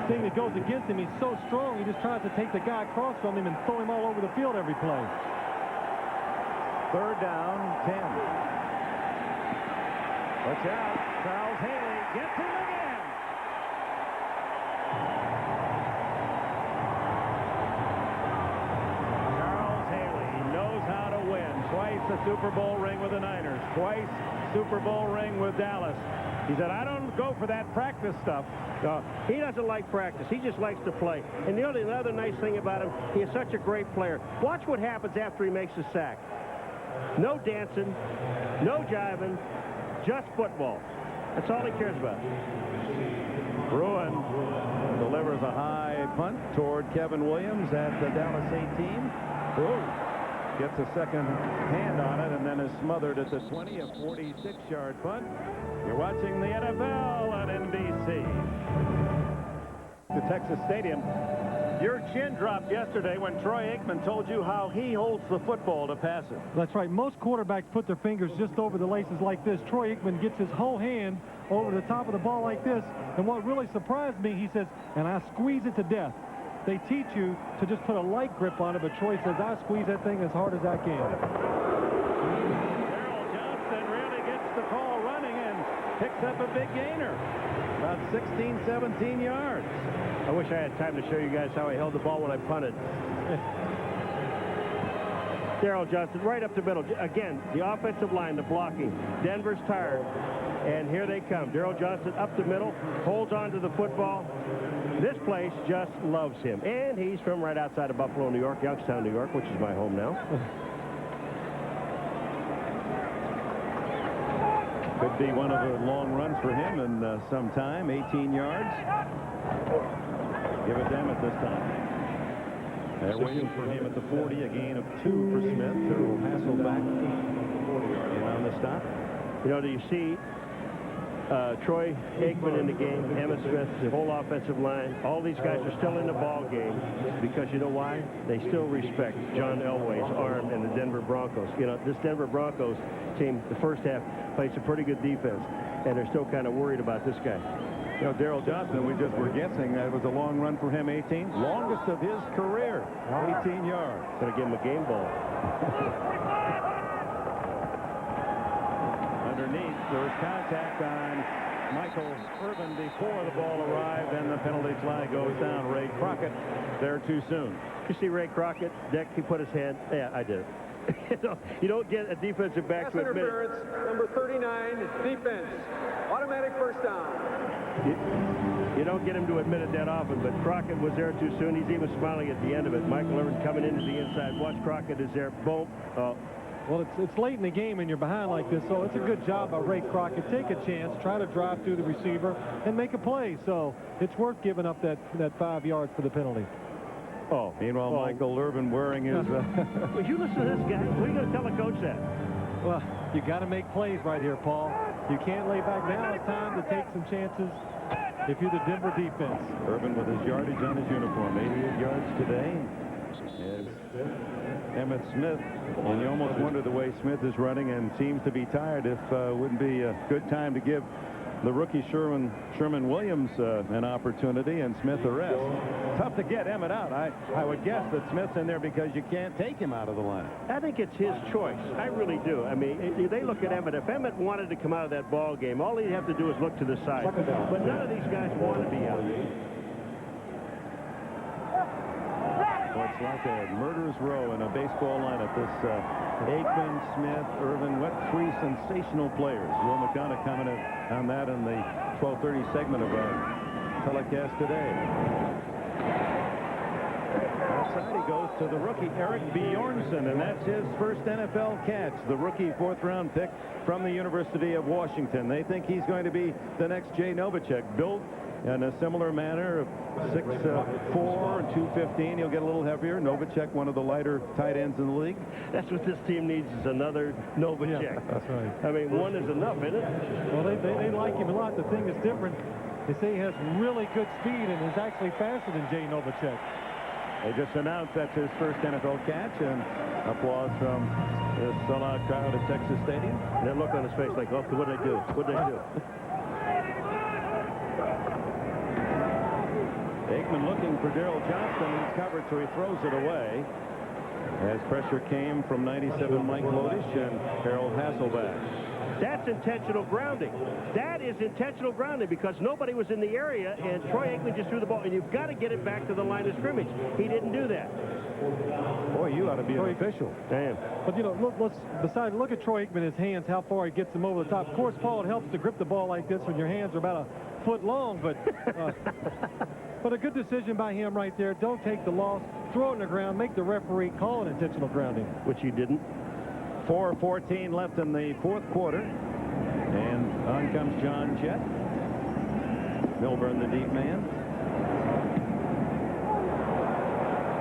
thing that goes against him, he's so strong, he just tries to take the guy across from him and throw him all over the field every play. 3rd down, 10. Watch out. Charles Haley gets him again. Charles Haley knows how to win. Twice a Super Bowl ring with the Niners. Twice Super Bowl ring with Dallas. He said, I don't go for that practice stuff. He doesn't like practice. He just likes to play. And the other nice thing about him, he is such a great player. Watch what happens after he makes a sack. No dancing, no jiving, just football. That's all he cares about. Bruin delivers a high punt toward Kevin Williams at the Dallas 18. Bruin gets a second hand on it and then is smothered at the 20, a 46-yard punt. You're watching the NFL on NBC. The Texas Stadium. Your chin dropped yesterday when Troy Aikman told you how he holds the football to pass it. That's right. Most quarterbacks put their fingers just over the laces like this. Troy Aikman gets his whole hand over the top of the ball like this. And what really surprised me, he says, and I squeeze it to death. They teach you to just put a light grip on it, but Troy says, I squeeze that thing as hard as I can. Terrell Johnston really gets the ball running and picks up a big gainer. About 16, 17 yards. I wish I had time to show you guys how I held the ball when I punted. Terrell Johnston right up the middle. Again, the offensive line, the blocking. Denver's tired. And here they come. Terrell Johnston up the middle, holds on to the football. This place just loves him. And he's from right outside of Buffalo, New York, Youngstown, New York, which is my home now. Could be one of the long runs for him in some time. 18 yards. Give it to Emmitt this time. They're waiting for him at the 40. A gain of 2 for Smith, who will Hasselback 40 in on the stop. You know, do you see Troy Aikman in the game, Emmitt Smith, the whole offensive line? All these guys are still in the ball game because you know why? They still respect John Elway's arm and the Denver Broncos. You know, this Denver Broncos team, the first half, plays a pretty good defense, and they're still kind of worried about this guy. You know, Darrell Johnson, we just were guessing that it was a long run for him, 18. Longest of his career, 18 yards. Going to give him a game ball. Underneath, there was contact on Michael Irvin before the ball arrived, and the penalty flag goes down. Ray Crockett there too soon. You see Ray Crockett, Dick, he put his hand. Yeah, I did it. You don't get a defensive back to admit it. Number 39, defense. Automatic first down. You don't get him to admit it that often, but Crockett was there too soon. He's even smiling at the end of it. Michael Irvin coming into the inside. Watch, Crockett is there. Boom. Well, it's late in the game and you're behind like this, so it's a good job by Ray Crockett. Take a chance, try to drive through the receiver, and make a play. So it's worth giving up that 5 yards for the penalty. Oh, meanwhile, Michael Irvin wearing his... Would you listen to this guy? What are you going to tell the coach that? Well, you got to make plays right here, Paul. You can't lay back. Now it's time to take some chances if you're the Denver defense. Irvin with his yardage on his uniform. 88 yards today. Is Emmitt Smith. And you almost wonder the way Smith is running and seems to be tired. If wouldn't be a good time to give the rookie Sherman Williams an opportunity and Smith a rest. Tough to get Emmitt out. I would guess that Smith's in there because you can't take him out of the line. I think it's his choice. I really do. I mean, they look at Emmitt. If Emmitt wanted to come out of that ball game, all he'd have to do is look to the side. But none of these guys want to be out. Well, it's like a murderer's row in a baseball lineup. This Aikman, Smith, Irvin, what 3 sensational players. Will McDonough commented on that in the 12:30 segment of our telecast today. Outside he goes to the rookie Eric Bjornsson, and that's his first NFL catch. The rookie 4th-round pick from the University of Washington. They think he's going to be the next Jay Novacek, built in a similar manner, 6'4" and 215. He'll get a little heavier. Novacek, one of the lighter tight ends in the league. That's what this team needs, is another Novacek. Yeah, that's right. I mean, one is enough, isn't it? Well, they like him a lot. The thing that's different They say he has really good speed and is actually faster than Jay Novacek. They just announced that's his first NFL catch, and applause from the sellout crowd at Texas Stadium. And that look on his face like, oh, what did I do? What did I do? Aikman looking for Terrell Johnston. He's covered, so he throws it away. As pressure came from 97 Mike Lodish and Harold Hasselback. That's intentional grounding. That is intentional grounding because nobody was in the area, and Troy Aikman just threw the ball, and you've got to get it back to the line of scrimmage. He didn't do that. Boy, you ought to be an official. Damn. But, you know, look at Troy Aikman, his hands, how far he gets them over the top. Of course, Paul, it helps to grip the ball like this when your hands are about a foot long, but but a good decision by him right there. Don't take the loss. Throw it in the ground. Make the referee call an intentional grounding. Which he didn't. 4:14 left in the fourth quarter. And on comes John Jett. Milburn, the deep man.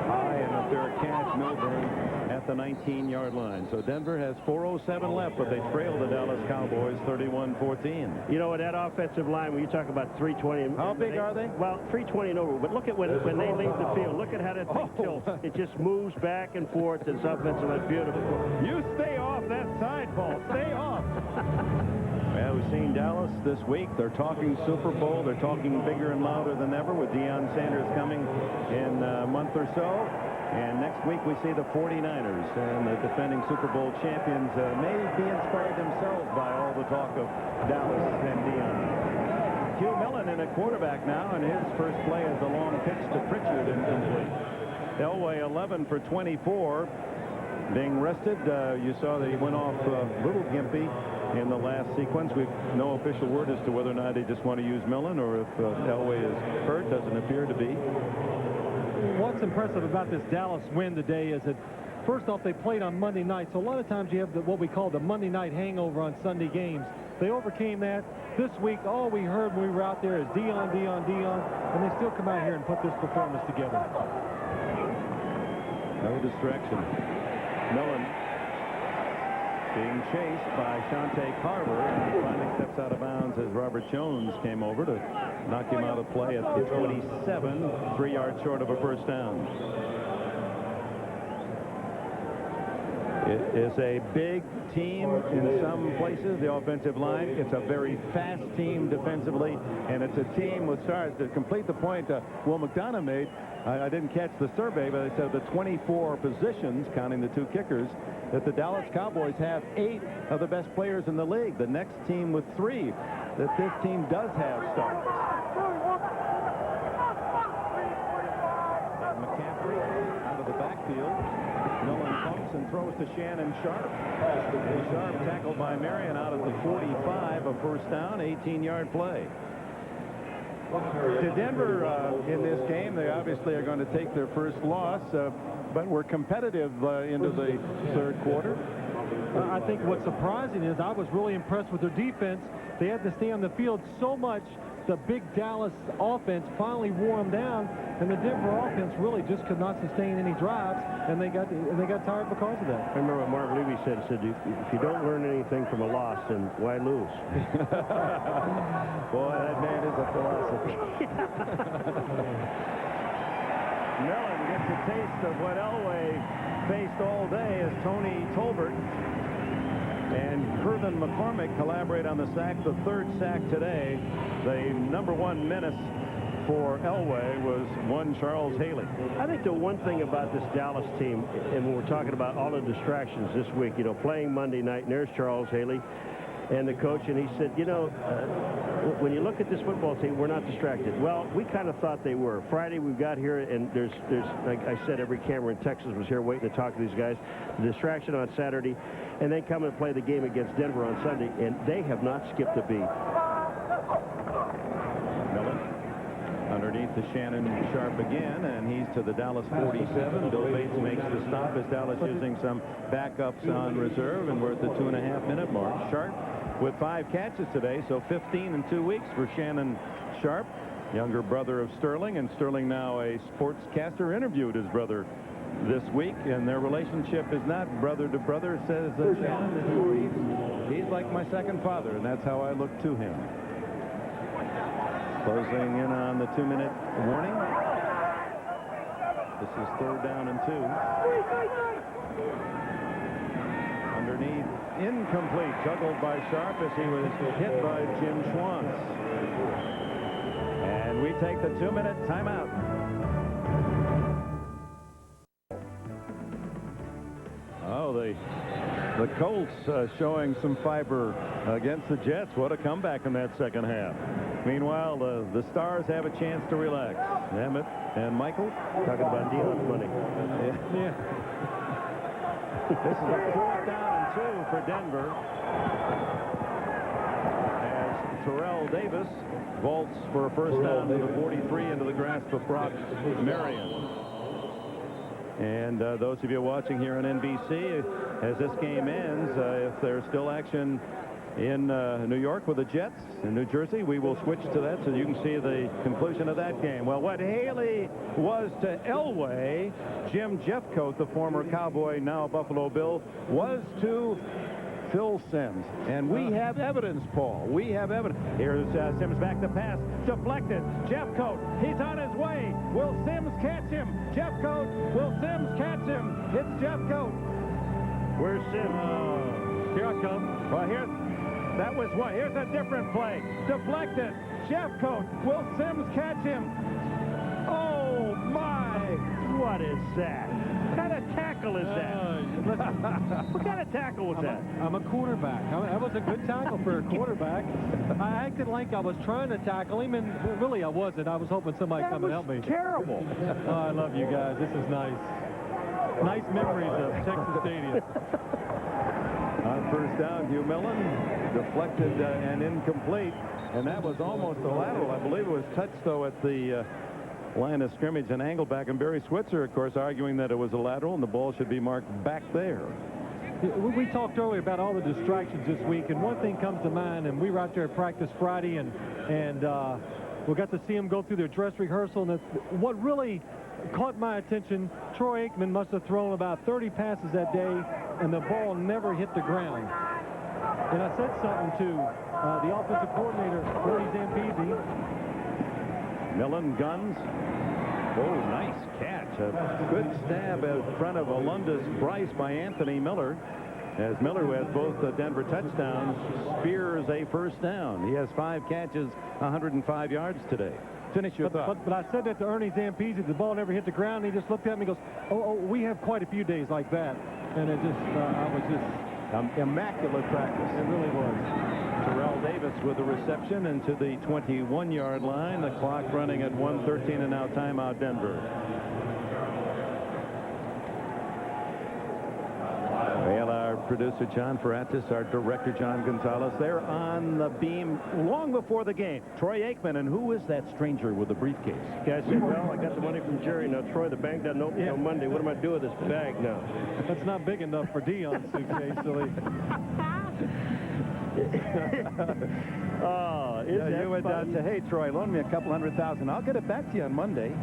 High and a fair catch. Milburn at the 19-yard line. So Denver has 4:07 left, but they trail the Dallas Cowboys 31-14. You know, that offensive line, when you talk about 320. How big are they? Well, 320 and over. But look at when they leave the field. Look at how that thing tilts. It just moves back and forth. It's offensive. It's beautiful. You stay off that side, Paul. Stay off. Well, we've seen Dallas this week. They're talking Super Bowl. They're talking bigger and louder than ever with Deion Sanders coming in a month or so. And next week we see the 49ers, and the defending Super Bowl champions may be inspired themselves by all the talk of Dallas and Deion. Hugh Millen in at quarterback now, and his first play is a long pitch to Pritchard incomplete. Elway 11 for 24. Being rested, you saw that he went off a little gimpy in the last sequence. We've no official word as to whether or not they just want to use Millen or if Elway is hurt. Doesn't appear to be. What's impressive about this Dallas win today is that, first off, they played on Monday night. So a lot of times you have what we call the Monday night hangover on Sunday games. They overcame that. This week, all we heard when we were out there is Deion, Deion, Deion, and they still come out here and put this performance together. No distraction. Millen being chased by Shante Carver, and he finally steps out of bounds as Robert Jones came over to knock him out of play at the 27, 3 yards short of a first down. It is a big team in some places, the offensive line. It's a very fast team defensively, and it's a team with stars. To complete the point Will McDonough made, I didn't catch the survey, but they said the 24 positions, counting the two kickers, that the Dallas Cowboys have 8 of the best players in the league. The next team with 3, that this team does have stars. And McCaffrey out of the backfield. Millen pumps and throws to Shannon Sharp. Sharp tackled by Marion out at the 45, a first down, 18-yard play. To Denver in this game, they obviously are going to take their first loss, but were competitive into the third quarter. I think what's surprising is I was really impressed with their defense. They had to stay on the field so much. The big Dallas offense finally wore them down, and the Denver offense really just could not sustain any drives, and they got tired because of that. I remember what Mark Levy said. He said, if you don't learn anything from a loss, then why lose? Boy, that man is a philosophy. Millen gets a taste of what Elway faced all day as Tony Tolbert and Hervin McCormick collaborate on the sack, the third sack today. The #1 menace for Elway was one Charles Haley. I think the one thing about this Dallas team, and when we're talking about all the distractions this week, you know, playing Monday night, and there's Charles Haley and the coach, and he said, you know, when you look at this football team, we're not distracted. Well, we kind of thought they were. Friday, we've got here, and there's like I said, every camera in Texas was here waiting to talk to these guys. The distraction on Saturday, and then come and play the game against Denver on Sunday, and they have not skipped a beat. Millen underneath to Shannon Sharp again, and he's to the Dallas 47. Bill Bates makes the stop as Dallas using some backups on reserve, and we're at the 2.5-minute mark. Sharp with 5 catches today, so 15 in 2 weeks for Shannon Sharp, younger brother of Sterling, and Sterling now a sportscaster. Interviewed his brother this week, and their relationship is not brother to brother, says Shannon. He's like my second father, and that's how I look to him. Closing in on the 2-minute warning. This is 3rd down and 2. Underneath, incomplete, juggled by Sharp as he was hit by Jim Schwantz. And we take the 2-minute timeout. Oh, the Colts showing some fiber against the Jets. What a comeback in that second half. Meanwhile, the Stars have a chance to relax. Emmitt and Michael talking about Dion's money. Yeah. This is a 4th down and 2 for Denver as Terrell Davis vaults for a first down to the 43 into the grasp of Brock Marion. And those of you watching here on NBC, as this game ends, if there's still action in New York with the Jets in New Jersey, we will switch to that so you can see the conclusion of that game. Well, what Haley was to Elway, Jim Jeffcoat, the former Cowboy, now Buffalo Bill, was to Phil Simms. And we have evidence, Paul. We have evidence. Here's Simms back to pass. Deflected. Jeffcoat. He's on his way. Will Simms catch him? Jeffcoat. Will Simms catch him? It's Jeffcoat. Where's Simms? Here I come. Well, that was what? Here's a different play. Deflected. Jeffcoat. Will Simms catch him? Oh, my. What is that? What kind of tackle is that? What kind of tackle was that? I'm a quarterback. That was a good tackle for a quarterback. I acted like I was trying to tackle him, and really I wasn't. I was hoping somebody come and help me. Terrible. Oh, I love you guys. This is nice. Nice memories of Texas Stadium. On first down, Hugh Millen deflected and incomplete, and that was almost a lateral. I believe it was touched, though, at the line of scrimmage and angle back, and Barry Switzer, of course, arguing that it was a lateral and the ball should be marked back there. We talked earlier about all the distractions this week, and one thing comes to mind, and we were out there at practice Friday, and we got to see them go through their dress rehearsal, and what really caught my attention, Troy Aikman must have thrown about 30 passes that day, and the ball never hit the ground. And I said something to the offensive coordinator, Ernie Zampese. Millen guns. Oh, nice catch. A good stab in front of Alundis Bryce by Anthony Miller. As Miller, who has both the Denver touchdowns, spears a first down. He has 5 catches, 105 yards today. Finish your thought. But I said that to Ernie Zampese. The ball never hit the ground. He just looked at me and goes, oh, we have quite a few days like that. And it just, I was just... immaculate practice. It really was. Terrell Davis with the reception into the 21-yard line. The clock running at 1:13, and now timeout Denver. Well, our producer John Ferratis, our director John Gonzalez, they're on the beam long before the game. Troy Aikman, and who is that stranger with the briefcase? Guy said, well, I got the money from Jerry. Now, Troy, the bank doesn't open until Monday. What am I doing with this bag now? That's not big enough for Dion's suitcase, silly. Oh, you went down and said, hey, Troy, loan me a couple $100,000. I'll get it back to you on Monday.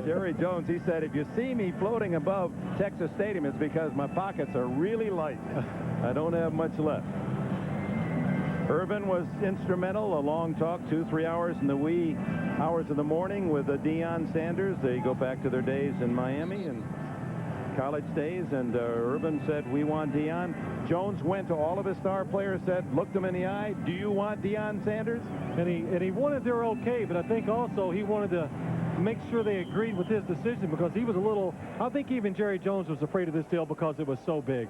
Jerry Jones, he said, if you see me floating above Texas Stadium, it's because my pockets are really light. I don't have much left. Irvin was instrumental. A long talk, 2-3 hours in the wee hours of the morning with Deion Sanders. They go back to their days in Miami and college days, and Irvin said, we want Deion. Jones went to all of his star players, said, looked them in the eye, do you want Deion Sanders? And he wanted their okay, but I think also he wanted to make sure they agreed with his decision, because he was a little, I think even Jerry Jones was afraid of this deal because it was so big.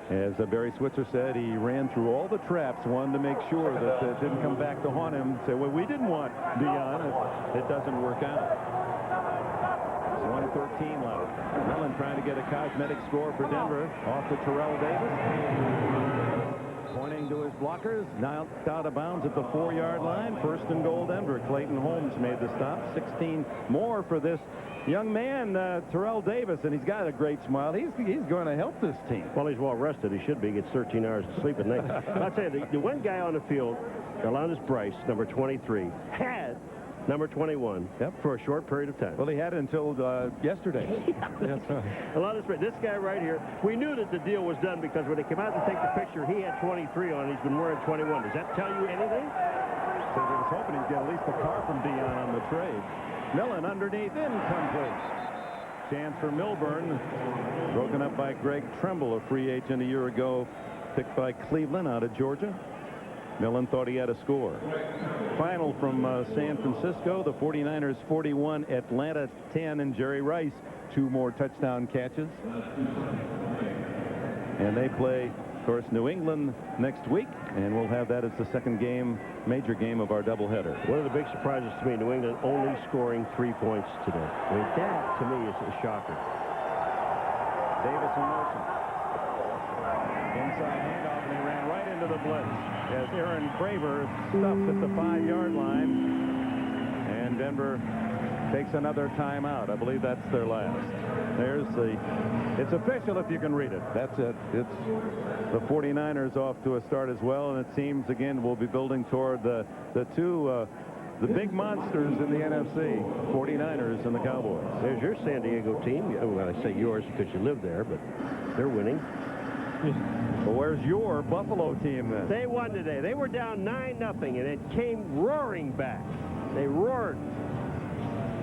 As Barry Switzer said, he ran through all the traps, wanted to make sure that it didn't come back to haunt him. Say, well, we didn't want Deion. It doesn't work out. 1:13 left. Millen trying to get a cosmetic score for Denver. Off to Terrell Davis. Pointing to his blockers. Now out of bounds at the 4-yard line. 1st and goal Denver. Clayton Holmes made the stop. 16 more for this young man, Terrell Davis, and he's got a great smile. He's going to help this team. Well, he's well rested. He should be. He gets 13 hours of sleep at night. I'll tell you, the one guy on the field, Alundis Bryce, number 23, had number 21 for a short period of time. Well, he had it until yesterday. That's right. Alundis Bryce, this guy right here, we knew that the deal was done because when they came out to take the picture, he had 23 on. He's been wearing 21. Does that tell you anything? So there was was hoping he'd get at least a car from Dion on the trade. Millen underneath, incomplete. Chance for Milburn. Broken up by Greg Tremble, a free agent a year ago, picked by Cleveland out of Georgia. Millen thought he had a score. Final from San Francisco, the 49ers 41, Atlanta 10, and Jerry Rice 2 more touchdown catches. And they play, of course, New England next week, and we'll have that as the second game, major game of our doubleheader. One of the big surprises to me, New England only scoring 3 points today. I mean, that to me is a shocker. Davis in motion. Inside handoff, and he ran right into the blitz as Aaron Craver stuffed at the 5-yard line. And Denver takes another timeout. I believe that's their last. There's it's official if you can read it. That's it. It's the 49ers off to a start as well, and it seems again we'll be building toward the big monsters in the NFC, 49ers and the Cowboys. There's your San Diego team. Well, I say yours because you live there, but they're winning. Well, where's your Buffalo team then? They won today. They were down 9-0, and it came roaring back. They roared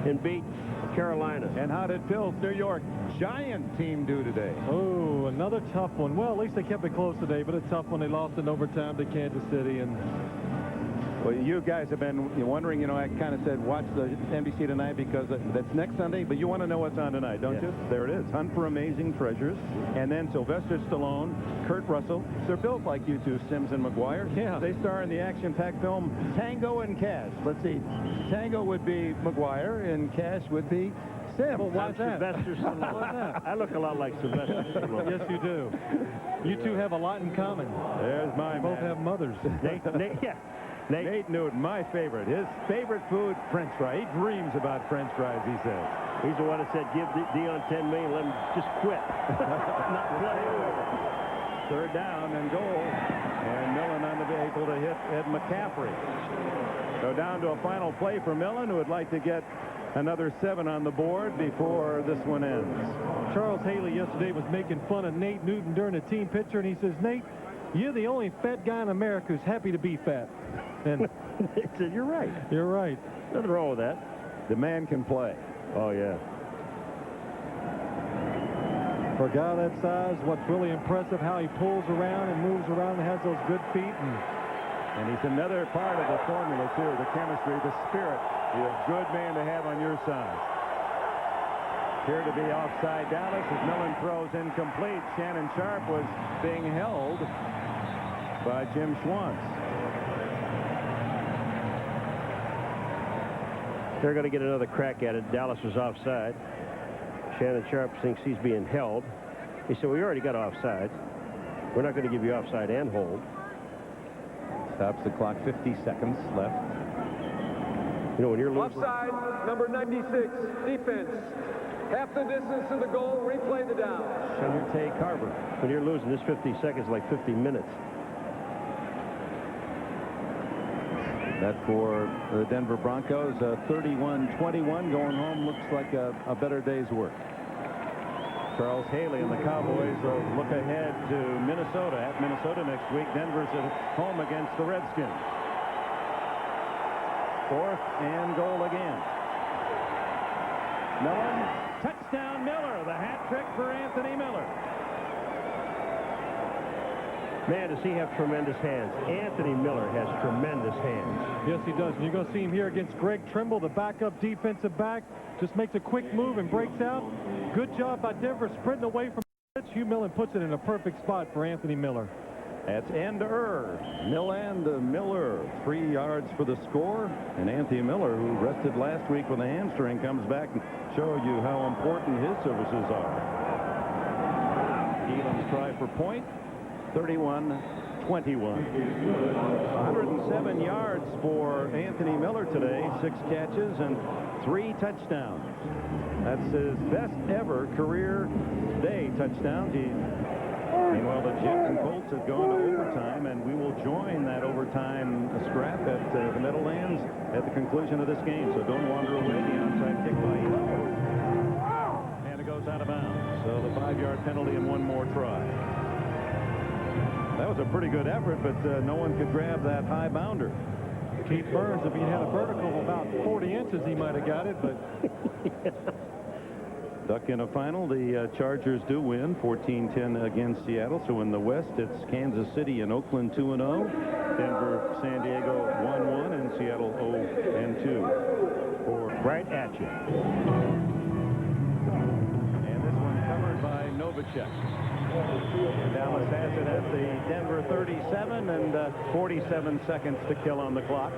and beat Carolina. And how did Phil's New York Giant team do today? Oh, another tough one. Well, at least they kept it close today, but a tough one. They lost in overtime to Kansas City. And well, you guys have been wondering, you know, I kind of said watch the NBC tonight because that's next Sunday, but you want to know what's on tonight, don't you? There it is. Hunt for Amazing Treasures. And then Sylvester Stallone, Kurt Russell. They're built like you two, Sims and McGuire. Yeah. They star in the action-packed film Tango and Cash. Let's see. Tango would be McGuire and Cash would be Sim. Well, why's that? Sylvester Stallone. Why's that? I look a lot like Sylvester Stallone. Yes, you do. You two have a lot in common. There's my You both man. have mothers. Nate Newton, my favorite. His favorite food, French fry. He dreams about French fries, he says. He's the one that said, give Dion $10 million, let him just quit. Not play. Third down and goal. And Millen unable to hit Ed McCaffrey. So down to a final play for Millen, who would like to get another 7 on the board before this one ends. Charles Haley yesterday was making fun of Nate Newton during a team picture, and he says, Nate, you're the only fat guy in America who's happy to be fat. And he said, you're right. You're right. Nothing wrong with that. The man can play. Oh, yeah. For a guy that size, what's really impressive, how he pulls around and moves around and has those good feet. And he's another part of the formula, too, the chemistry, the spirit. He's a good man to have on your side. Here to be offside Dallas as Millen throws incomplete. Shannon Sharp was being held by Jim Schwantz. They're going to get another crack at it. Dallas was offside. Shannon Sharp thinks he's being held. He said, we already got offside. We're not going to give you offside and hold. Stops the clock, 50 seconds left. You know, when you're losing... Offside, number 96, defense. Half the distance to the goal, replay the down. Senator Tay Carver. When you're losing, this 50 seconds like 50 minutes. That for the Denver Broncos, 31-21. Going home looks like a better day's work. Charles Haley and the Cowboys will look ahead to Minnesota. At Minnesota next week, Denver's at home against the Redskins. 4th and goal again. Millen, touchdown Miller, the hat trick for Anthony Miller. Man, does he have tremendous hands. Anthony Miller has tremendous hands. Yes, he does. And you're going to see him here against Greg Trimble, the backup defensive back. Just makes a quick move and breaks out. Good job by Denver sprinting away from Hugh Millen puts it in a perfect spot for Anthony Miller. That's Enberg. Miller, 3 yards for the score. And Anthony Miller, who rested last week with a hamstring, comes back and shows you how important his services are. Elam's try for point. 31-21. 107 yards for Anthony Miller today, 6 catches and 3 touchdowns. That's his best ever career day touchdowns. Meanwhile, the Jets and Colts have gone to overtime, and we will join that overtime scrap at the Meadowlands at the conclusion of this game. So don't wander away. The onside kick by Elway. And it goes out of bounds. So the 5-yard penalty and 1 more try. That was a pretty good effort, but no one could grab that high bounder. Keith Burns, if he had a vertical of about 40 inches, he might have got it, but... Duck in a final. The Chargers do win 14-10 against Seattle. So in the West, it's Kansas City and Oakland 2-0, Denver, San Diego 1-1, and Seattle 0-2. For right at you. And this one covered by Novacek. Dallas has it at the Denver 37 and 47 seconds to kill on the clock.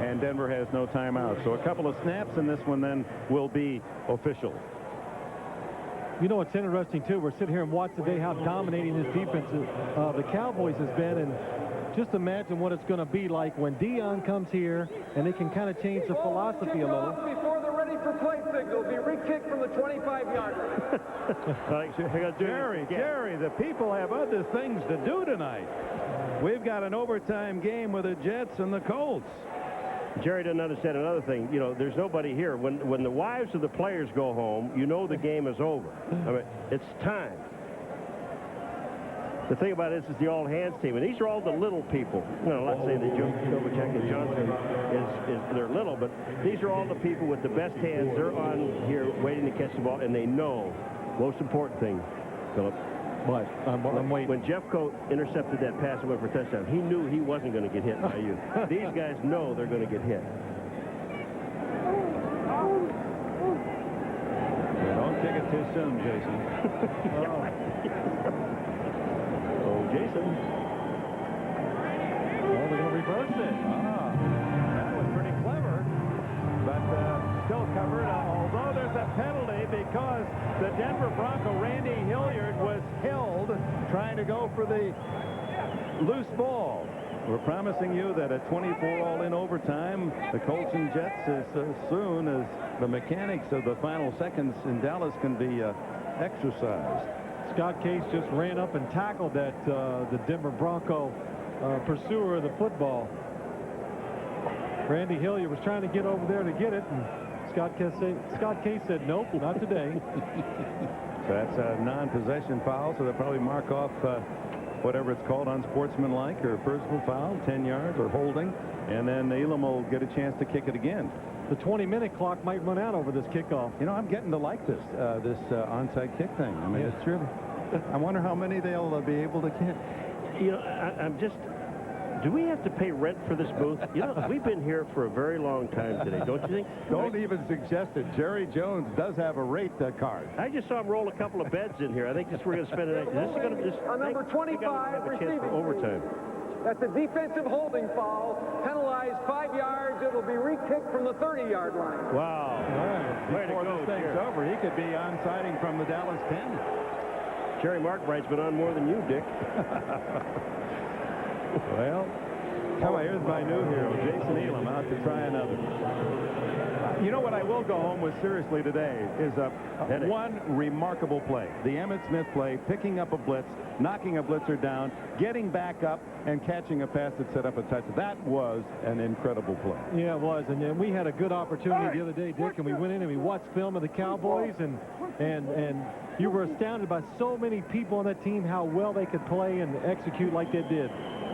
And Denver has no timeout. So a couple of snaps, and this one then will be official. You know, it's interesting, too. We're sitting here and watch today how dominating this defense the Cowboys has been. And just imagine what it's going to be like when Dion comes here and they can kind of change the philosophy a little. Before they're ready for play signal, be re-kicked from the 25-yard line. Jerry, the people have other things to do tonight. We've got an overtime game with the Jets and the Colts. Jerry doesn't understand another thing. You know, there's nobody here. When the wives of the players go home, you know the game is over. I mean, it's time. The thing about it is the all-hands team, and these are all the little people. You know, let's say that Novacek and Johnson they're little, but these are all the people with the best hands. They're on here waiting to catch the ball, and they know. Most important thing, Philip. But I'm waiting. When Jeff Coat intercepted that pass and went for a touchdown, he knew he wasn't going to get hit by you. These guys know they're going to get hit. Don't kick it too soon, Jason. Jason. Oh, they're going to reverse it. That was pretty clever, but still covered, although there's a penalty because the Denver Bronco, Randy Hilliard, was held trying to go for the loose ball. We're promising you that at 24 all-in overtime, the Colts and Jets, as soon as the mechanics of the final seconds in Dallas can be exercised. Scott Case just ran up and tackled that the Denver Bronco pursuer of the football. Randy Hilliard was trying to get over there to get it, and Scott Case said, nope, not today. So that's a non-possession foul, so they'll probably mark off whatever it's called, unsportsmanlike or personal foul, 10 yards or holding, and then Elam will get a chance to kick it again. The 20-minute clock might run out over this kickoff. You know, I'm getting to like this onside kick thing. I mean, it's really. I wonder how many they'll be able to kick. You know, I'm just. Do we have to pay rent for this booth? You know, we've been here for a very long time today, don't you think? Don't even suggest it. Jerry Jones does have a rate card. I just saw him roll a couple of beds in here. I think we're going to spend it. This is going to be number 25 have a chance for overtime. That's a defensive holding foul. Penalized 5 yards. It'll be re-kicked from the 30-yard line. Wow. Before this thing's over, he could be onsiding from the Dallas 10. Jerry Markbright's been on more than you, Dick. Well, come on, here's my new hero, Jason Elam, out to try another. You know what I will go home with seriously today is one remarkable play. The Emmitt Smith play, picking up a blitz, knocking a blitzer down, getting back up, and catching a pass that set up a touchdown. That was an incredible play. Yeah, it was. And then we had a good opportunity the other day, Dick, and we went in and we watched film of the Cowboys, and you were astounded by so many people on that team, how well they could play and execute like they did.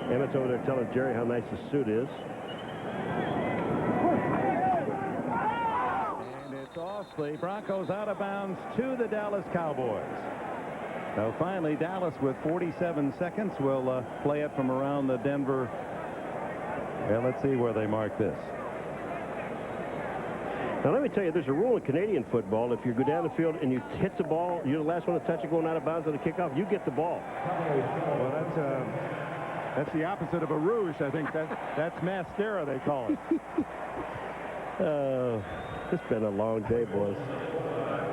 Emmitt's over there telling Jerry how nice his suit is. And it's off. The Broncos out of bounds to the Dallas Cowboys. So finally, Dallas with 47 seconds will play it from around the Denver. Well, let's see where they mark this. Now, let me tell you, there's a rule in Canadian football. If you go down the field and you hit the ball, you're the last one to touch it going out of bounds on the kickoff, you get the ball. Well, that's the opposite of a rouge. I think that's mascara, they call it. It's been a long day, boys.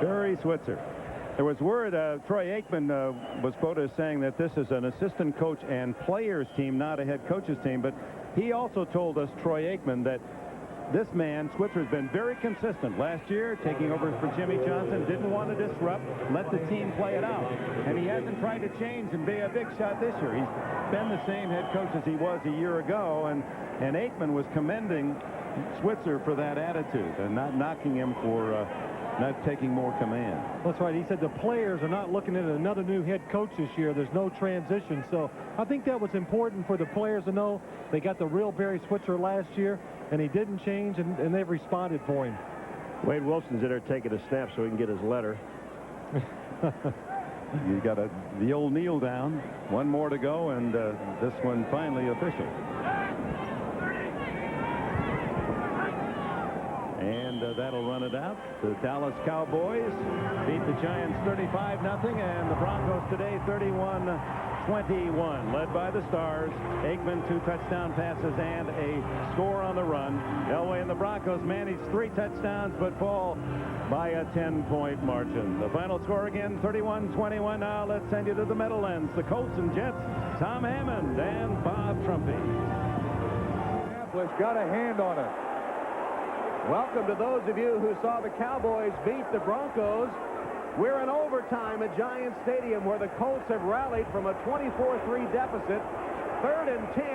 Barry Switzer. There was word, Troy Aikman was quoted as saying that this is an assistant coach and players team, not a head coach's team. But he also told us, Troy Aikman, that this man, Switzer, has been very consistent. Last year, taking over for Jimmy Johnson, didn't want to disrupt, let the team play it out. And he hasn't tried to change and be a big shot this year. He's been the same head coach as he was a year ago, and Aikman was commending Switzer for that attitude and not knocking him for not taking more command. That's right. He said the players are not looking at another new head coach this year. There's no transition. So I think that was important for the players to know. They got the real Barry Switzer last year, and he didn't change, and they've responded for him. Wade Wilson's in there taking a snap so he can get his letter. You got the old kneel down. One more to go, and this one finally official. And that'll run it out. The Dallas Cowboys beat the Giants 35-0, and the Broncos today 31-21, led by the Stars. Aikman, 2 touchdown passes and a score on the run. Elway and the Broncos managed 3 touchdowns but fall by a 10-point margin. The final score again, 31-21. Now let's send you to the Meadowlands. The Colts and Jets, Tom Hammond and Bob Trumpy. Indianapolis got a hand on it. Welcome to those of you who saw the Cowboys beat the Broncos. We're in overtime at Giants Stadium, where the Colts have rallied from a 24-3 deficit. 3rd and 10.